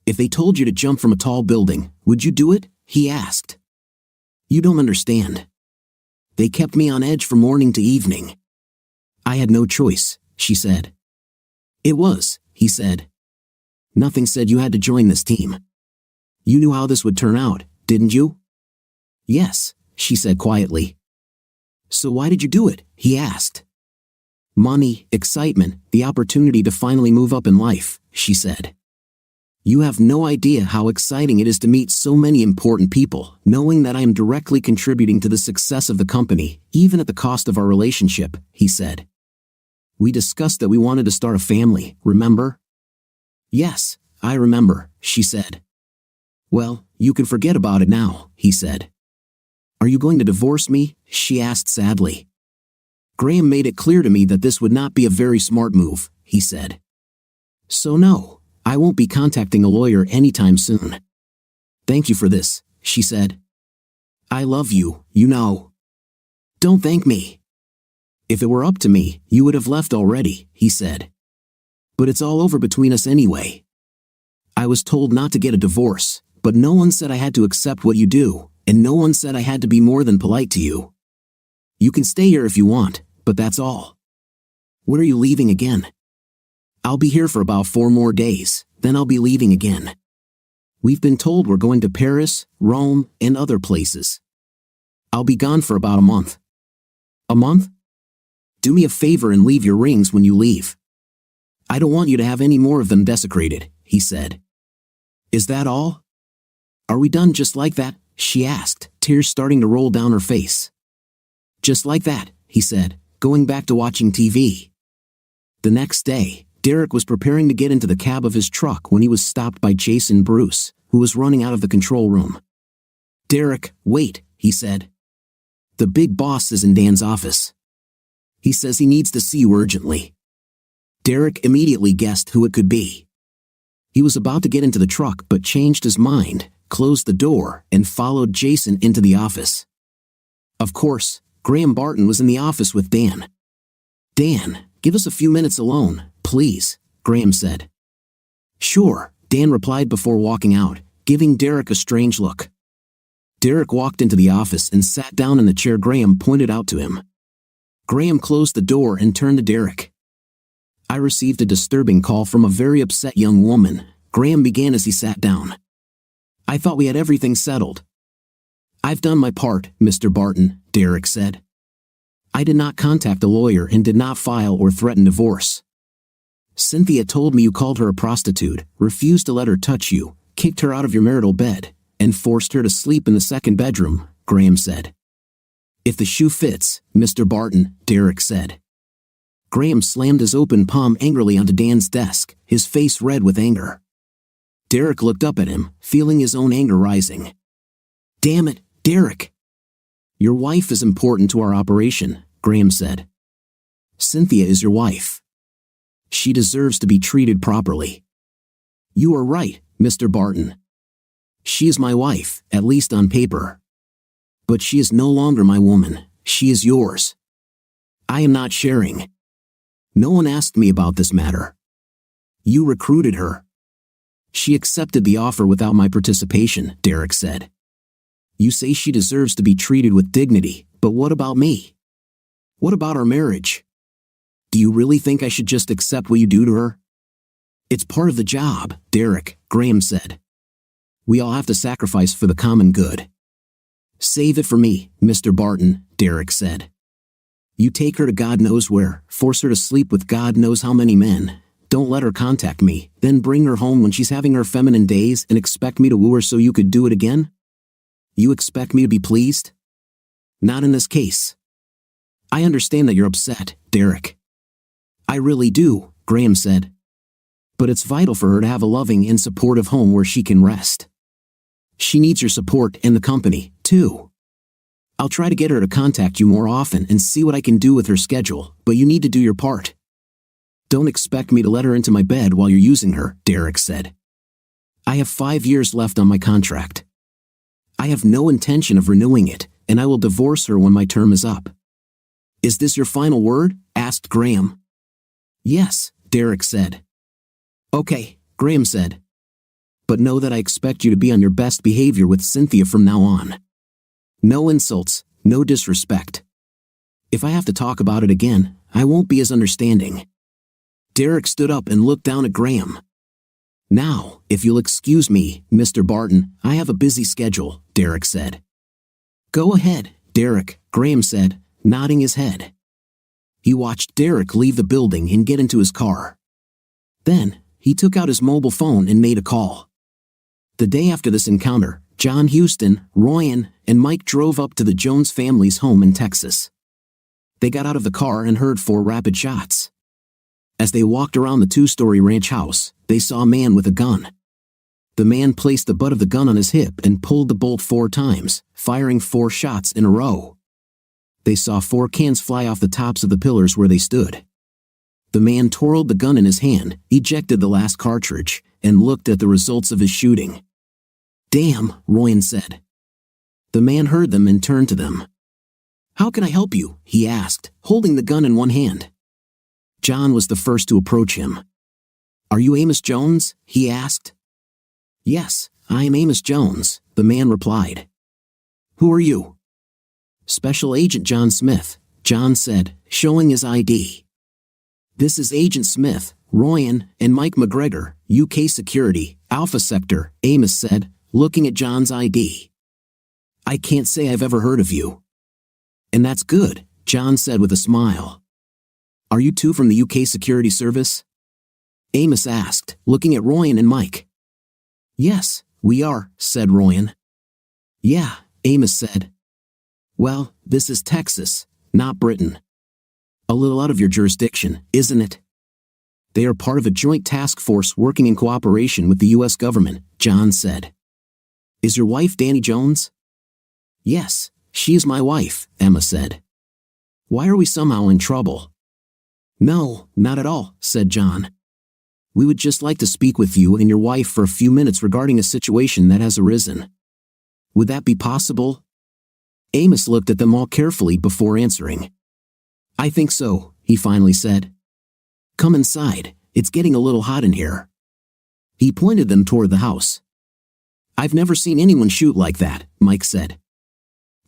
"If they told you to jump from a tall building, would you do it?" he asked. "You don't understand. They kept me on edge from morning to evening." "I had no choice," she said. "It was," he said. "Nothing said you had to join this team. You knew how this would turn out, didn't you?" "Yes," she said quietly. "So why did you do it?" he asked. "Money, excitement, the opportunity to finally move up in life," she said. "You have no idea how exciting it is to meet so many important people, knowing that I am directly contributing to the success of the company, even at the cost of our relationship," he said. "We discussed that we wanted to start a family, remember?" "Yes, I remember," she said. "Well, you can forget about it now," he said. "Are you going to divorce me?" she asked sadly. "Graham made it clear to me that this would not be a very smart move," he said. "So no, I won't be contacting a lawyer anytime soon." "Thank you for this," she said. "I love you, you know." "Don't thank me." If it were up to me, you would have left already, he said. But it's all over between us anyway. I was told not to get a divorce, but no one said I had to accept what you do, and no one said I had to be more than polite to you. You can stay here if you want, but that's all. When are you leaving again? I'll be here for about 4 more days, then I'll be leaving again. We've been told we're going to Paris, Rome, and other places. I'll be gone for about a month. A month? Do me a favor and leave your rings when you leave. I don't want you to have any more of them desecrated, he said. Is that all? Are we done just like that? She asked, tears starting to roll down her face. Just like that, he said, going back to watching TV. The next day, Derek was preparing to get into the cab of his truck when he was stopped by Jason Bruce, who was running out of the control room. Derek, wait, he said. The big boss is in Dan's office. He says he needs to see you urgently. Derek immediately guessed who it could be. He was about to get into the truck but changed his mind, closed the door, and followed Jason into the office. Of course, Graham Barton was in the office with Dan. Dan, give us a few minutes alone, please, Graham said. Sure, Dan replied before walking out, giving Derek a strange look. Derek walked into the office and sat down in the chair Graham pointed out to him. Graham closed the door and turned to Derek. I received a disturbing call from a very upset young woman, Graham began as he sat down. I thought we had everything settled. I've done my part, Mr. Barton, Derek said. I did not contact a lawyer and did not file or threaten divorce. Cynthia told me you called her a prostitute, refused to let her touch you, kicked her out of your marital bed, and forced her to sleep in the second bedroom, Graham said. If the shoe fits, Mr. Barton, Derek said. Graham slammed his open palm angrily onto Dan's desk, his face red with anger. Derek looked up at him, feeling his own anger rising. Damn it, Derek! Your wife is important to our operation, Graham said. Cynthia is your wife. She deserves to be treated properly. You are right, Mr. Barton. She is my wife, at least on paper. But she is no longer my woman, she is yours. I am not sharing. No one asked me about this matter. You recruited her. She accepted the offer without my participation, Derek said. You say she deserves to be treated with dignity, but what about me? What about our marriage? Do you really think I should just accept what you do to her? It's part of the job, Derek, Graham said. We all have to sacrifice for the common good. Save it for me, Mr. Barton, Derek said. You take her to God knows where, force her to sleep with God knows how many men, don't let her contact me, then bring her home when she's having her feminine days and expect me to woo her so you could do it again? You expect me to be pleased? Not in this case. I understand that you're upset, Derek. I really do, Graham said. But it's vital for her to have a loving and supportive home where she can rest. She needs your support and the company, too. I'll try to get her to contact you more often and see what I can do with her schedule, but you need to do your part. Don't expect me to let her into my bed while you're using her, Derek said. I have 5 years left on my contract. I have no intention of renewing it, and I will divorce her when my term is up. Is this your final word? Asked Graham. Yes, Derek said. Okay, Graham said. But know that I expect you to be on your best behavior with Cynthia from now on. No insults, no disrespect. If I have to talk about it again, I won't be as understanding. Derek stood up and looked down at Graham. Now, if you'll excuse me, Mr. Barton, I have a busy schedule, Derek said. Go ahead, Derek, Graham said, nodding his head. He watched Derek leave the building and get into his car. Then, he took out his mobile phone and made a call. The day after this encounter, John Houston, Royan, and Mike drove up to the Jones family's home in Texas. They got out of the car and heard 4 rapid shots. As they walked around the 2-story ranch house, they saw a man with a gun. The man placed the butt of the gun on his hip and pulled the bolt 4 times, firing 4 shots in a row. They saw 4 cans fly off the tops of the pillars where they stood. The man twirled the gun in his hand, ejected the last cartridge, and looked at the results of his shooting. Damn, Royan said. The man heard them and turned to them. "How can I help you?" he asked, holding the gun in one hand. John was the first to approach him. "Are you Amos Jones?" he asked. "Yes, I am Amos Jones," the man replied. "Who are you?" "Special Agent John Smith," John said, showing his ID. "This is Agent Smith, Ryan, and Mike McGregor, UK Security, Alpha Sector," Amos said, looking at John's ID. "I can't say I've ever heard of you." "And that's good," John said with a smile. "Are you two from the UK Security Service?" Amos asked, looking at Ryan and Mike. "Yes, we are," said Ryan. "Yeah," Amos said. "Well, this is Texas, not Britain. A little out of your jurisdiction, isn't it?" "They are part of a joint task force working in cooperation with the U.S. government," John said. "Is your wife Danny Jones?" "Yes, she is my wife," Emma said. "Why are we somehow in trouble?" "No, not at all," said John. "We would just like to speak with you and your wife for a few minutes regarding a situation that has arisen. Would that be possible?" Amos looked at them all carefully before answering. "I think so," he finally said. "Come inside, it's getting a little hot in here." He pointed them toward the house. "I've never seen anyone shoot like that," Mike said.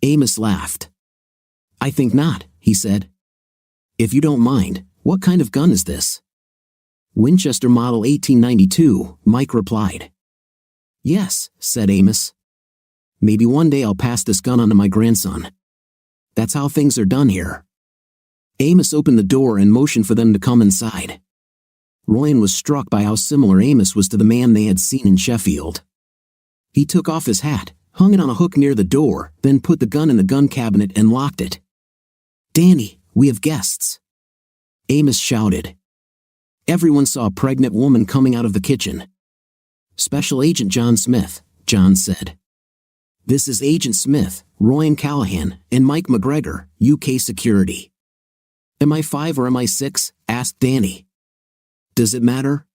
Amos laughed. "I think not," he said. "If you don't mind, what kind of gun is this?" "Winchester Model 1892, Mike replied. "Yes," said Amos. "Maybe one day I'll pass this gun on to my grandson. That's how things are done here." Amos opened the door and motioned for them to come inside. Ryan was struck by how similar Amos was to the man they had seen in Sheffield. He took off his hat, hung it on a hook near the door, then put the gun in the gun cabinet and locked it. "Danny, we have guests," Amos shouted. Everyone saw a pregnant woman coming out of the kitchen. "Special Agent John Smith," John said. "This is Agent Smith, Ryan Callahan, and Mike McGregor, UK Security." "Am I 5 or am I 6? Asked Danny. "Does it matter?"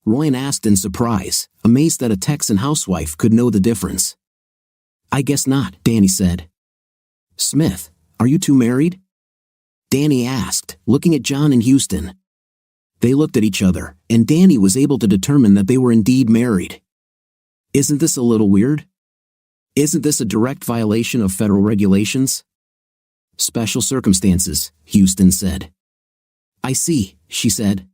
Ryan asked in surprise, amazed that a Texan housewife could know the difference. "I guess not," Danny said. "Smith, are you two married?" Danny asked, looking at John and Houston. They looked at each other, and Danny was able to determine that they were indeed married. "Isn't this a little weird? Isn't this a direct violation of federal regulations?" "Special circumstances," Houston said. "I see," she said.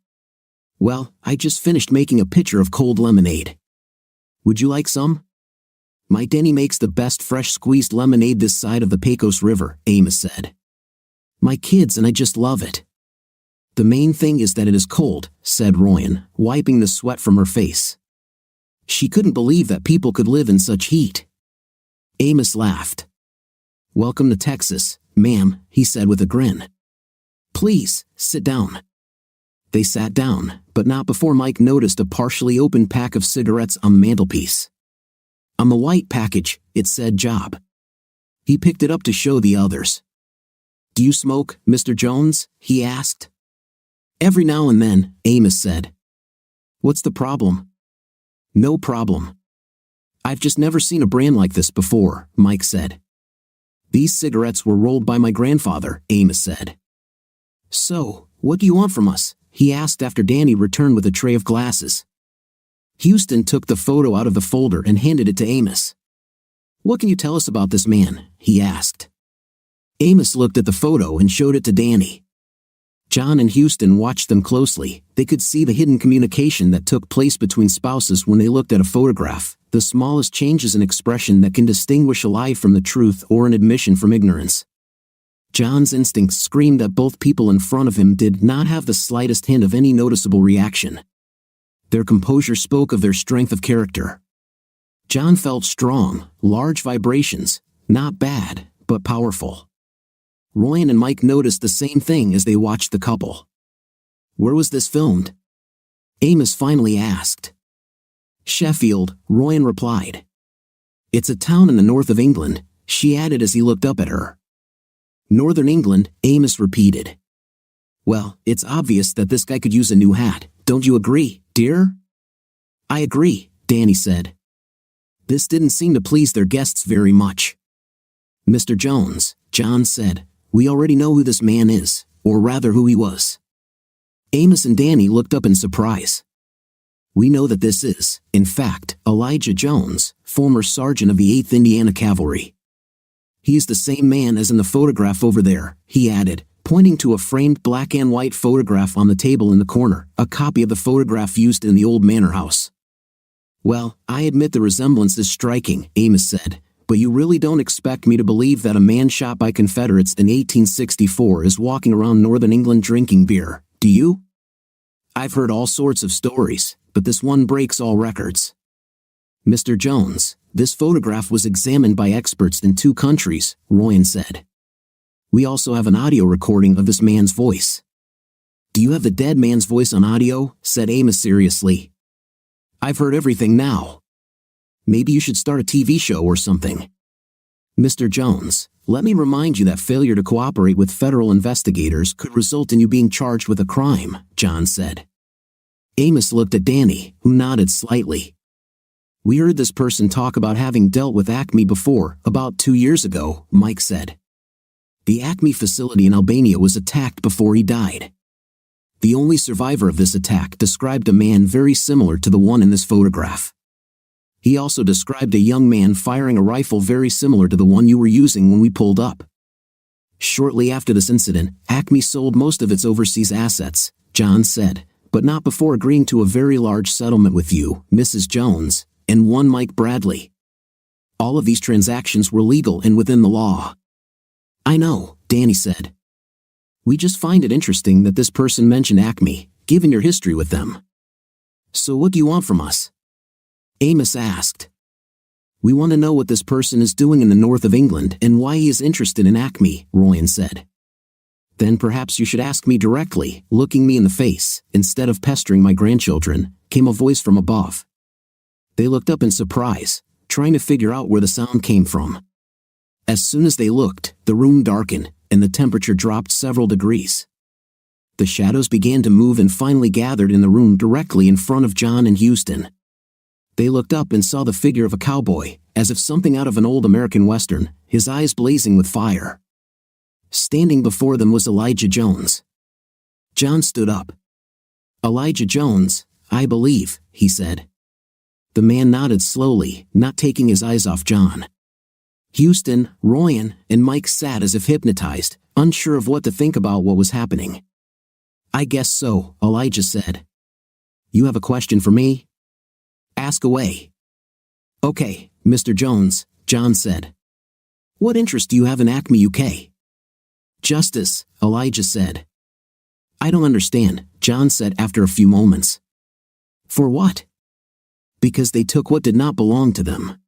"Well, I just finished making a pitcher of cold lemonade. Would you like some?" "My Denny makes the best fresh squeezed lemonade this side of the Pecos River," Amos said. "My kids and I just love it." "The main thing is that it is cold," said Ryan, wiping the sweat from her face. She couldn't believe that people could live in such heat. Amos laughed. "Welcome to Texas, ma'am," he said with a grin. "Please, sit down." They sat down, but not before Mike noticed a partially opened pack of cigarettes on the mantelpiece. On the white package, it said "Job." He picked it up to show the others. "Do you smoke, Mr. Jones?" he asked. "Every now and then," Amos said. "What's the problem?" "No problem. I've just never seen a brand like this before," Mike said. "These cigarettes were rolled by my grandfather," Amos said. "So, what do you want from us?" he asked after Danny returned with a tray of glasses. Houston took the photo out of the folder and handed it to Amos. "What can you tell us about this man?" he asked. Amos looked at the photo and showed it to Danny. John and Houston watched them closely. They could see the hidden communication that took place between spouses when they looked at a photograph, the smallest changes in expression that can distinguish a lie from the truth or an admission from ignorance. John's instincts screamed that both people in front of him did not have the slightest hint of any noticeable reaction. Their composure spoke of their strength of character. John felt strong, large vibrations, not bad, but powerful. Ryan and Mike noticed the same thing as they watched the couple. "Where was this filmed?" Amos finally asked. "Sheffield," Ryan replied. "It's a town in the north of England," she added as he looked up at her. "Northern England," Amos repeated. "Well, it's obvious that this guy could use a new hat, don't you agree, dear?" "I agree," Danny said. This didn't seem to please their guests very much. Mr. Jones, John said, we already know who this man is, or rather who he was. Amos and Danny looked up in surprise. We know that this is, in fact, Elijah Jones, former sergeant of the 8th Indiana Cavalry. He is the same man as in the photograph over there, he added, pointing to a framed black and white photograph on the table in the corner, a copy of the photograph used in the old manor house. Well, I admit the resemblance is striking, Amos said, but you really don't expect me to believe that a man shot by Confederates in 1864 is walking around northern England drinking beer, do you? I've heard all sorts of stories, but this one breaks all records. Mr. Jones, this photograph was examined by experts in 2 countries, Royan said. We also have an audio recording of this man's voice. Do you have the dead man's voice on audio? Said Amos seriously. I've heard everything now. Maybe you should start a TV show or something. Mr. Jones, let me remind you that failure to cooperate with federal investigators could result in you being charged with a crime, John said. Amos looked at Danny, who nodded slightly. We heard this person talk about having dealt with Acme before, about 2 years ago, Mike said. The Acme facility in Albania was attacked before he died. The only survivor of this attack described a man very similar to the one in this photograph. He also described a young man firing a rifle very similar to the one you were using when we pulled up. Shortly after this incident, Acme sold most of its overseas assets, John said, but not before agreeing to a very large settlement with you, Mrs. Jones, and one Mike Bradley. All of these transactions were legal and within the law. I know, Danny said. We just find it interesting that this person mentioned Acme, given your history with them. So what do you want from us? Amos asked. We want to know what this person is doing in the north of England and why he is interested in Acme, Royan said. Then perhaps you should ask me directly, looking me in the face, instead of pestering my grandchildren, came a voice from above. They looked up in surprise, trying to figure out where the sound came from. As soon as they looked, the room darkened, and the temperature dropped several degrees. The shadows began to move and finally gathered in the room directly in front of John and Houston. They looked up and saw the figure of a cowboy, as if something out of an old American Western, his eyes blazing with fire. Standing before them was Elijah Jones. John stood up. Elijah Jones, I believe, he said. The man nodded slowly, not taking his eyes off John. Houston, Royan, and Mike sat as if hypnotized, unsure of what to think about what was happening. I guess so, Elijah said. You have a question for me? Ask away. Okay, Mr. Jones, John said. What interest do you have in Acme, UK? Justice, Elijah said. I don't understand, John said after a few moments. For what? Because they took what did not belong to them.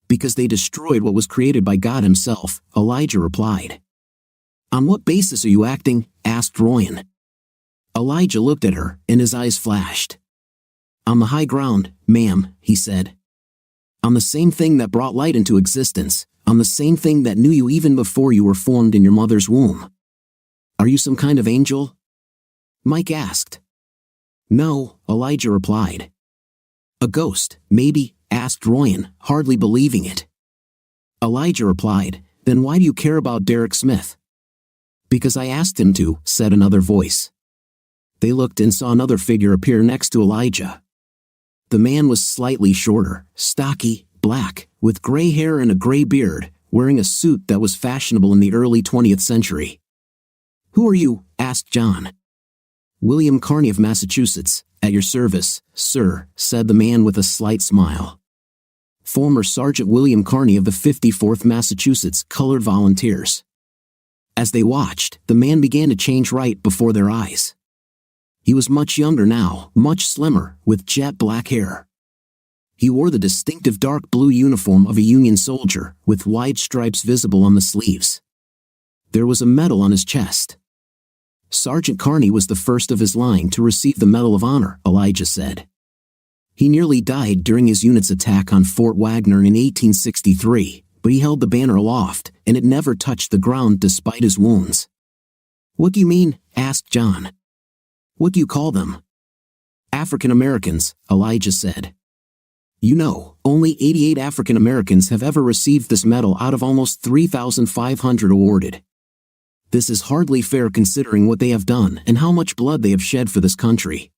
Because they destroyed what was created by God himself, Elijah replied. On what basis are you acting? Asked Royan. Elijah looked at her, and his eyes flashed. On the high ground, ma'am, he said. On the same thing that brought light into existence, on the same thing that knew you even before you were formed in your mother's womb. Are you some kind of angel? Mike asked. No, Elijah replied. A ghost, maybe, asked Royan, hardly believing it. Elijah replied, then why do you care about Derek Smith? Because I asked him to, said another voice. They looked and saw another figure appear next to Elijah. The man was slightly shorter, stocky, black, with gray hair and a gray beard, wearing a suit that was fashionable in the early 20th century. Who are you? Asked John. William Carney of Massachusetts, at your service, sir, said the man with a slight smile. Former Sergeant William Carney of the 54th Massachusetts Colored Volunteers. As they watched, the man began to change right before their eyes. He was much younger now, much slimmer, with jet black hair. He wore the distinctive dark blue uniform of a Union soldier, with wide stripes visible on the sleeves. There was a medal on his chest. Sergeant Carney was the first of his line to receive the Medal of Honor, Elijah said. He nearly died during his unit's attack on Fort Wagner in 1863, but he held the banner aloft, and it never touched the ground despite his wounds. What do you mean? Asked John. What do you call them? African Americans, Elijah said. You know, only 88 African Americans have ever received this medal out of almost 3,500 awarded. This is hardly fair considering what they have done and how much blood they have shed for this country.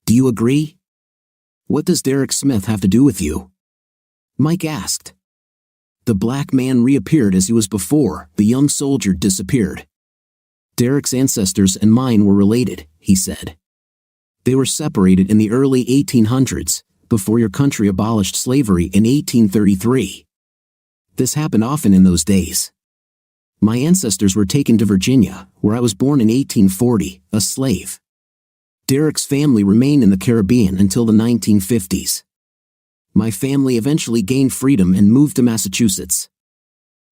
Do you agree? What does Derek Smith have to do with you? Mike asked. The black man reappeared as he was before. The young soldier disappeared. Derek's ancestors and mine were related, he said. They were separated in the early 1800s, before your country abolished slavery in 1833. This happened often in those days. My ancestors were taken to Virginia, where I was born in 1840, a slave. Derek's family remained in the Caribbean until the 1950s. My family eventually gained freedom and moved to Massachusetts.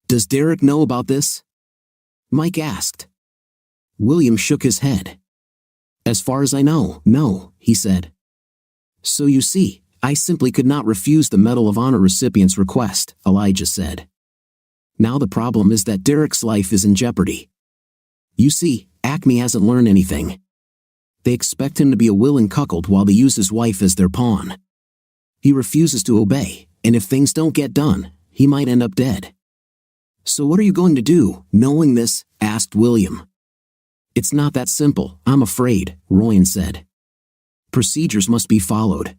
Does Derek know about this? Mike asked. William shook his head. As far as I know, no, he said. So you see, I simply could not refuse the Medal of Honor recipient's request, Elijah said. Now the problem is that Derek's life is in jeopardy. You see, Acme hasn't learned anything. They expect him to be a willing cuckold while they use his wife as their pawn. He refuses to obey, and if things don't get done, he might end up dead. So what are you going to do, knowing this? Asked William. It's not that simple, I'm afraid, Royan said. Procedures must be followed.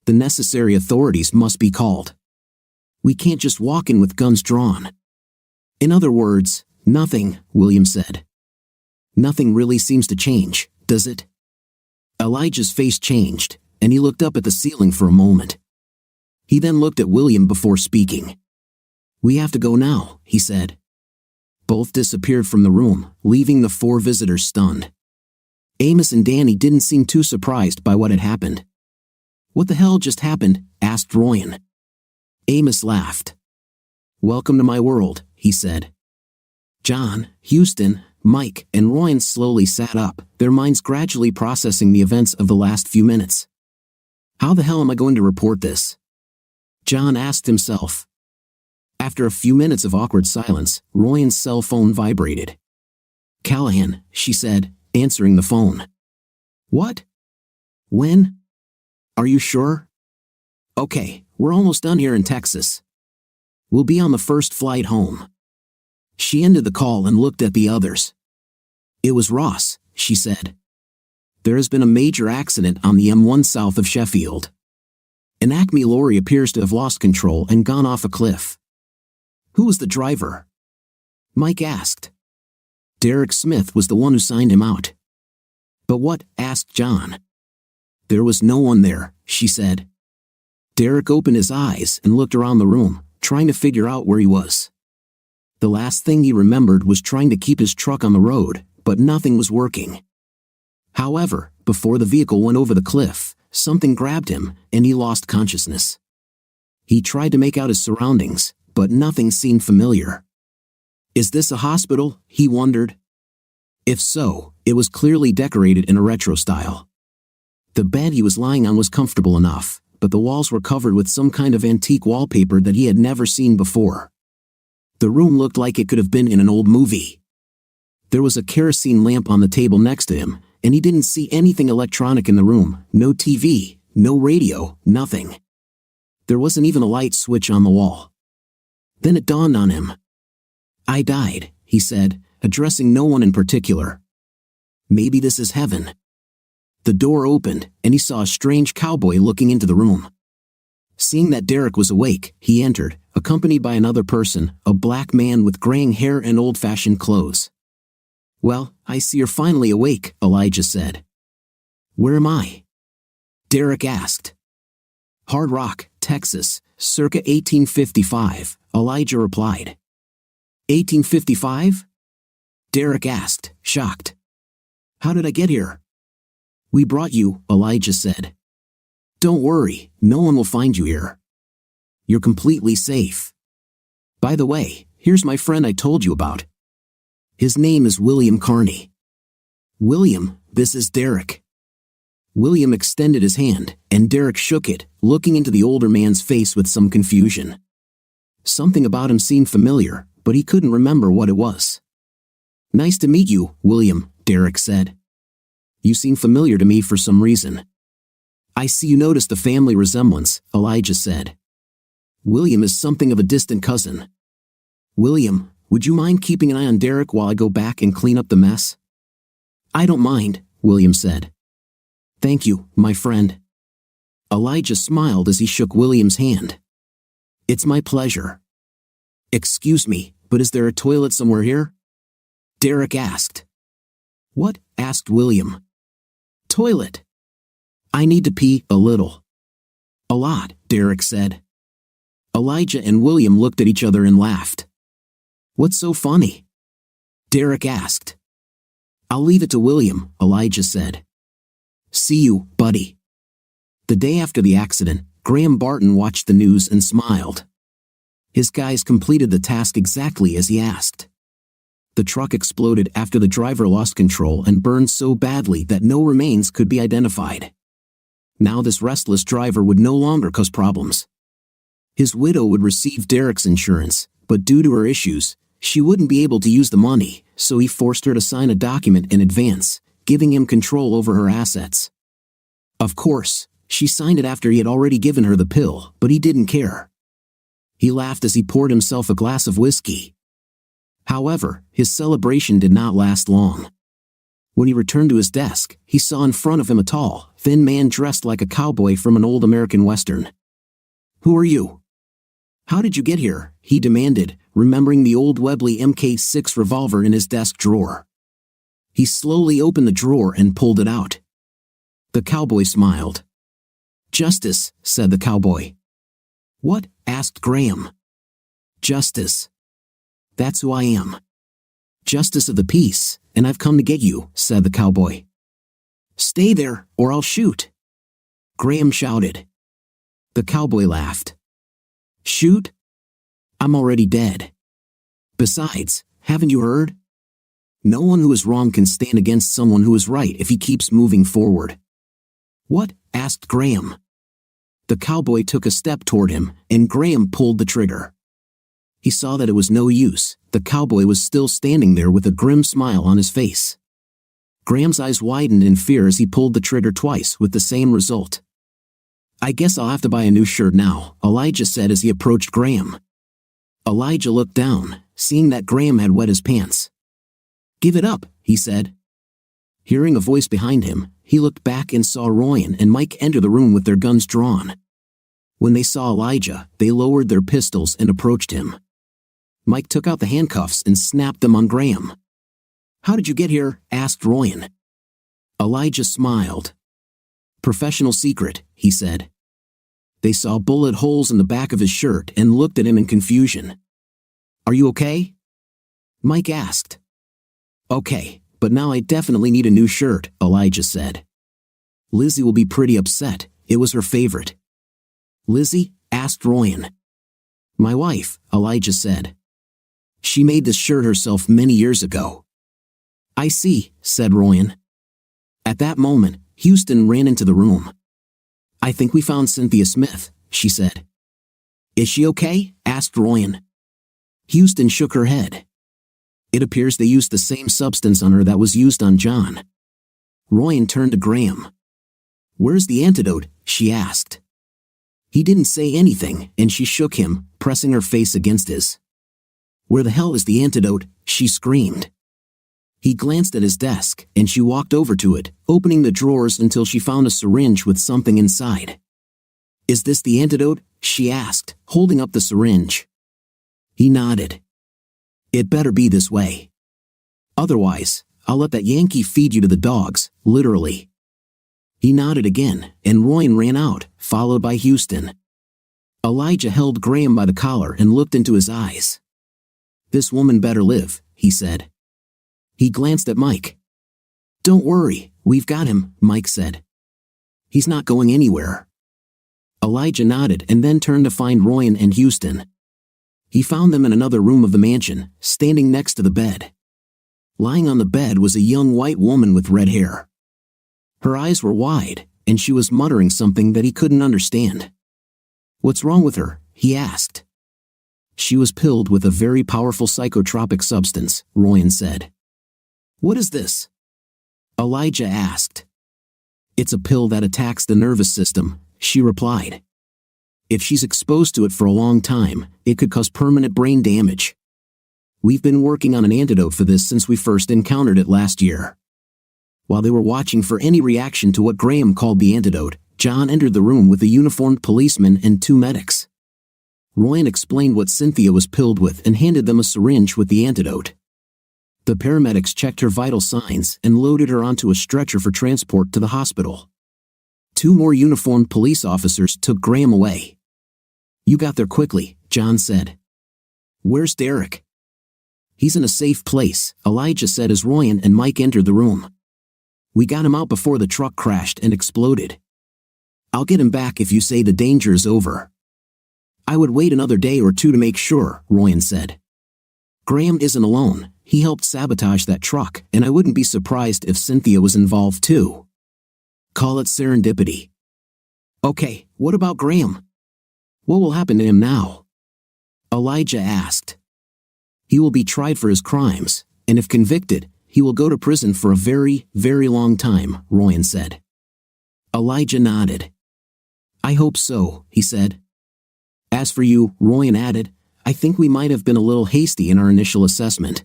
The necessary authorities must be called. We can't just walk in with guns drawn. In other words, nothing, William said. Nothing really seems to change, does it? Elijah's face changed, and he looked up at the ceiling for a moment. He then looked at William before speaking. We have to go now, he said. Both disappeared from the room, leaving the four visitors stunned. Amos and Danny didn't seem too surprised by what had happened. What the hell just happened? Asked Royan. Amos laughed. Welcome to my world, he said. John, Houston, Mike, and Royan slowly sat up, their minds gradually processing the events of the last few minutes. How the hell am I going to report this? John asked himself. After a few minutes of awkward silence, Royan's cell phone vibrated. Callahan, she said, answering the phone. What? When? Are you sure? Okay, we're almost done here in Texas. We'll be on the first flight home. She ended the call and looked at the others. It was Ross, she said. There has been a major accident on the M1 south of Sheffield. An Acme lorry appears to have lost control and gone off a cliff. Who was the driver? Mike asked. Derek Smith was the one who signed him out. But what? Asked John. There was no one there, she said. Derek opened his eyes and looked around the room, trying to figure out where he was. The last thing he remembered was trying to keep his truck on the road, but nothing was working. However, before the vehicle went over the cliff, something grabbed him, and he lost consciousness. He tried to make out his surroundings, but nothing seemed familiar. Is this a hospital? He wondered. If so, it was clearly decorated in a retro style. The bed he was lying on was comfortable enough, but the walls were covered with some kind of antique wallpaper that he had never seen before. The room looked like it could have been in an old movie. There was a kerosene lamp on the table next to him, and he didn't see anything electronic in the room, no TV, no radio, nothing. There wasn't even a light switch on the wall. Then it dawned on him. I died, he said, addressing no one in particular. Maybe this is heaven. The door opened, and he saw a strange cowboy looking into the room. Seeing that Derek was awake, he entered, accompanied by another person, a black man with graying hair and old-fashioned clothes. Well, I see you're finally awake, Elijah said. Where am I? Derek asked. Hard Rock, Texas, circa 1855, Elijah replied. 1855? Derek asked, shocked. How did I get here? We brought you, Elijah said. Don't worry, no one will find you here. You're completely safe. By the way, here's my friend I told you about. His name is William Carney. William, this is Derek. William extended his hand, and Derek shook it, looking into the older man's face with some confusion. Something about him seemed familiar, but he couldn't remember what it was. Nice to meet you, William, Derek said. You seem familiar to me for some reason. I see you noticed the family resemblance, Elijah said. William is something of a distant cousin. William, would you mind keeping an eye on Derek while I go back and clean up the mess? I don't mind, William said. Thank you, my friend. Elijah smiled as he shook William's hand. It's my pleasure. Excuse me, but is there a toilet somewhere here? Derek asked. What? Asked William. Toilet. I need to pee a little. A lot, Derek said. Elijah and William looked at each other and laughed. What's so funny? Derek asked. I'll leave it to William, Elijah said. See you, buddy. The day after the accident, Graham Barton watched the news and smiled. His guys completed the task exactly as he asked. The truck exploded after the driver lost control and burned so badly that no remains could be identified. Now this restless driver would no longer cause problems. His widow would receive Derek's insurance, but due to her issues, she wouldn't be able to use the money, so he forced her to sign a document in advance, giving him control over her assets. Of course, she signed it after he had already given her the pill, but he didn't care. He laughed as he poured himself a glass of whiskey. However, his celebration did not last long. When he returned to his desk, he saw in front of him a tall, thin man dressed like a cowboy from an old American Western. Who are you? How did you get here? He demanded, remembering the old Webley Mk6 revolver in his desk drawer. He slowly opened the drawer and pulled it out. The cowboy smiled. Justice, said the cowboy. What? Asked Graham. Justice. That's who I am. Justice of the peace, and I've come to get you, said the cowboy. Stay there, or I'll shoot. Graham shouted. The cowboy laughed. Shoot? I'm already dead. Besides, haven't you heard? No one who is wrong can stand against someone who is right if he keeps moving forward. What? Asked Graham. The cowboy took a step toward him, and Graham pulled the trigger. He saw that it was no use. The cowboy was still standing there with a grim smile on his face. Graham's eyes widened in fear as he pulled the trigger twice with the same result. I guess I'll have to buy a new shirt now, Elijah said as he approached Graham. Elijah looked down, seeing that Graham had wet his pants. Give it up, he said. Hearing a voice behind him, he looked back and saw Ryan and Mike enter the room with their guns drawn. When they saw Elijah, they lowered their pistols and approached him. Mike took out the handcuffs and snapped them on Graham. How did you get here? Asked Ryan. Elijah smiled. Professional secret, he said. They saw bullet holes in the back of his shirt and looked at him in confusion. Are you okay? Mike asked. Okay, but now I definitely need a new shirt, Elijah said. Lizzie will be pretty upset. It was her favorite. Lizzie? Asked Ryan. My wife, Elijah said. She made this shirt herself many years ago. I see, said Ryan. At that moment, Houston ran into the room. I think we found Cynthia Smith, she said. Is she okay? Asked Ryan. Houston shook her head. It appears they used the same substance on her that was used on John. Ryan turned to Graham. Where's the antidote? She asked. He didn't say anything, and she shook him, pressing her face against his. Where the hell is the antidote? She screamed. He glanced at his desk, and she walked over to it, opening the drawers until she found a syringe with something inside. Is this the antidote? She asked, holding up the syringe. He nodded. It better be this way. Otherwise, I'll let that Yankee feed you to the dogs, literally. He nodded again, and Ryan ran out, followed by Houston. Elijah held Graham by the collar and looked into his eyes. This woman better live, he said. He glanced at Mike. Don't worry, we've got him, Mike said. He's not going anywhere. Elijah nodded and then turned to find Ryan and Houston. He found them in another room of the mansion, standing next to the bed. Lying on the bed was a young white woman with red hair. Her eyes were wide, and she was muttering something that he couldn't understand. What's wrong with her? He asked. She was pilled with a very powerful psychotropic substance, Ryan said. What is this? Elijah asked. It's a pill that attacks the nervous system, she replied. If she's exposed to it for a long time, it could cause permanent brain damage. We've been working on an antidote for this since we first encountered it last year. While they were watching for any reaction to what Graham called the antidote, John entered the room with a uniformed policeman and 2 medics. Ryan explained what Cynthia was pilled with and handed them a syringe with the antidote. The paramedics checked her vital signs and loaded her onto a stretcher for transport to the hospital. 2 more uniformed police officers took Graham away. You got there quickly, John said. Where's Derek? He's in a safe place, Elijah said as Ryan and Mike entered the room. We got him out before the truck crashed and exploded. I'll get him back if you say the danger is over. I would wait another day or 2 to make sure, Ryan said. Graham isn't alone, he helped sabotage that truck, and I wouldn't be surprised if Cynthia was involved too. Call it serendipity. Okay, what about Graham? What will happen to him now? Elijah asked. He will be tried for his crimes, and if convicted, he will go to prison for a very, very long time, Ryan said. Elijah nodded. I hope so, he said. As for you, Ryan added, I think we might have been a little hasty in our initial assessment.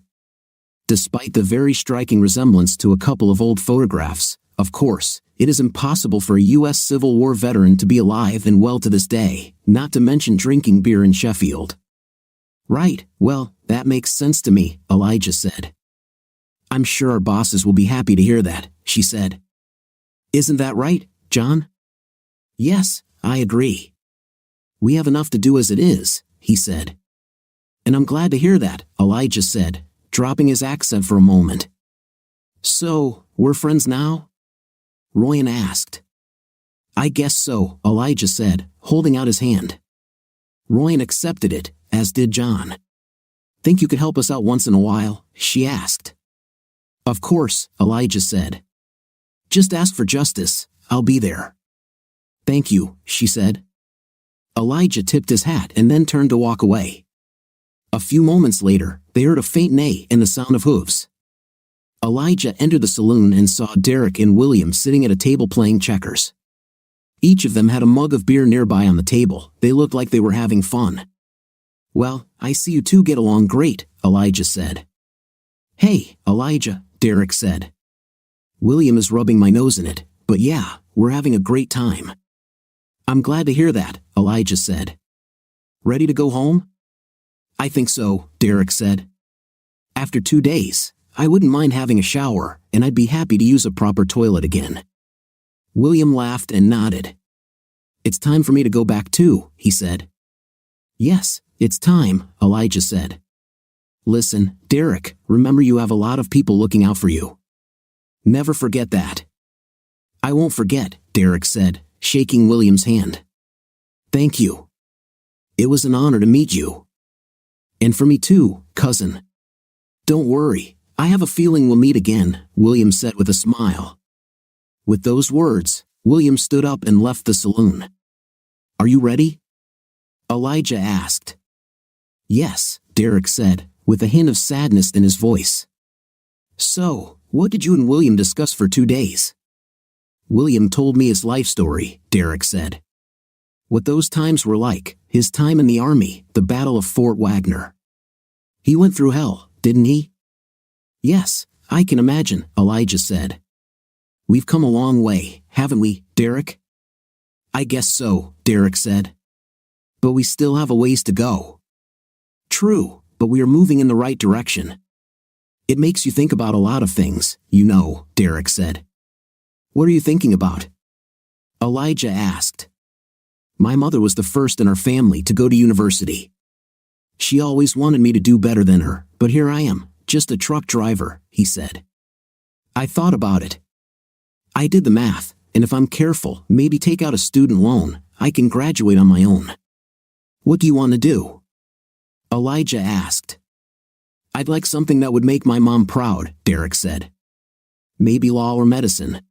Despite the very striking resemblance to a couple of old photographs, of course, it is impossible for a U.S. Civil War veteran to be alive and well to this day, not to mention drinking beer in Sheffield. Right, well, that makes sense to me, Elijah said. I'm sure our bosses will be happy to hear that, she said. Isn't that right, John? Yes, I agree. We have enough to do as it is, he said. And I'm glad to hear that, Elijah said, dropping his accent for a moment. So, we're friends now? Ryan asked. I guess so, Elijah said, holding out his hand. Ryan accepted it, as did John. Think you could help us out once in a while? She asked. Of course, Elijah said. Just ask for justice, I'll be there. Thank you, she said. Elijah tipped his hat and then turned to walk away. A few moments later, they heard a faint neigh and the sound of hooves. Elijah entered the saloon and saw Derek and William sitting at a table playing checkers. Each of them had a mug of beer nearby on the table. They looked like they were having fun. Well, I see you two get along great, Elijah said. Hey, Elijah, Derek said. William is rubbing my nose in it, but yeah, we're having a great time. I'm glad to hear that, Elijah said. Ready to go home? I think so, Derek said. After 2 days, I wouldn't mind having a shower, and I'd be happy to use a proper toilet again. William laughed and nodded. It's time for me to go back too, he said. Yes, it's time, Elijah said. Listen, Derek, remember you have a lot of people looking out for you. Never forget that. I won't forget, Derek said, shaking William's hand. Thank you. It was an honor to meet you. And for me too, cousin. Don't worry, I have a feeling we'll meet again, William said with a smile. With those words, William stood up and left the saloon. Are you ready? Elijah asked. Yes, Derek said, with a hint of sadness in his voice. So, what did you and William discuss for 2 days? William told me his life story, Derek said. What those times were like, his time in the army, the Battle of Fort Wagner. He went through hell, didn't he? Yes, I can imagine, Elijah said. We've come a long way, haven't we, Derek? I guess so, Derek said. But we still have a ways to go. True, but we are moving in the right direction. It makes you think about a lot of things, you know, Derek said. What are you thinking about? Elijah asked. My mother was the first in our family to go to university. She always wanted me to do better than her, but here I am, just a truck driver, he said. I thought about it. I did the math, and if I'm careful, maybe take out a student loan, I can graduate on my own. What do you want to do? Elijah asked. I'd like something that would make my mom proud, Derek said. Maybe law or medicine.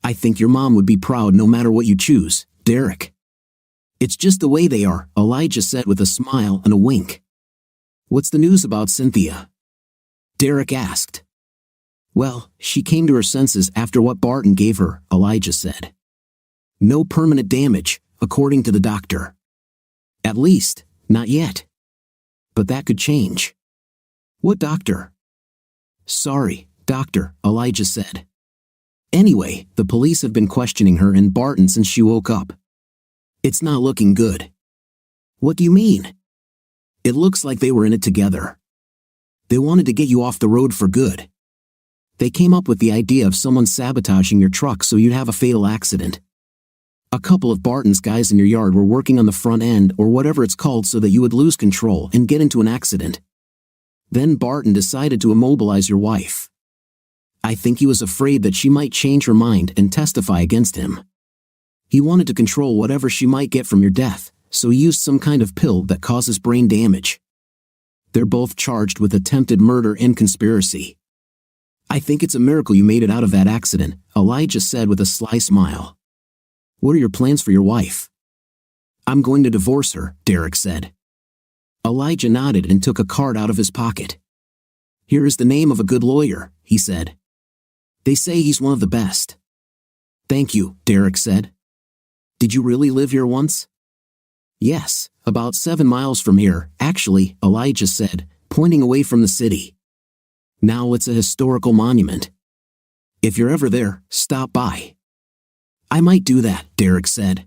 I think your mom would be proud no matter what you choose, Derek. It's just the way they are, Elijah said with a smile and a wink. What's the news about Cynthia? Derek asked. Well, she came to her senses after what Barton gave her, Elijah said. No permanent damage, according to the doctor. At least, not yet. But that could change. What doctor? Sorry, doctor, Elijah said. Anyway, the police have been questioning her and Barton since she woke up. It's not looking good. What do you mean? It looks like they were in it together. They wanted to get you off the road for good. They came up with the idea of someone sabotaging your truck so you'd have a fatal accident. A couple of Barton's guys in your yard were working on the front end or whatever it's called so that you would lose control and get into an accident. Then Barton decided to immobilize your wife. I think he was afraid that she might change her mind and testify against him. He wanted to control whatever she might get from your death, so he used some kind of pill that causes brain damage. They're both charged with attempted murder and conspiracy. I think it's a miracle you made it out of that accident, Elijah said with a sly smile. What are your plans for your wife? I'm going to divorce her, Derek said. Elijah nodded and took a card out of his pocket. Here is the name of a good lawyer, he said. They say he's one of the best. Thank you, Derek said. Did you really live here once? Yes, about 7 miles from here, actually, Elijah said, pointing away from the city. Now it's a historical monument. If you're ever there, stop by. I might do that, Derek said.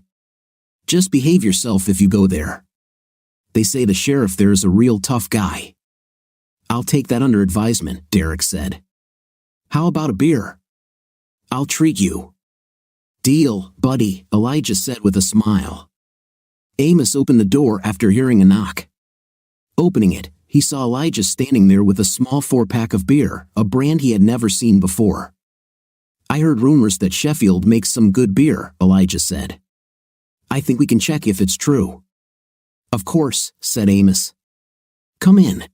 Just behave yourself if you go there. They say the sheriff there is a real tough guy. I'll take that under advisement, Derek said. How about a beer? I'll treat you. Deal, buddy, Elijah said with a smile. Amos opened the door after hearing a knock. Opening it, he saw Elijah standing there with a small 4-pack of beer, a brand he had never seen before. I heard rumors that Sheffield makes some good beer, Elijah said. I think we can check if it's true. Of course, said Amos. Come in.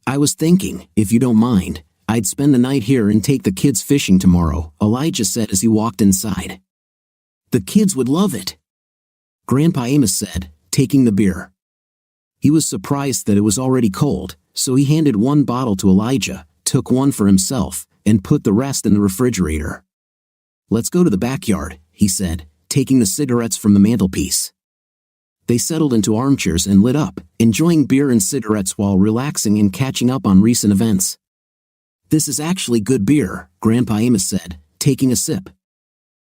I was thinking, if you don't mind, I'd spend the night here and take the kids fishing tomorrow, Elijah said as he walked inside. The kids would love it. Grandpa Amos said, taking the beer. He was surprised that it was already cold, so he handed one bottle to Elijah, took one for himself, and put the rest in the refrigerator. Let's go to the backyard, he said, taking the cigarettes from the mantelpiece. They settled into armchairs and lit up, enjoying beer and cigarettes while relaxing and catching up on recent events. This is actually good beer, Grandpa Amos said, taking a sip.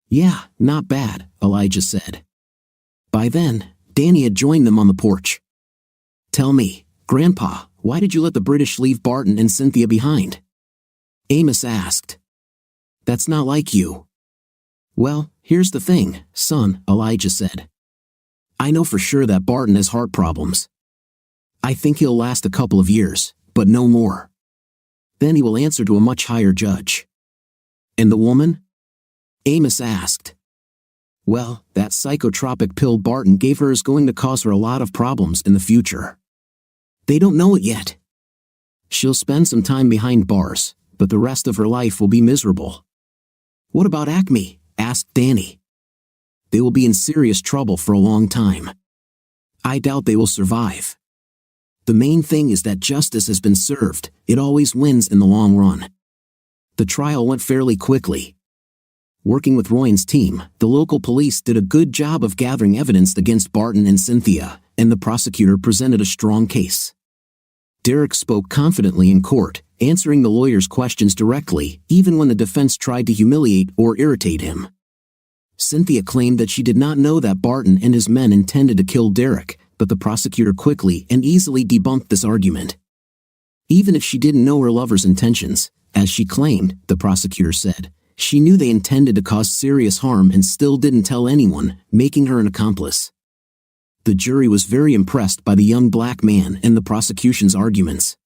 Yeah, not bad, Elijah said. By then, Danny had joined them on the porch. Tell me, Grandpa, why did you let the British leave Barton and Cynthia behind? Amos asked. That's not like you. Well, here's the thing, son, Elijah said. I know for sure that Barton has heart problems. I think he'll last a couple of years, but no more. Then he will answer to a much higher judge. And the woman? Amos asked. Well, that psychotropic pill Barton gave her is going to cause her a lot of problems in the future. They don't know it yet. She'll spend some time behind bars, but the rest of her life will be miserable. What about Acme? Asked Danny. They will be in serious trouble for a long time. I doubt they will survive. The main thing is that justice has been served. It always wins in the long run. The trial went fairly quickly. Working with Royan's team, the local police did a good job of gathering evidence against Barton and Cynthia, and the prosecutor presented a strong case. Derek spoke confidently in court, answering the lawyer's questions directly, even when the defense tried to humiliate or irritate him. Cynthia claimed that she did not know that Barton and his men intended to kill Derek, but the prosecutor quickly and easily debunked this argument. Even if she didn't know her lover's intentions, as she claimed, the prosecutor said, she knew they intended to cause serious harm and still didn't tell anyone, making her an accomplice. The jury was very impressed by the young black man and the prosecution's arguments.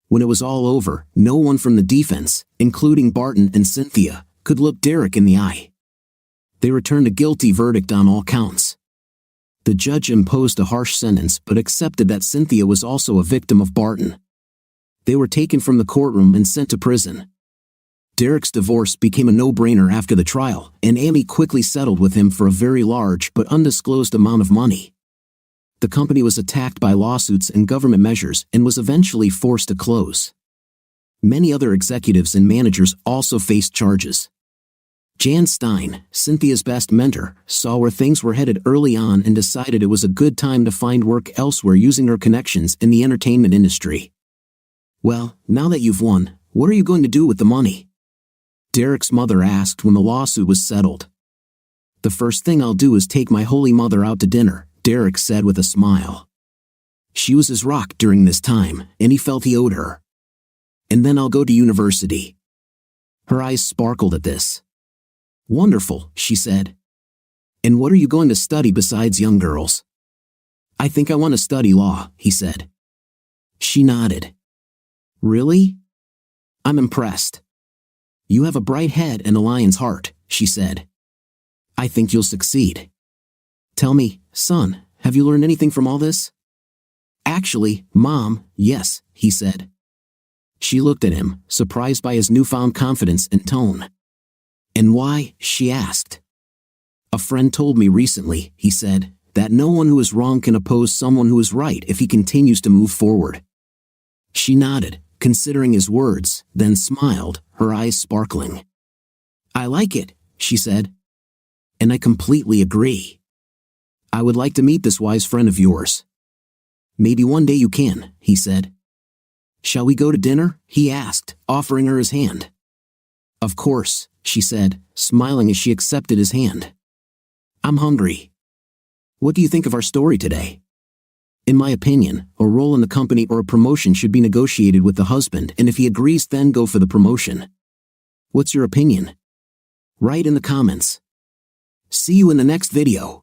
When it was all over, no one from the defense, including Barton and Cynthia, could look Derek in the eye. They returned a guilty verdict on all counts. The judge imposed a harsh sentence but accepted that Cynthia was also a victim of Barton. They were taken from the courtroom and sent to prison. Derek's divorce became a no-brainer after the trial, and Amy quickly settled with him for a very large but undisclosed amount of money. The company was attacked by lawsuits and government measures and was eventually forced to close. Many other executives and managers also faced charges. Jan Stein, Cynthia's best mentor, saw where things were headed early on and decided it was a good time to find work elsewhere using her connections in the entertainment industry. "Well, now that you've won, what are you going to do with the money?" Derek's mother asked when the lawsuit was settled. "The first thing I'll do is take my holy mother out to dinner," Derek said with a smile. She was his rock during this time, and he felt he owed her. "And then I'll go to university." Her eyes sparkled at this. "Wonderful," she said. "And what are you going to study besides young girls?" "I think I want to study law," he said. She nodded. "Really? I'm impressed. You have a bright head and a lion's heart," she said. "I think you'll succeed. Tell me, son, have you learned anything from all this?" "Actually, Mom, yes," he said. She looked at him, surprised by his newfound confidence and tone. "And why?" she asked. "A friend told me recently," he said, "that no one who is wrong can oppose someone who is right if he continues to move forward." She nodded, considering his words, then smiled, her eyes sparkling. "I like it," she said. "And I completely agree. I would like to meet this wise friend of yours." "Maybe one day you can," he said. "Shall we go to dinner?" he asked, offering her his hand. "Of course," she said, smiling as she accepted his hand. "I'm hungry. What do you think of our story today?" "In my opinion, a role in the company or a promotion should be negotiated with the husband, and if he agrees, then go for the promotion. What's your opinion? Write in the comments. See you in the next video.